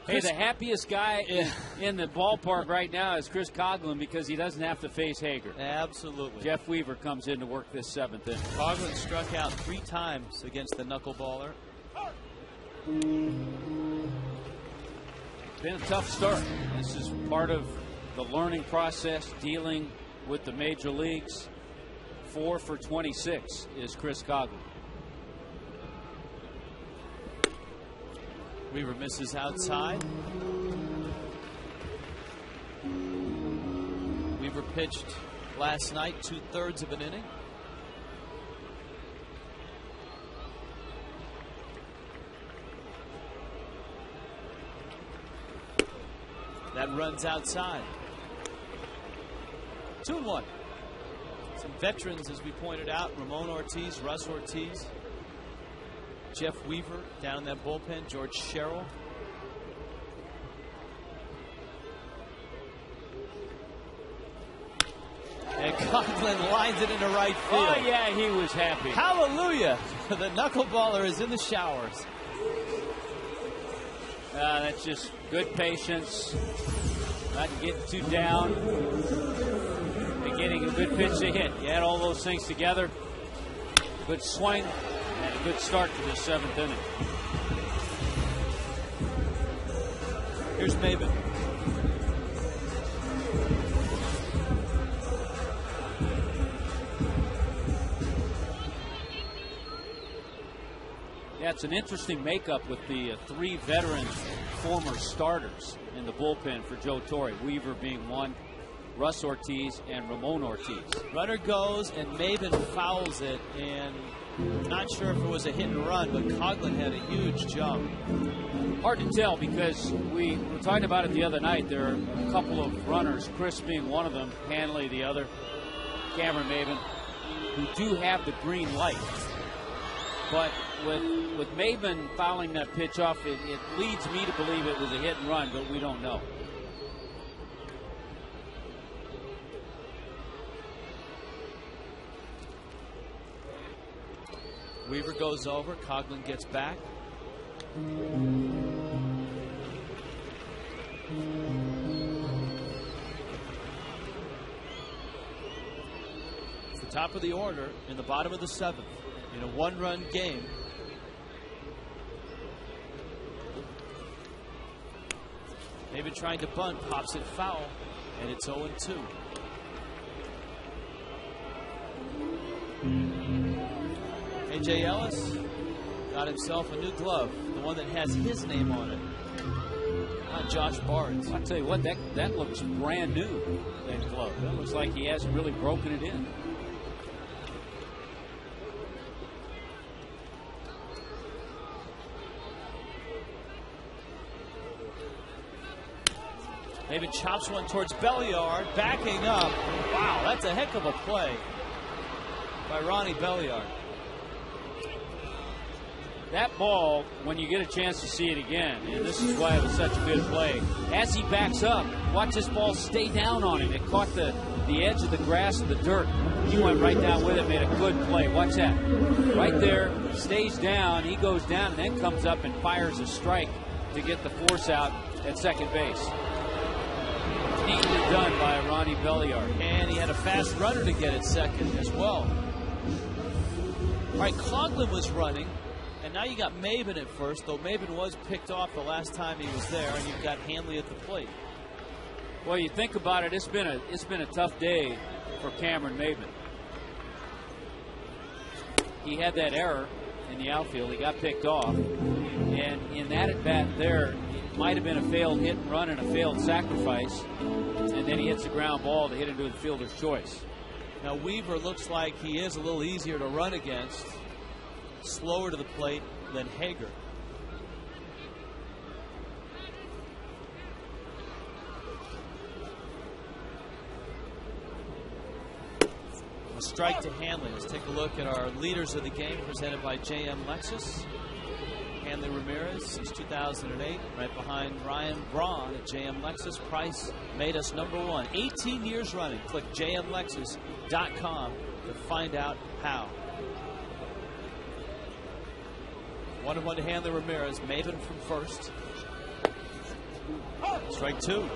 Hey, the happiest guy in the ballpark right now is Chris Coughlin because he doesn't have to face Haeger. Absolutely. Jeff Weaver comes in to work this seventh inning. Coughlin struck out 3 times against the knuckleballer. Been a tough start. This is part of the learning process, dealing with the major leagues. 4 for 26 is Chris Coughlin. Weaver misses outside. Weaver pitched last night 2/3 of an inning. That runs outside. 2-1. Some veterans, as we pointed out, Ramon Ortiz, Russ Ortiz, Jeff Weaver down in that bullpen, George Sherrill. Coughlin lines it into right field. Oh, yeah, he was happy. Hallelujah. The knuckleballer is in the showers. That's just good patience. Not getting too down. And getting a good pitch to hit. You add all those things together. Good swing and a good start to this 7th inning. Here's Maben. Yeah, it's an interesting makeup with the 3 veteran former starters in the bullpen for Joe Torre. Weaver being one, Russ Ortiz, and Ramon Ortiz. Runner goes, and Maben fouls it, and not sure if it was a hit and run, but Coughlin had a huge jump. Hard to tell because we were talking about it the other night. There are a couple of runners, Chris being one of them, Hanley the other, Cameron Maben, who do have the green light. But with Maben fouling that pitch off, it leads me to believe it was a hit and run, but we don't know. Weaver goes over. Coughlin gets back. It's the top of the order in the bottom of the 7th in a 1-run game. They've been trying to bunt, pops it foul, and it's 0-2. A.J. Ellis got himself a new glove, the one that has his name on it, not Josh Barnes. I'll tell you what, that looks brand new, that glove. That looks like he hasn't really broken it in. David chops one towards Belliard, backing up. Wow, that's a heck of a play by Ronnie Belliard. That ball, when you get a chance to see it again, and this is why it was such a good play, as he backs up, watch this ball stay down on him. It caught the edge of the grass and the dirt. He went right down with it, made a good play. Watch that. Right there, stays down, he goes down, and then comes up and fires a strike to get the force out at second base. Neatly done by Ronnie Belliard. And he had a fast runner to get at second as well. All right, Coughlin was running. And now you got Maben at first, though Maben was picked off the last time he was there, and you've got Hanley at the plate. Well, you think about it, it's been a tough day for Cameron Maben. He had that error in the outfield. He got picked off. And in that at-bat there, it might have been a failed hit and run and a failed sacrifice. And then he hits the ground ball to hit into the fielder's choice. Now Weaver looks like he is a little easier to run against. Slower to the plate than Haeger. A strike to Hanley. Let's take a look at our leaders of the game presented by JM Lexus. Hanley Ramirez since 2008, right behind Ryan Braun at JM Lexus. Price made us #1. 18 years running. Click jmlexus.com to find out how. 1-1 to Hanley Ramirez. Maben from first. Strike 2.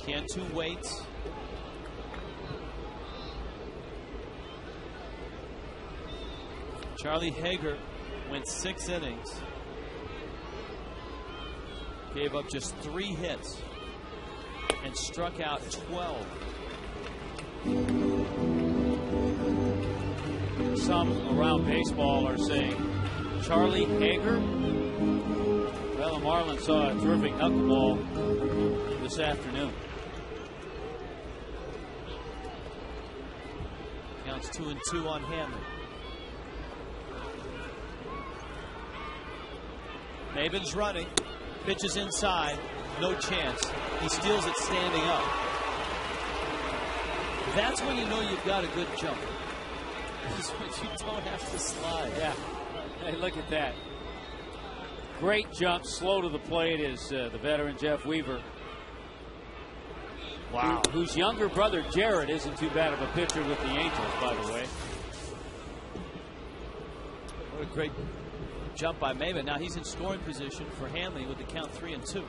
Cantu waits. Charlie Haeger went 6 innings. Gave up just 3 hits. And struck out 12. Some around baseball are saying, Charlie Haeger? Well, the Marlins saw a terrific knuckleball this afternoon. Counts 2-2 on Hanley. Maben's running. Pitches inside. No chance. He steals it standing up. That's when you know you've got a good jump. This is when you don't have to slide. Yeah. Hey, look at that. Great jump, slow to the plate is the veteran Jeff Weaver. Wow. Whose younger brother Jared isn't too bad of a pitcher with the Angels, by the way. What a great jump by Maven. Now he's in scoring position for Hanley with the count 3-2.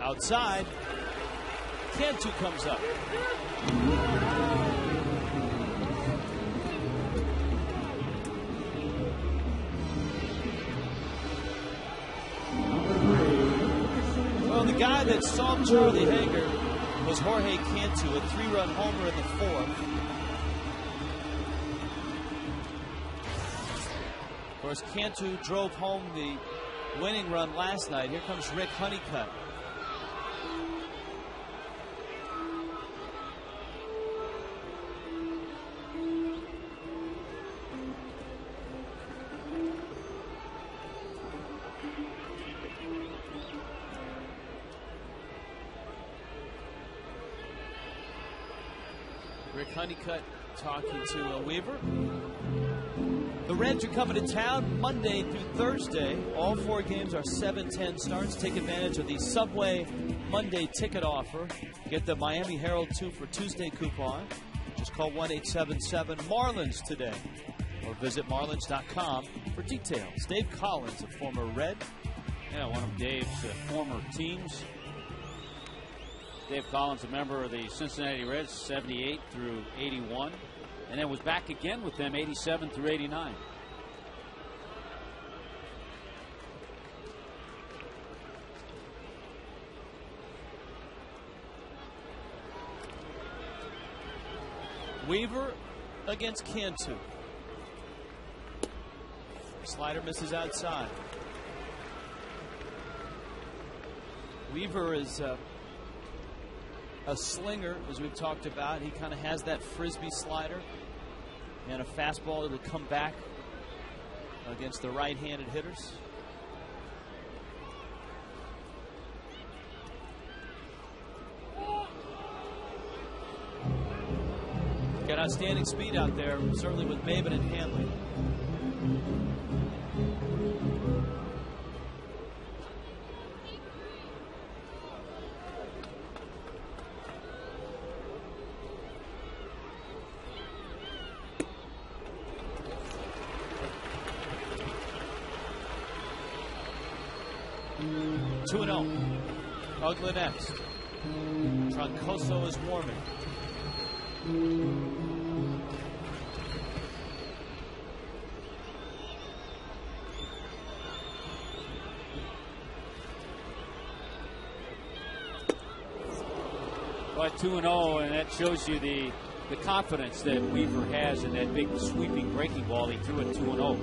Outside, Cantu comes up. Well, the guy that saw Charlie Haeger was Jorge Cantu, a 3-run homer in the 4th. Of course, Cantu drove home the winning run last night. Here comes Rick Honeycutt. Honeycutt talking to Weaver. The Reds are coming to town Monday through Thursday. All 4 games are 7:10 starts. Take advantage of the Subway Monday ticket offer. Get the Miami Herald 2 for Tuesday coupon. Just call 1-877-MARLINS today or visit marlins.com for details. Dave Collins, a former Red. Yeah, one of Dave's former teams. Dave Collins, a member of the Cincinnati Reds, 78 through 81, and then was back again with them 87 through 89. Weaver against Cantu. Slider misses outside. Weaver is a slinger, as we've talked about. He kind of has that frisbee slider and a fastball that will come back against the right-handed hitters. Got outstanding speed out there, certainly with Maven and Hanley. Ugly next. Troncoso is warming. But 2-0, and that shows you the confidence that Weaver has in that big sweeping breaking ball. He threw it 2-0.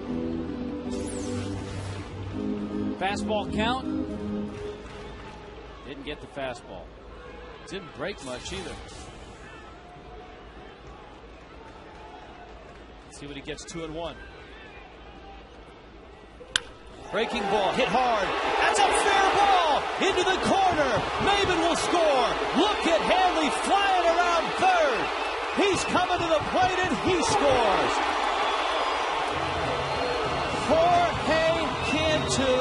Fastball count. Didn't get the fastball. Didn't break much either. Let's see what he gets. 2-1. Breaking ball, hit hard. That's a fair ball into the corner. Maven will score. Look at Hanley flying around third. He's coming to the plate and he scores. Jorge Cantu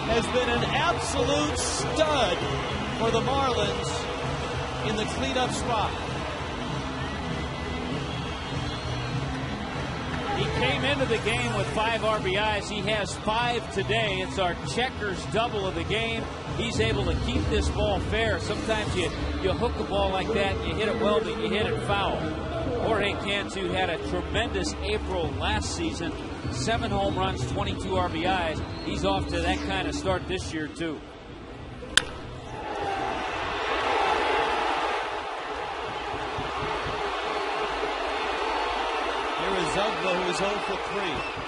has been an absolute stud for the Marlins in the cleanup spot. He came into the game with 5 RBIs. He has 5 today. It's our checkers double of the game. He's able to keep this ball fair. Sometimes you hook a ball like that, you hit it well, but you hit it foul. Jorge Cantu had a tremendous April last season. 7 home runs, 22 RBIs. He's off to that kind of start this year, too. Here is Zugbo, who is 0 for 3.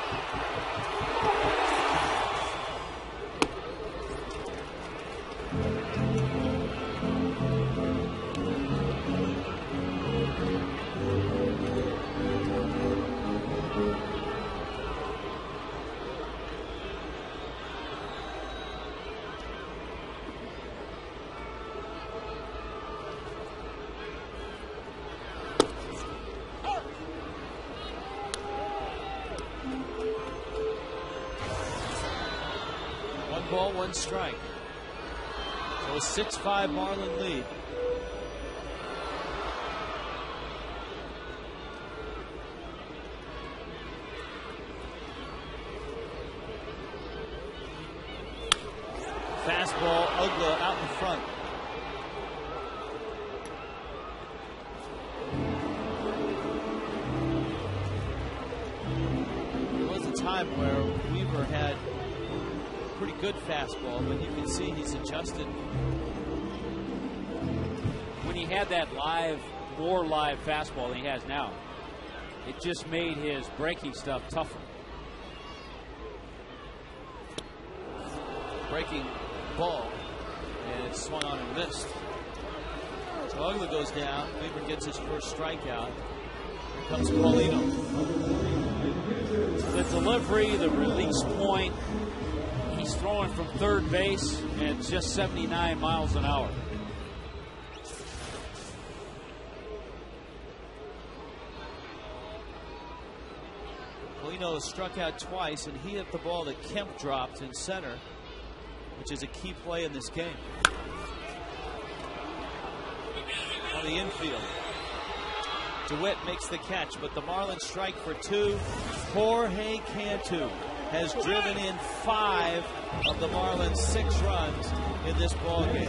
ball, 1 strike. So a 6-5 Marlin lead. Fastball, Ugla out in front. There was a time where Weaver had a pretty good fastball, but you can see he's adjusted. When he had that more live fastball than he has now, it just made his breaking stuff tougher. Breaking ball, and it swung on and missed. So Ugla goes down. Weaver gets his first strikeout. Here comes Paulino. The delivery, the release point, he's throwing from third base at just 79 miles an hour. Paulino has struck out twice, and he hit the ball that Kemp dropped in center, which is a key play in this game. On the infield, DeWitt makes the catch, but the Marlins strike for 2. Jorge Cantu has driven in 5 of the Marlins' 6 runs in this ball game.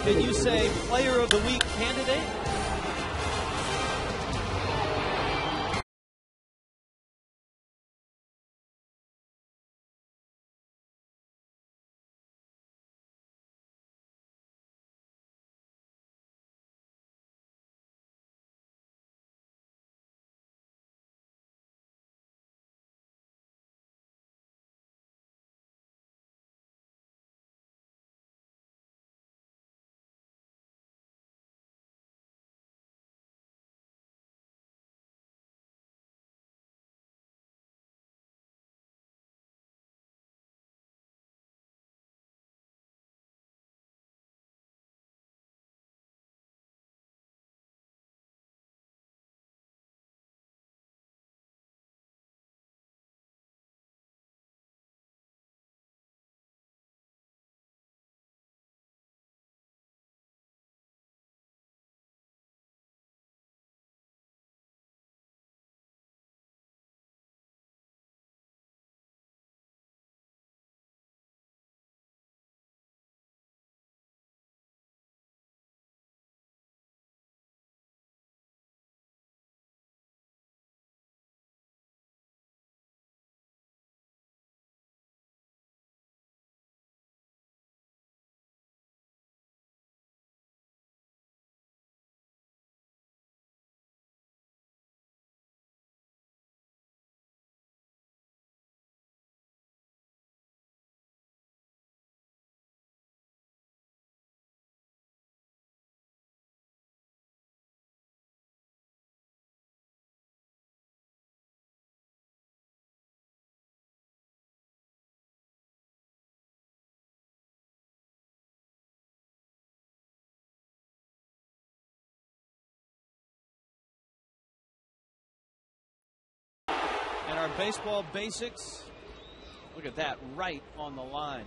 Can you say player of the week candidate? And our baseball basics, look at that, right on the line.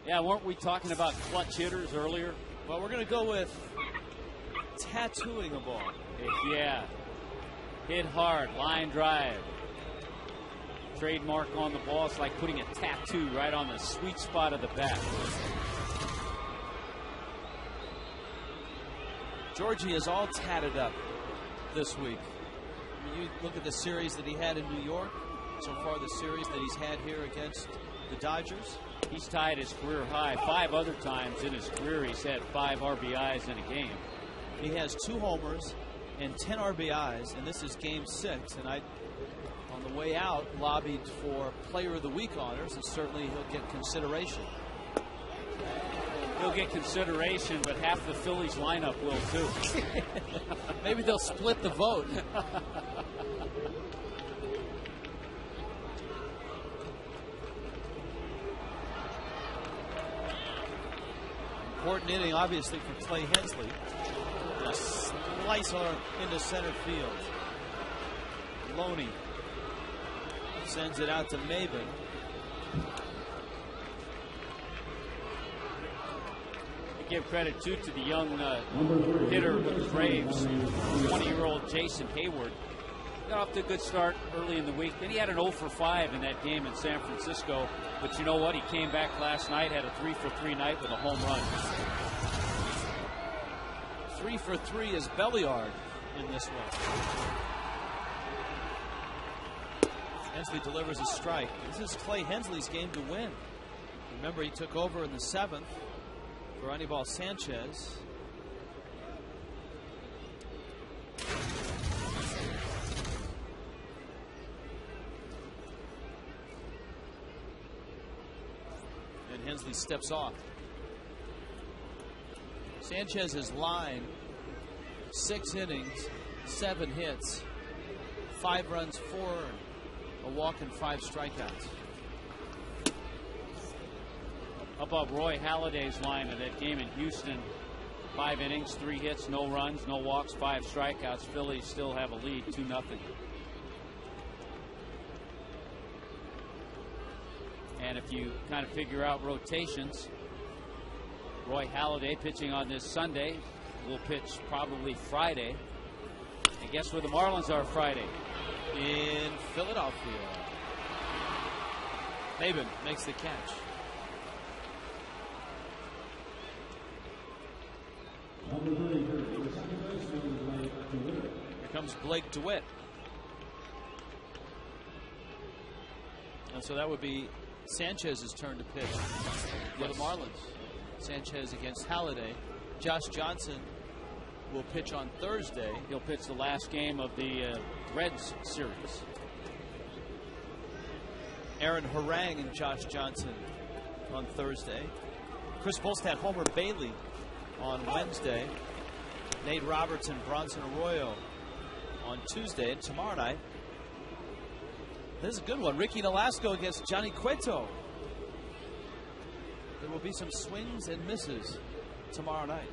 Yeah, weren't we talking about clutch hitters earlier? Well, we're going to go with tattooing a ball. Yeah. Hit hard, line drive. Trademark on the ball. It's like putting a tattoo right on the sweet spot of the bat. Georgie is all tatted up this week. I mean, you look at the series that he had in New York, so far the series that he's had here against the Dodgers. He's tied his career high 5 other times in his career. He's had 5 RBIs in a game. He has 2 homers and 10 RBIs, and this is game 6. And I, on the way out, lobbied for Player of the Week honors, and certainly he'll get consideration. He'll get consideration, but half the Phillies lineup will too. Maybe they'll split the vote. Important inning, obviously, for Clay Hensley. A slice into center field. Loney sends it out to Maben. give credit, too, to the young hitter with the Braves, 20-year-old Jason Hayward. Got off to a good start early in the week. Then he had an 0 for 5 in that game in San Francisco. But you know what? He came back last night, had a 3 for 3 night with a home run. 3 for 3 is Belliard in this one. Hensley delivers a strike. This is Clay Hensley's game to win. Remember, he took over in the 7th for Anibal Sanchez. And Hensley steps off. Sanchez's line, 6 innings, 7 hits, 5 runs, 4 a walk, and 5 strikeouts. How about Roy Halladay's line of that game in Houston? 5 innings, 3 hits, no runs, no walks, 5 strikeouts. Phillies still have a lead, 2-0. And if you kind of figure out rotations, Roy Halladay pitching on this Sunday, will pitch probably Friday. And guess where the Marlins are Friday? In Philadelphia. Maben makes the catch. Here comes Blake DeWitt. And so that would be Sanchez's turn to pitch for the Marlins. Sanchez against Halladay. Josh Johnson will pitch on Thursday. He'll pitch the last game of the Reds series. Aaron Harang and Josh Johnson on Thursday. Chris Volstad, Homer Bailey on Wednesday. Nate Roberts and Bronson Arroyo on Tuesday. And tomorrow night, this is a good one. Ricky Nolasco against Johnny Cueto. There will be some swings and misses tomorrow night.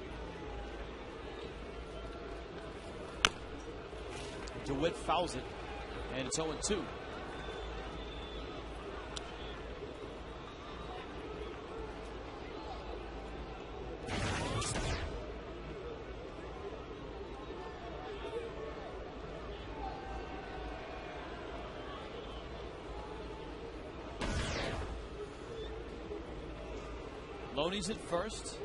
DeWitt fouls it, and it's 0-2. Loney's at first.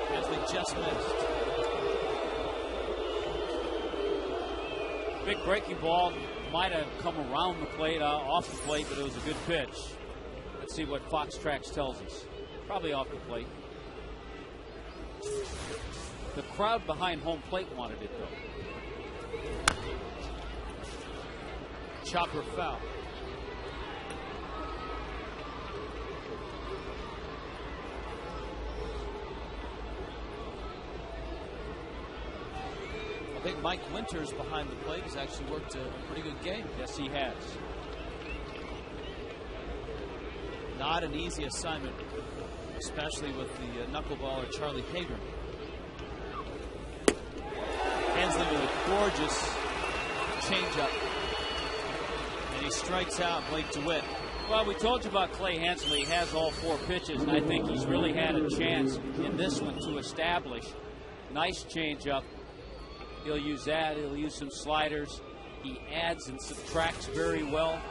Hensley just missed. Big breaking ball, might have come around the plate, off the plate, but it was a good pitch. Let's see what Fox Tracks tells us. Probably off the plate. The crowd behind home plate wanted it, though. Chopper foul. I think Mike Winters behind the plate has actually worked a pretty good game. Yes, he has. Not an easy assignment, especially with the knuckleballer Charlie Haeger. Hensley with a gorgeous changeup, and he strikes out Blake DeWitt. Well, we told you about Clay Hensley. He has all 4 pitches, and I think he's really had a chance in this one to establish. Nice changeup. He'll use that. He'll use some sliders. He adds and subtracts very well.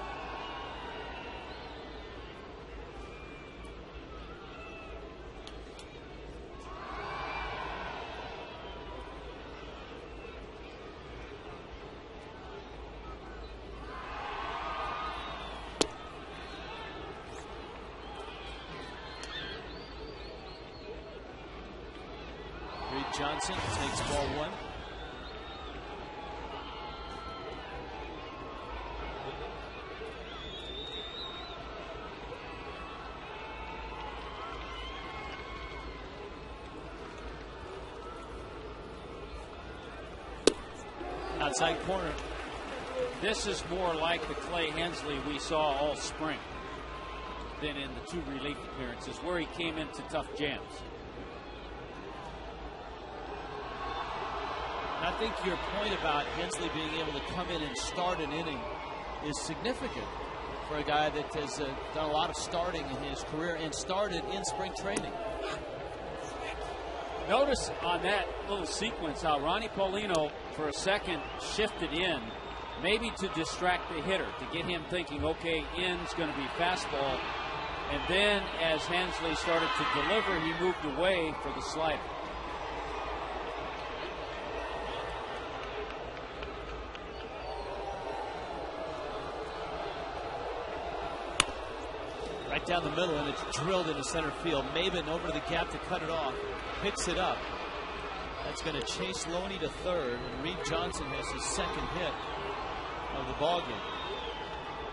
Reed Johnson takes ball 1. Outside corner. This is more like the Clay Hensley we saw all spring than in the 2 relief appearances where he came into tough jams. I think your point about Hensley being able to come in and start an inning is significant. for a guy that has done a lot of starting in his career and started in spring training. Notice on that little sequence how Ronnie Paulino for a second shifted in, maybe to distract the hitter, to get him thinking, okay, in's going to be fastball. And then as Hensley started to deliver, he moved away for the slider. Right down the middle, and it's drilled into center field. Maben over to the gap to cut it off. Picks it up. That's going to chase Loney to third, and Reed Johnson has his second hit of the ballgame.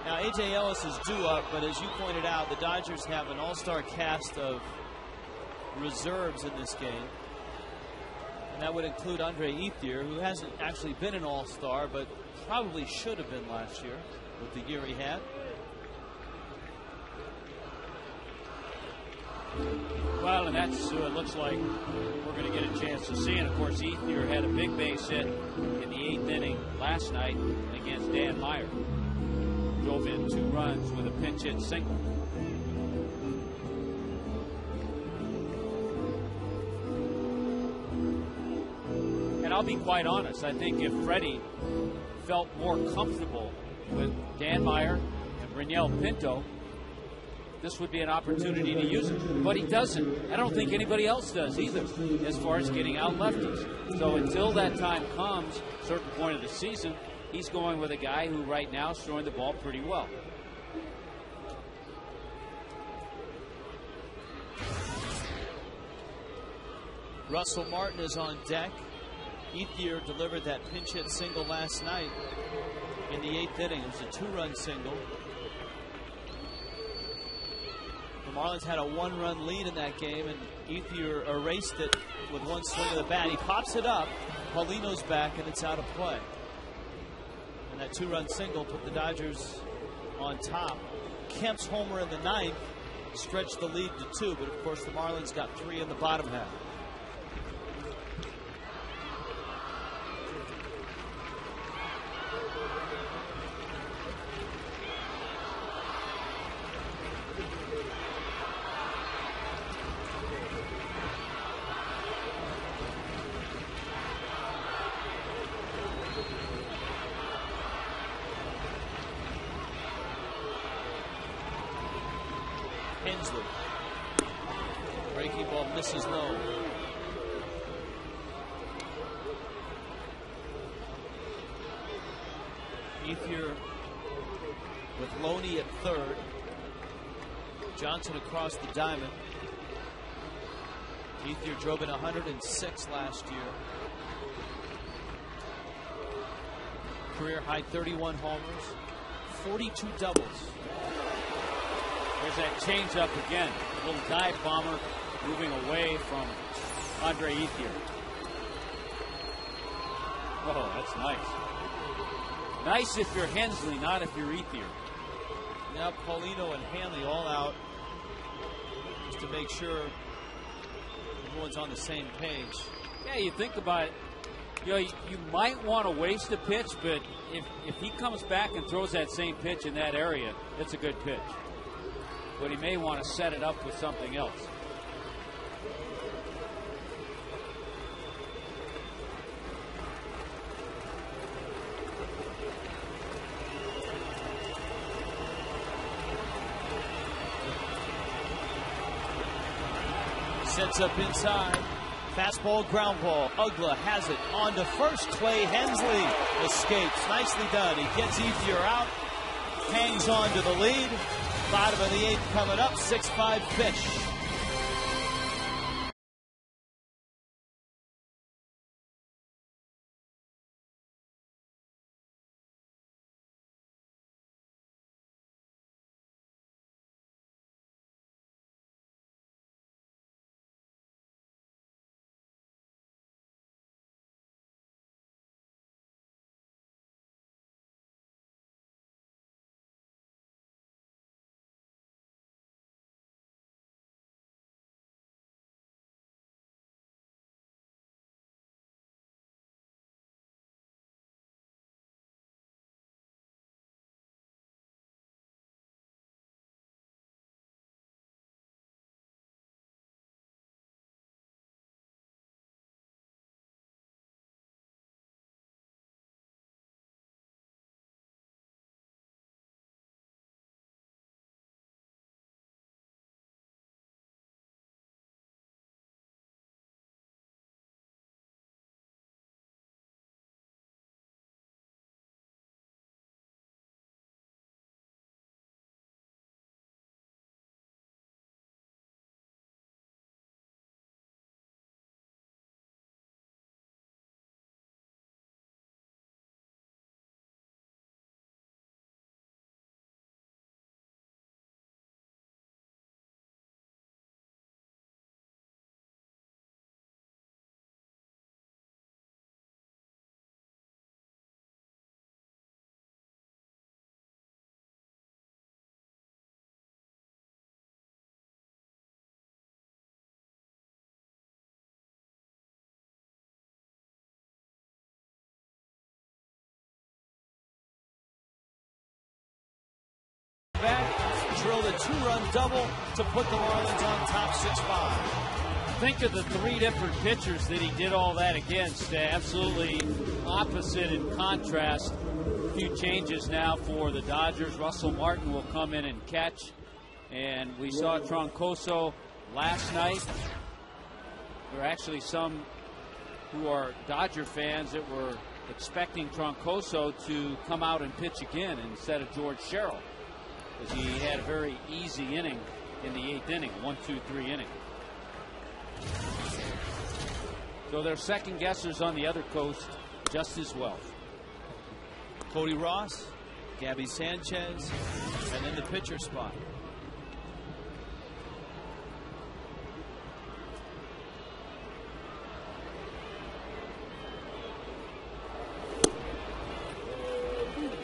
Now, A.J. Ellis is due up, but as you pointed out, the Dodgers have an all-star cast of reserves in this game. And that would include Andre Ethier, who hasn't actually been an all-star, but probably should have been last year with the year he had. Well, and that's what it looks like we're going to get a chance to see. And, of course, Ethier had a big base hit in the 8th inning last night against Dan Meyer. Drove in 2 runs with a pinch hit single. And I'll be quite honest, I think if Freddie felt more comfortable with Dan Meyer and Reniel Pinto, this would be an opportunity to use it. But he doesn't. I don't think anybody else does either, as far as getting out lefties. So until that time comes, a certain point of the season, he's going with a guy who right now is throwing the ball pretty well. Russell Martin is on deck. Ethier delivered that pinch hit single last night in the 8th inning. It was a 2-run single. The Marlins had a 1-run lead in that game, and Ethier erased it with one swing of the bat. He pops it up, Paulino's back, and it's out of play. And that 2-run single put the Dodgers on top. Kemp's homer in the 9th stretched the lead to 2, but of course the Marlins got 3 in the bottom half. Hensley. Breaking ball misses low. Ethier with Loney at third. Johnson across the diamond. Ethier drove in 106 last year. Career high 31 homers, 42 doubles. There's that changeup again. A little dive bomber moving away from Andre Ethier. Oh, that's nice. Nice if you're Hensley, not if you're Ethier. Now Paulino and Hanley all out just to make sure everyone's on the same page. Yeah, you think about it. You know, you might want to waste a pitch, but if he comes back and throws that same pitch in that area, it's a good pitch. But he may want to set it up with something else. Sets up inside. Fastball, ground ball. Ugla has it on to first. Clay Hensley escapes. Nicely done. He gets Ethier out. Hangs on to the lead. Bottom of the 8th coming up. 6-5 Fish. with a 2-run double to put the Marlins on top 6-5. Think of the 3 different pitchers that he did all that against. Absolutely opposite in contrast. A few changes now for the Dodgers. Russell Martin will come in and catch. And we saw Troncoso last night. There are actually some who are Dodger fans that were expecting Troncoso to come out and pitch again instead of George Sherrill, because he had a very easy inning in the 8th inning, 1-2-3 inning. So they're second guessers on the other coast just as well. Cody Ross, Gabby Sanchez, and then the pitcher spot.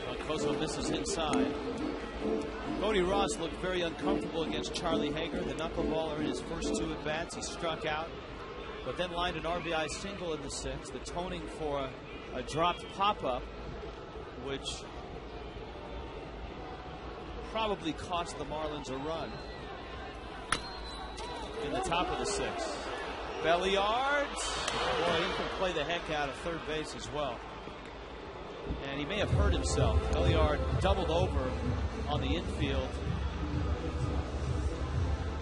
Troncoso misses inside. Cody Ross looked very uncomfortable against Charlie Haeger, the knuckleballer, in his first 2 at-bats. He struck out, but then lined an RBI single in the 6th, atoning for a dropped pop-up, which probably cost the Marlins a run in the top of the 6th. Belliard, boy, he can play the heck out of third base as well. And he may have hurt himself. Belliard doubled over on the infield.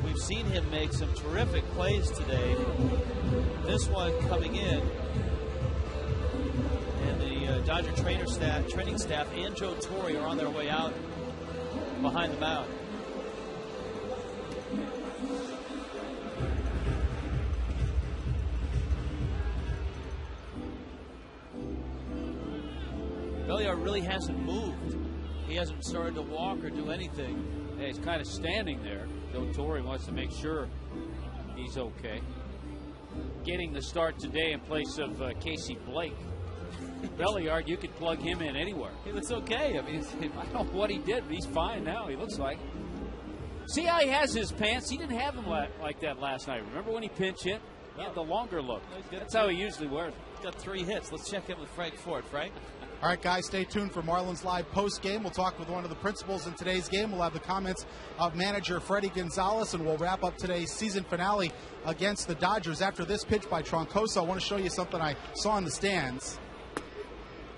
We've seen him make some terrific plays today. This one coming in, and the Dodger training staff and Joe Torre are on their way out behind the mound. Belliard really hasn't moved. He hasn't started to walk or do anything. Yeah, he's kind of standing there. Joe Torre wants to make sure he's okay. Getting the start today in place of Casey Blake. Belliard, you could plug him in anywhere. He looks okay. I mean, I don't know what he did, but he's fine now. He looks like. See how he has his pants? He didn't have them like that last night. Remember when he pinch hit? He had the longer look. That's how he usually wears it. He's got 3 hits. Let's check in with Frank Ford. Frank? All right, guys, stay tuned for Marlins Live post-game. We'll talk with one of the principals in today's game. We'll have the comments of manager Freddie Gonzalez, and we'll wrap up today's season finale against the Dodgers. After this pitch by Troncoso, I want to show you something I saw in the stands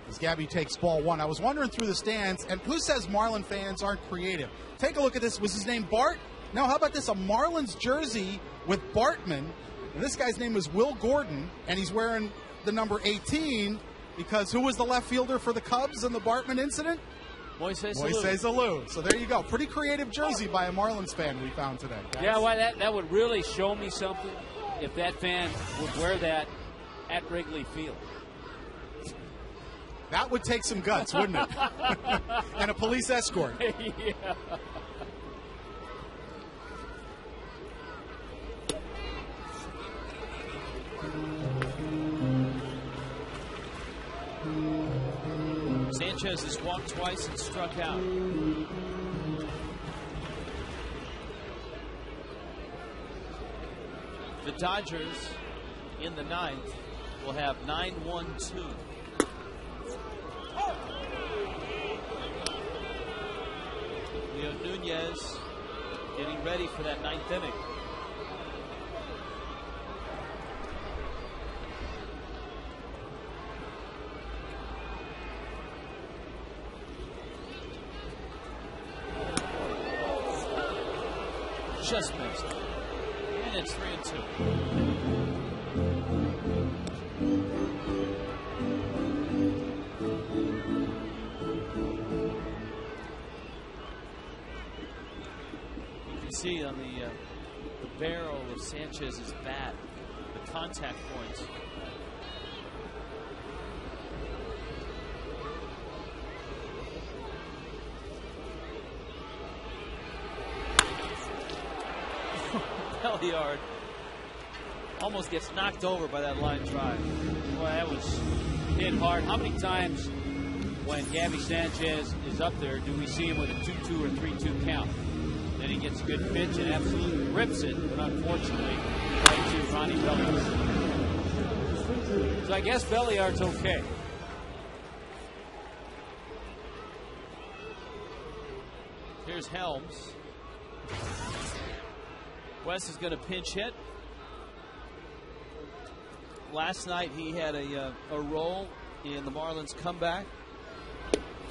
as Gabby takes ball 1. I was wandering through the stands, and who says Marlin fans aren't creative? Take a look at this. Was his name Bart? No, how about this? A Marlins jersey with Bartman. And this guy's name is Will Gordon, and he's wearing the number 18 because who was the left fielder for the Cubs in the Bartman incident? Moises Alou. So there you go. Pretty creative jersey by a Marlins fan we found today, guys. Yeah, well, that would really show me something if that fan would wear that at Wrigley Field. That would take some guts, wouldn't it? And a police escort. Yeah. Sanchez has walked twice and struck out. The Dodgers in the 9th will have 9-1-2. Leo Nunez getting ready for that 9th inning. Just missed. And it's 3-2. You can see on the barrel of Sanchez's bat, the contact points. Belliard almost gets knocked over by that line drive. Well, that was hit hard. How many times when Gabby Sanchez is up there do we see him with a 2-2 or 3-2 count? Then he gets a good pitch and absolutely rips it, but unfortunately, right to Ronnie Belliard. So I guess Belliard's okay. Here's Helms. West is going to pinch hit. Last night he had a role in the Marlins comeback.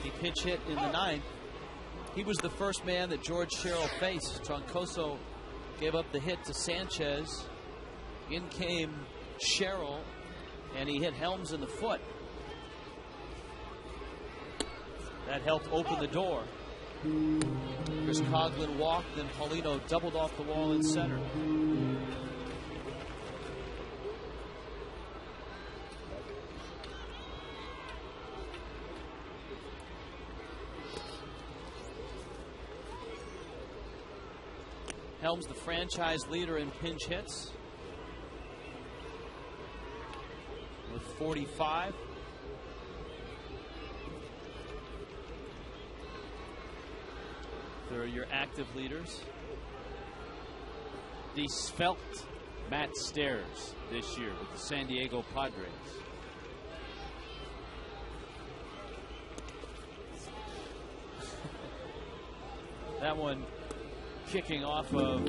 He pinch hit in the ninth. He was the first man that George Sherrill faced. Troncoso gave up the hit to Sanchez. In came Sherrill, and he hit Helms in the foot. That helped open the door. Chris Coughlin walked, then Paulino doubled off the wall in center. Helms, the franchise leader in pinch hits, with 45. They're your active leaders. The svelte Matt Stairs this year with the San Diego Padres. That one kicking off of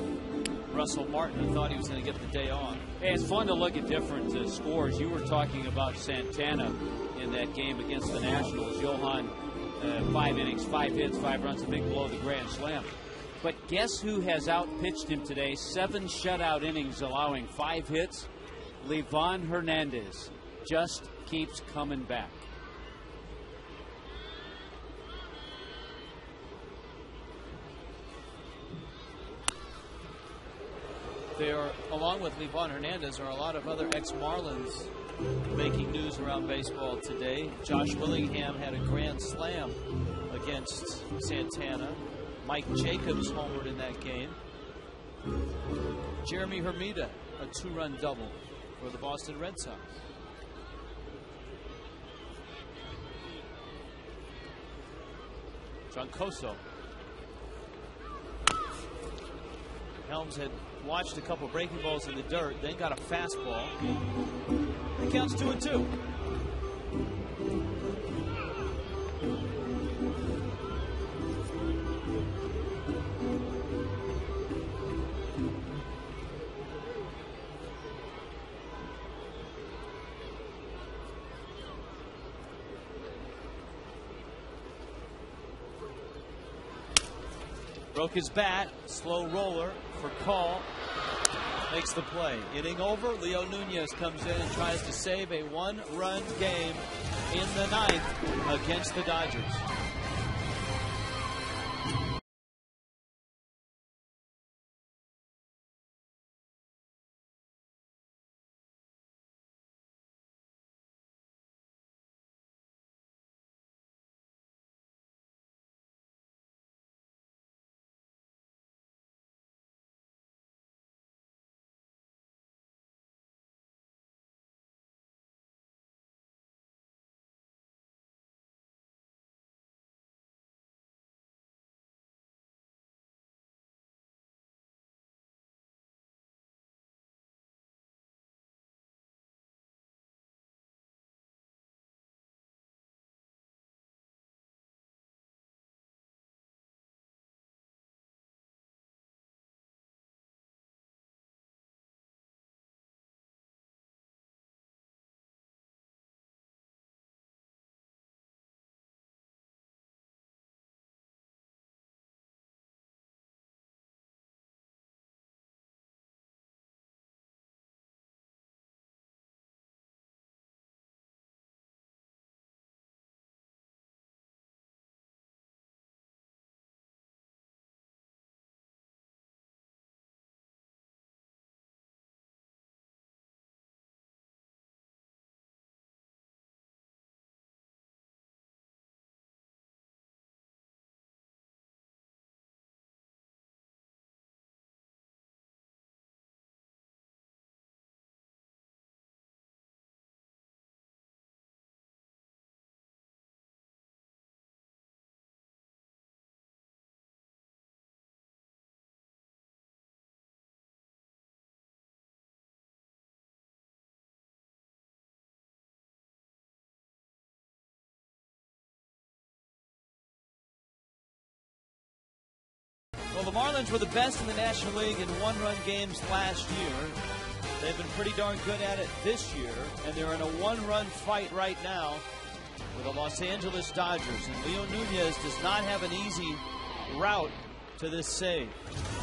Russell Martin, who thought he was going to get the day off. Hey, it's fun to look at different scores. You were talking about Santana in that game against the Nationals. Johan, 5 innings, 5 hits, 5 runs, a big blow, the grand slam. But guess who has outpitched him today? 7 shutout innings, allowing 5 hits. Livan Hernandez just keeps coming back. There, along with Livan Hernandez, are a lot of other ex-Marlins making news around baseball today. Josh Willingham had a grand slam against Santana. Mike Jacobs homered in that game. Jeremy Hermida, a 2-run double for the Boston Red Sox. Troncoso. Helms had watched a couple breaking balls in the dirt, then got a fastball. It counts 2-2. Broke his bat, slow roller for Call. Makes the play. Inning over. Leo Nunez comes in and tries to save a 1-run game in the ninth against the Dodgers. Well, the Marlins were the best in the National League in one-run games last year. They've been pretty darn good at it this year, and they're in a one-run fight right now with the Los Angeles Dodgers. And Leo Nunez does not have an easy route to this save.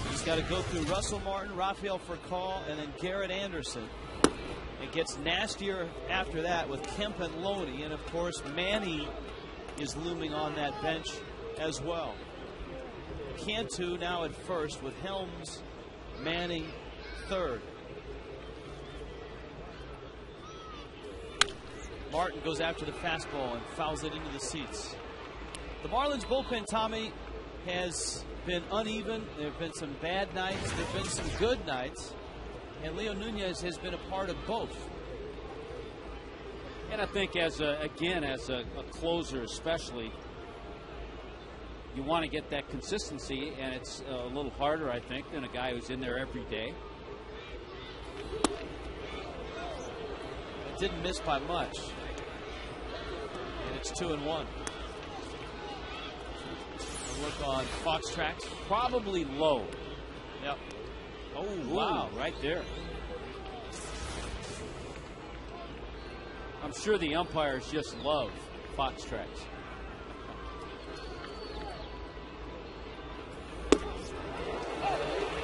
He's got to go through Russell Martin, Rafael Furcal, and then Garrett Anderson. It gets nastier after that with Kemp and Loney, and of course Manny is looming on that bench as well. Cantu now at first with Helms, Manning third. Martin goes after the fastball and fouls it into the seats. The Marlins bullpen, Tommy, has been uneven. There have been some bad nights. There have been some good nights. And Leo Nunez has been a part of both. And I think as a closer especially, you want to get that consistency, and it's a little harder, I think, than a guy who's in there every day. It didn't miss by much. And it's 2-1. A look on Fox Tracks. Probably low. Yep. Oh, wow, right there. I'm sure the umpires just love Fox Tracks.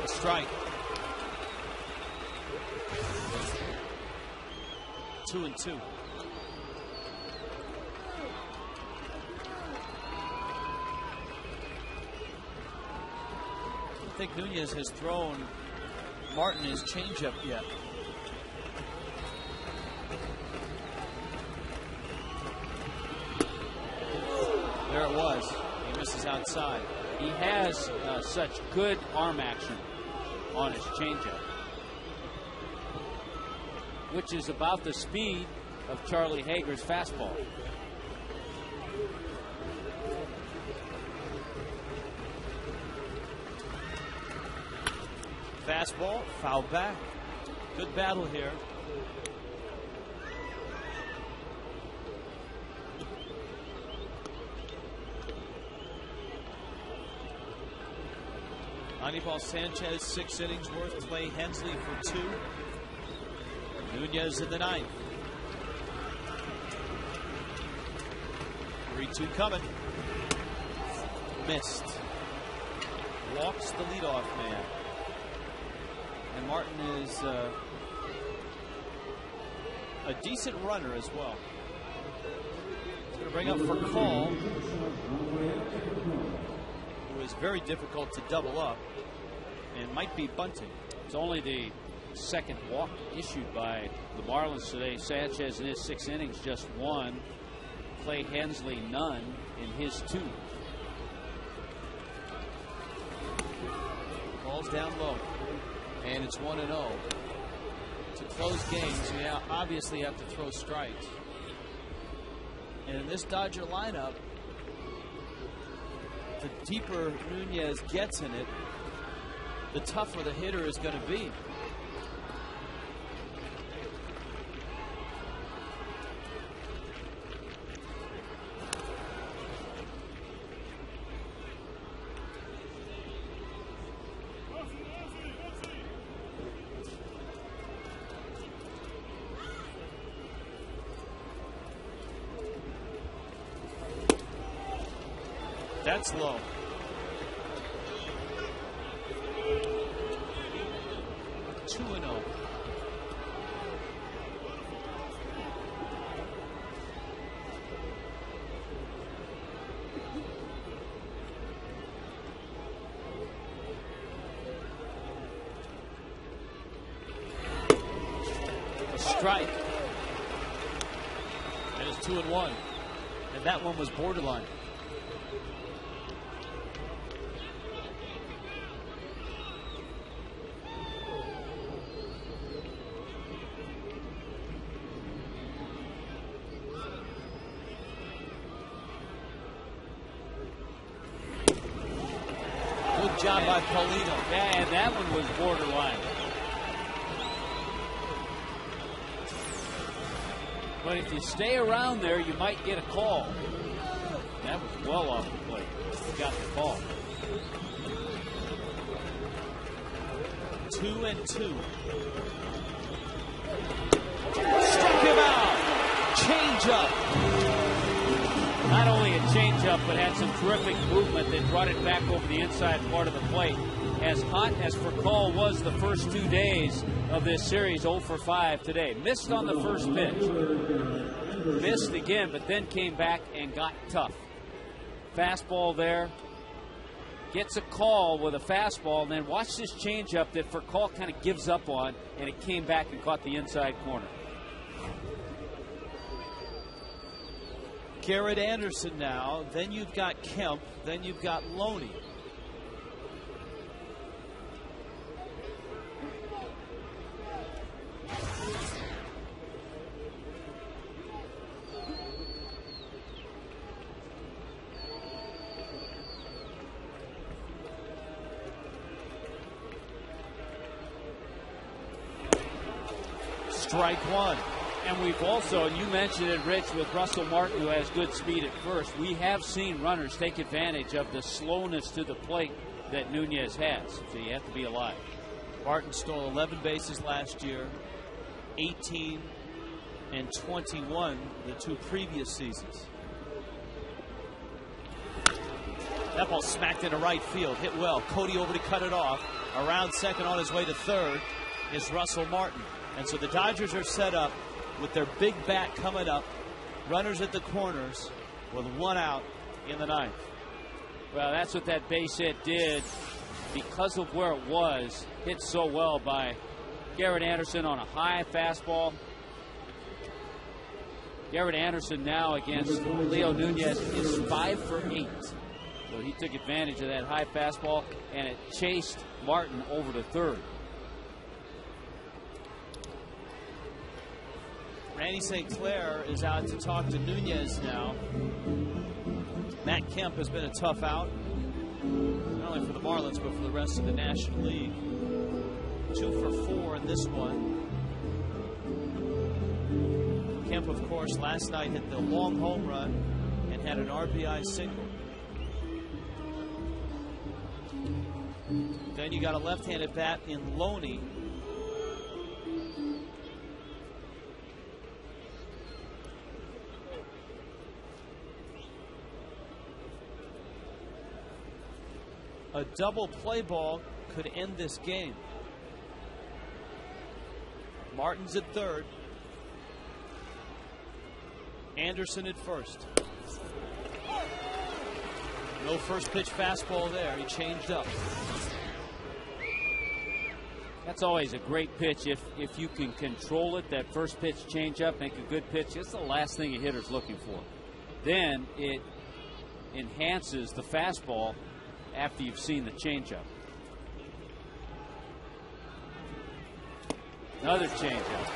A strike. 2-2. I don't think Nunez has thrown Martin his changeup yet. There it was. He misses outside. He has such good arm action on his changeup, which is about the speed of Charlie Haeger's fastball. Fastball, foul back. Good battle here. Anibal Sanchez, 6 innings worth. Clay Hensley for 2. Nunez in the 9th. 3-2 coming. Missed. Walks the leadoff man. And Martin is a decent runner as well. He's going to bring up Furcal, who is very difficult to double up and might be bunting. It's only the second walk issued by the Marlins today. Sanchez in his 6 innings just 1. Clay Hensley none in his 2. Ball's down low. And it's 1-0. To close games, you obviously have to throw strikes. And in this Dodger lineup, the deeper Nunez gets in it, the tougher the hitter is going to be. That's low. Two and 0. A strike. And it's 2-1. And that one was borderline. Job by Paulino. Yeah, and that one was borderline. But if you stay around there, you might get a call. That was well off the plate. He got the call. 2-2. Struck him out. Change-up. Not only a changeup, but had some terrific movement that brought it back over the inside part of the plate. As hot as Furcal was the first 2 days of this series, 0 for 5 today. Missed on the first pitch. Missed again, but then came back and got tough. Fastball there. Gets a call with a fastball, and then watch this changeup that Furcal kind of gives up on, and it came back and caught the inside corner. Garrett Anderson now. Then you've got Kemp. Then you've got Loney. Strike one. And we've also, and you mentioned it, Rich, with Russell Martin, who has good speed at first, we have seen runners take advantage of the slowness to the plate that Nunez has. So you have to be alive. Martin stole 11 bases last year, 18 and 21 the 2 previous seasons. That ball smacked into right field, hit well. Cody over to cut it off. Around second on his way to third is Russell Martin. And so the Dodgers are set up with their big bat coming up. Runners at the corners with 1 out in the 9th. Well, that's what that base hit did. Because of where it was, hit so well by Garrett Anderson on a high fastball. Garrett Anderson now against Leo Nunez is 5 for 8. So he took advantage of that high fastball, and it chased Martin over to third. Randy St. Clair is out to talk to Nunez now. Matt Kemp has been a tough out, not only for the Marlins, but for the rest of the National League. 2 for 4 in this one. Kemp, of course, last night hit the long home run and had an RBI single. Then you got a left-handed bat in Loney. A double play ball could end this game. Martin's at third. Anderson at first. No first pitch fastball there. He changed up. That's always a great pitch if you can control it. That first pitch change up, make a good pitch. It's the last thing a hitter's looking for. Then it enhances the fastball after you've seen the changeup. Another changeup.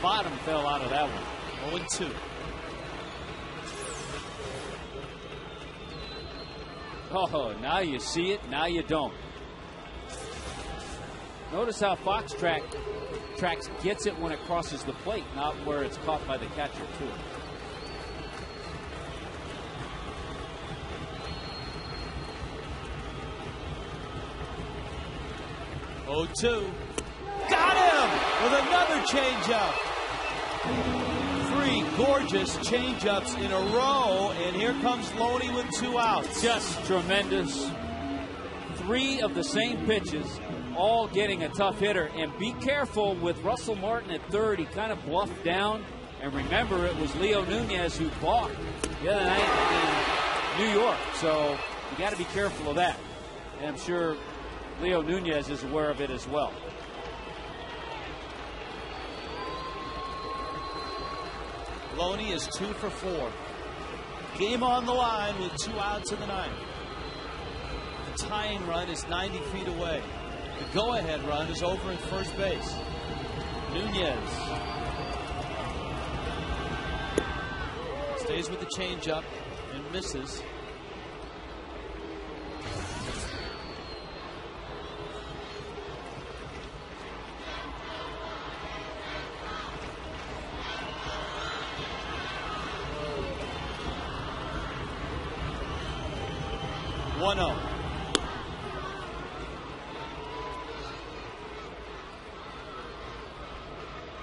Bottom fell out of that one. 0-2. Oh, now you see it, now you don't. Notice how Fox Tracks gets it when it crosses the plate, not where it's caught by the catcher, too. Oh-2. Got him with another changeup. 3 gorgeous changeups in a row, and here comes Loney with 2 outs. Just tremendous. 3 of the same pitches, all getting a tough hitter. And be careful with Russell Martin at third. He kind of bluffed down. And remember, it was Leo Nunez who balked the other night in New York. So you got to be careful of that. And I'm sure Leo Nunez is aware of it as well. Loney is 2 for 4. Game on the line with 2 outs in the 9th. The tying run is 90 feet away. The go-ahead run is over at first base. Nunez stays with the changeup and misses.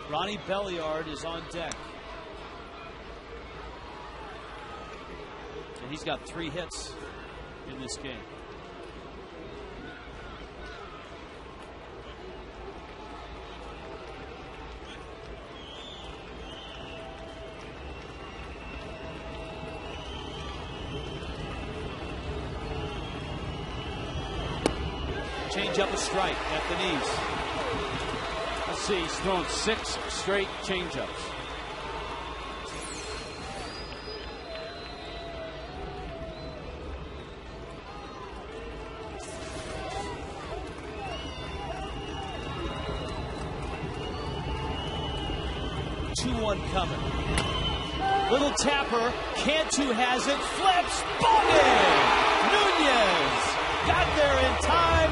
Ronnie Belliard is on deck. And he's got 3 hits in this game. Change up a strike at the knees. Let's see, he's thrown 6 straight changeups. Coming. Little tapper. Cantu has it. Flips. Bogey! Nunez got there in time.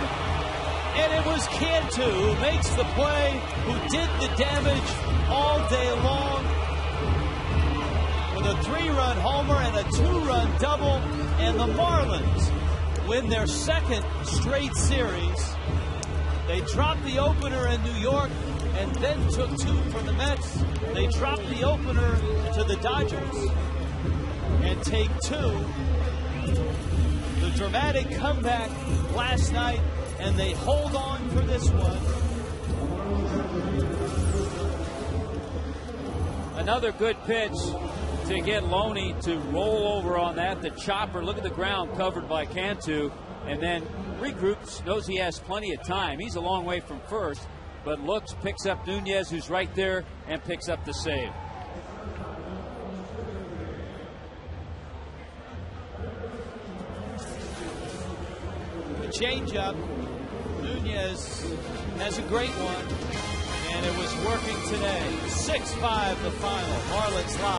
And it was Cantu who makes the play, who did the damage all day long. With a 3-run homer and a 2-run double. And the Marlins win their 2nd straight series. They dropped the opener in New York and then took 2 from the Mets. They dropped the opener to the Dodgers and take 2. The dramatic comeback last night, and they hold on for this one. Another good pitch to get Loney to roll over on that. The chopper, look at the ground covered by Cantu, and then regroups, knows he has plenty of time. He's a long way from first, but looks, picks up Nunez, who's right there, and picks up the save. The changeup. Nunez has a great one, and it was working today. 6-5 the final. Marlins live.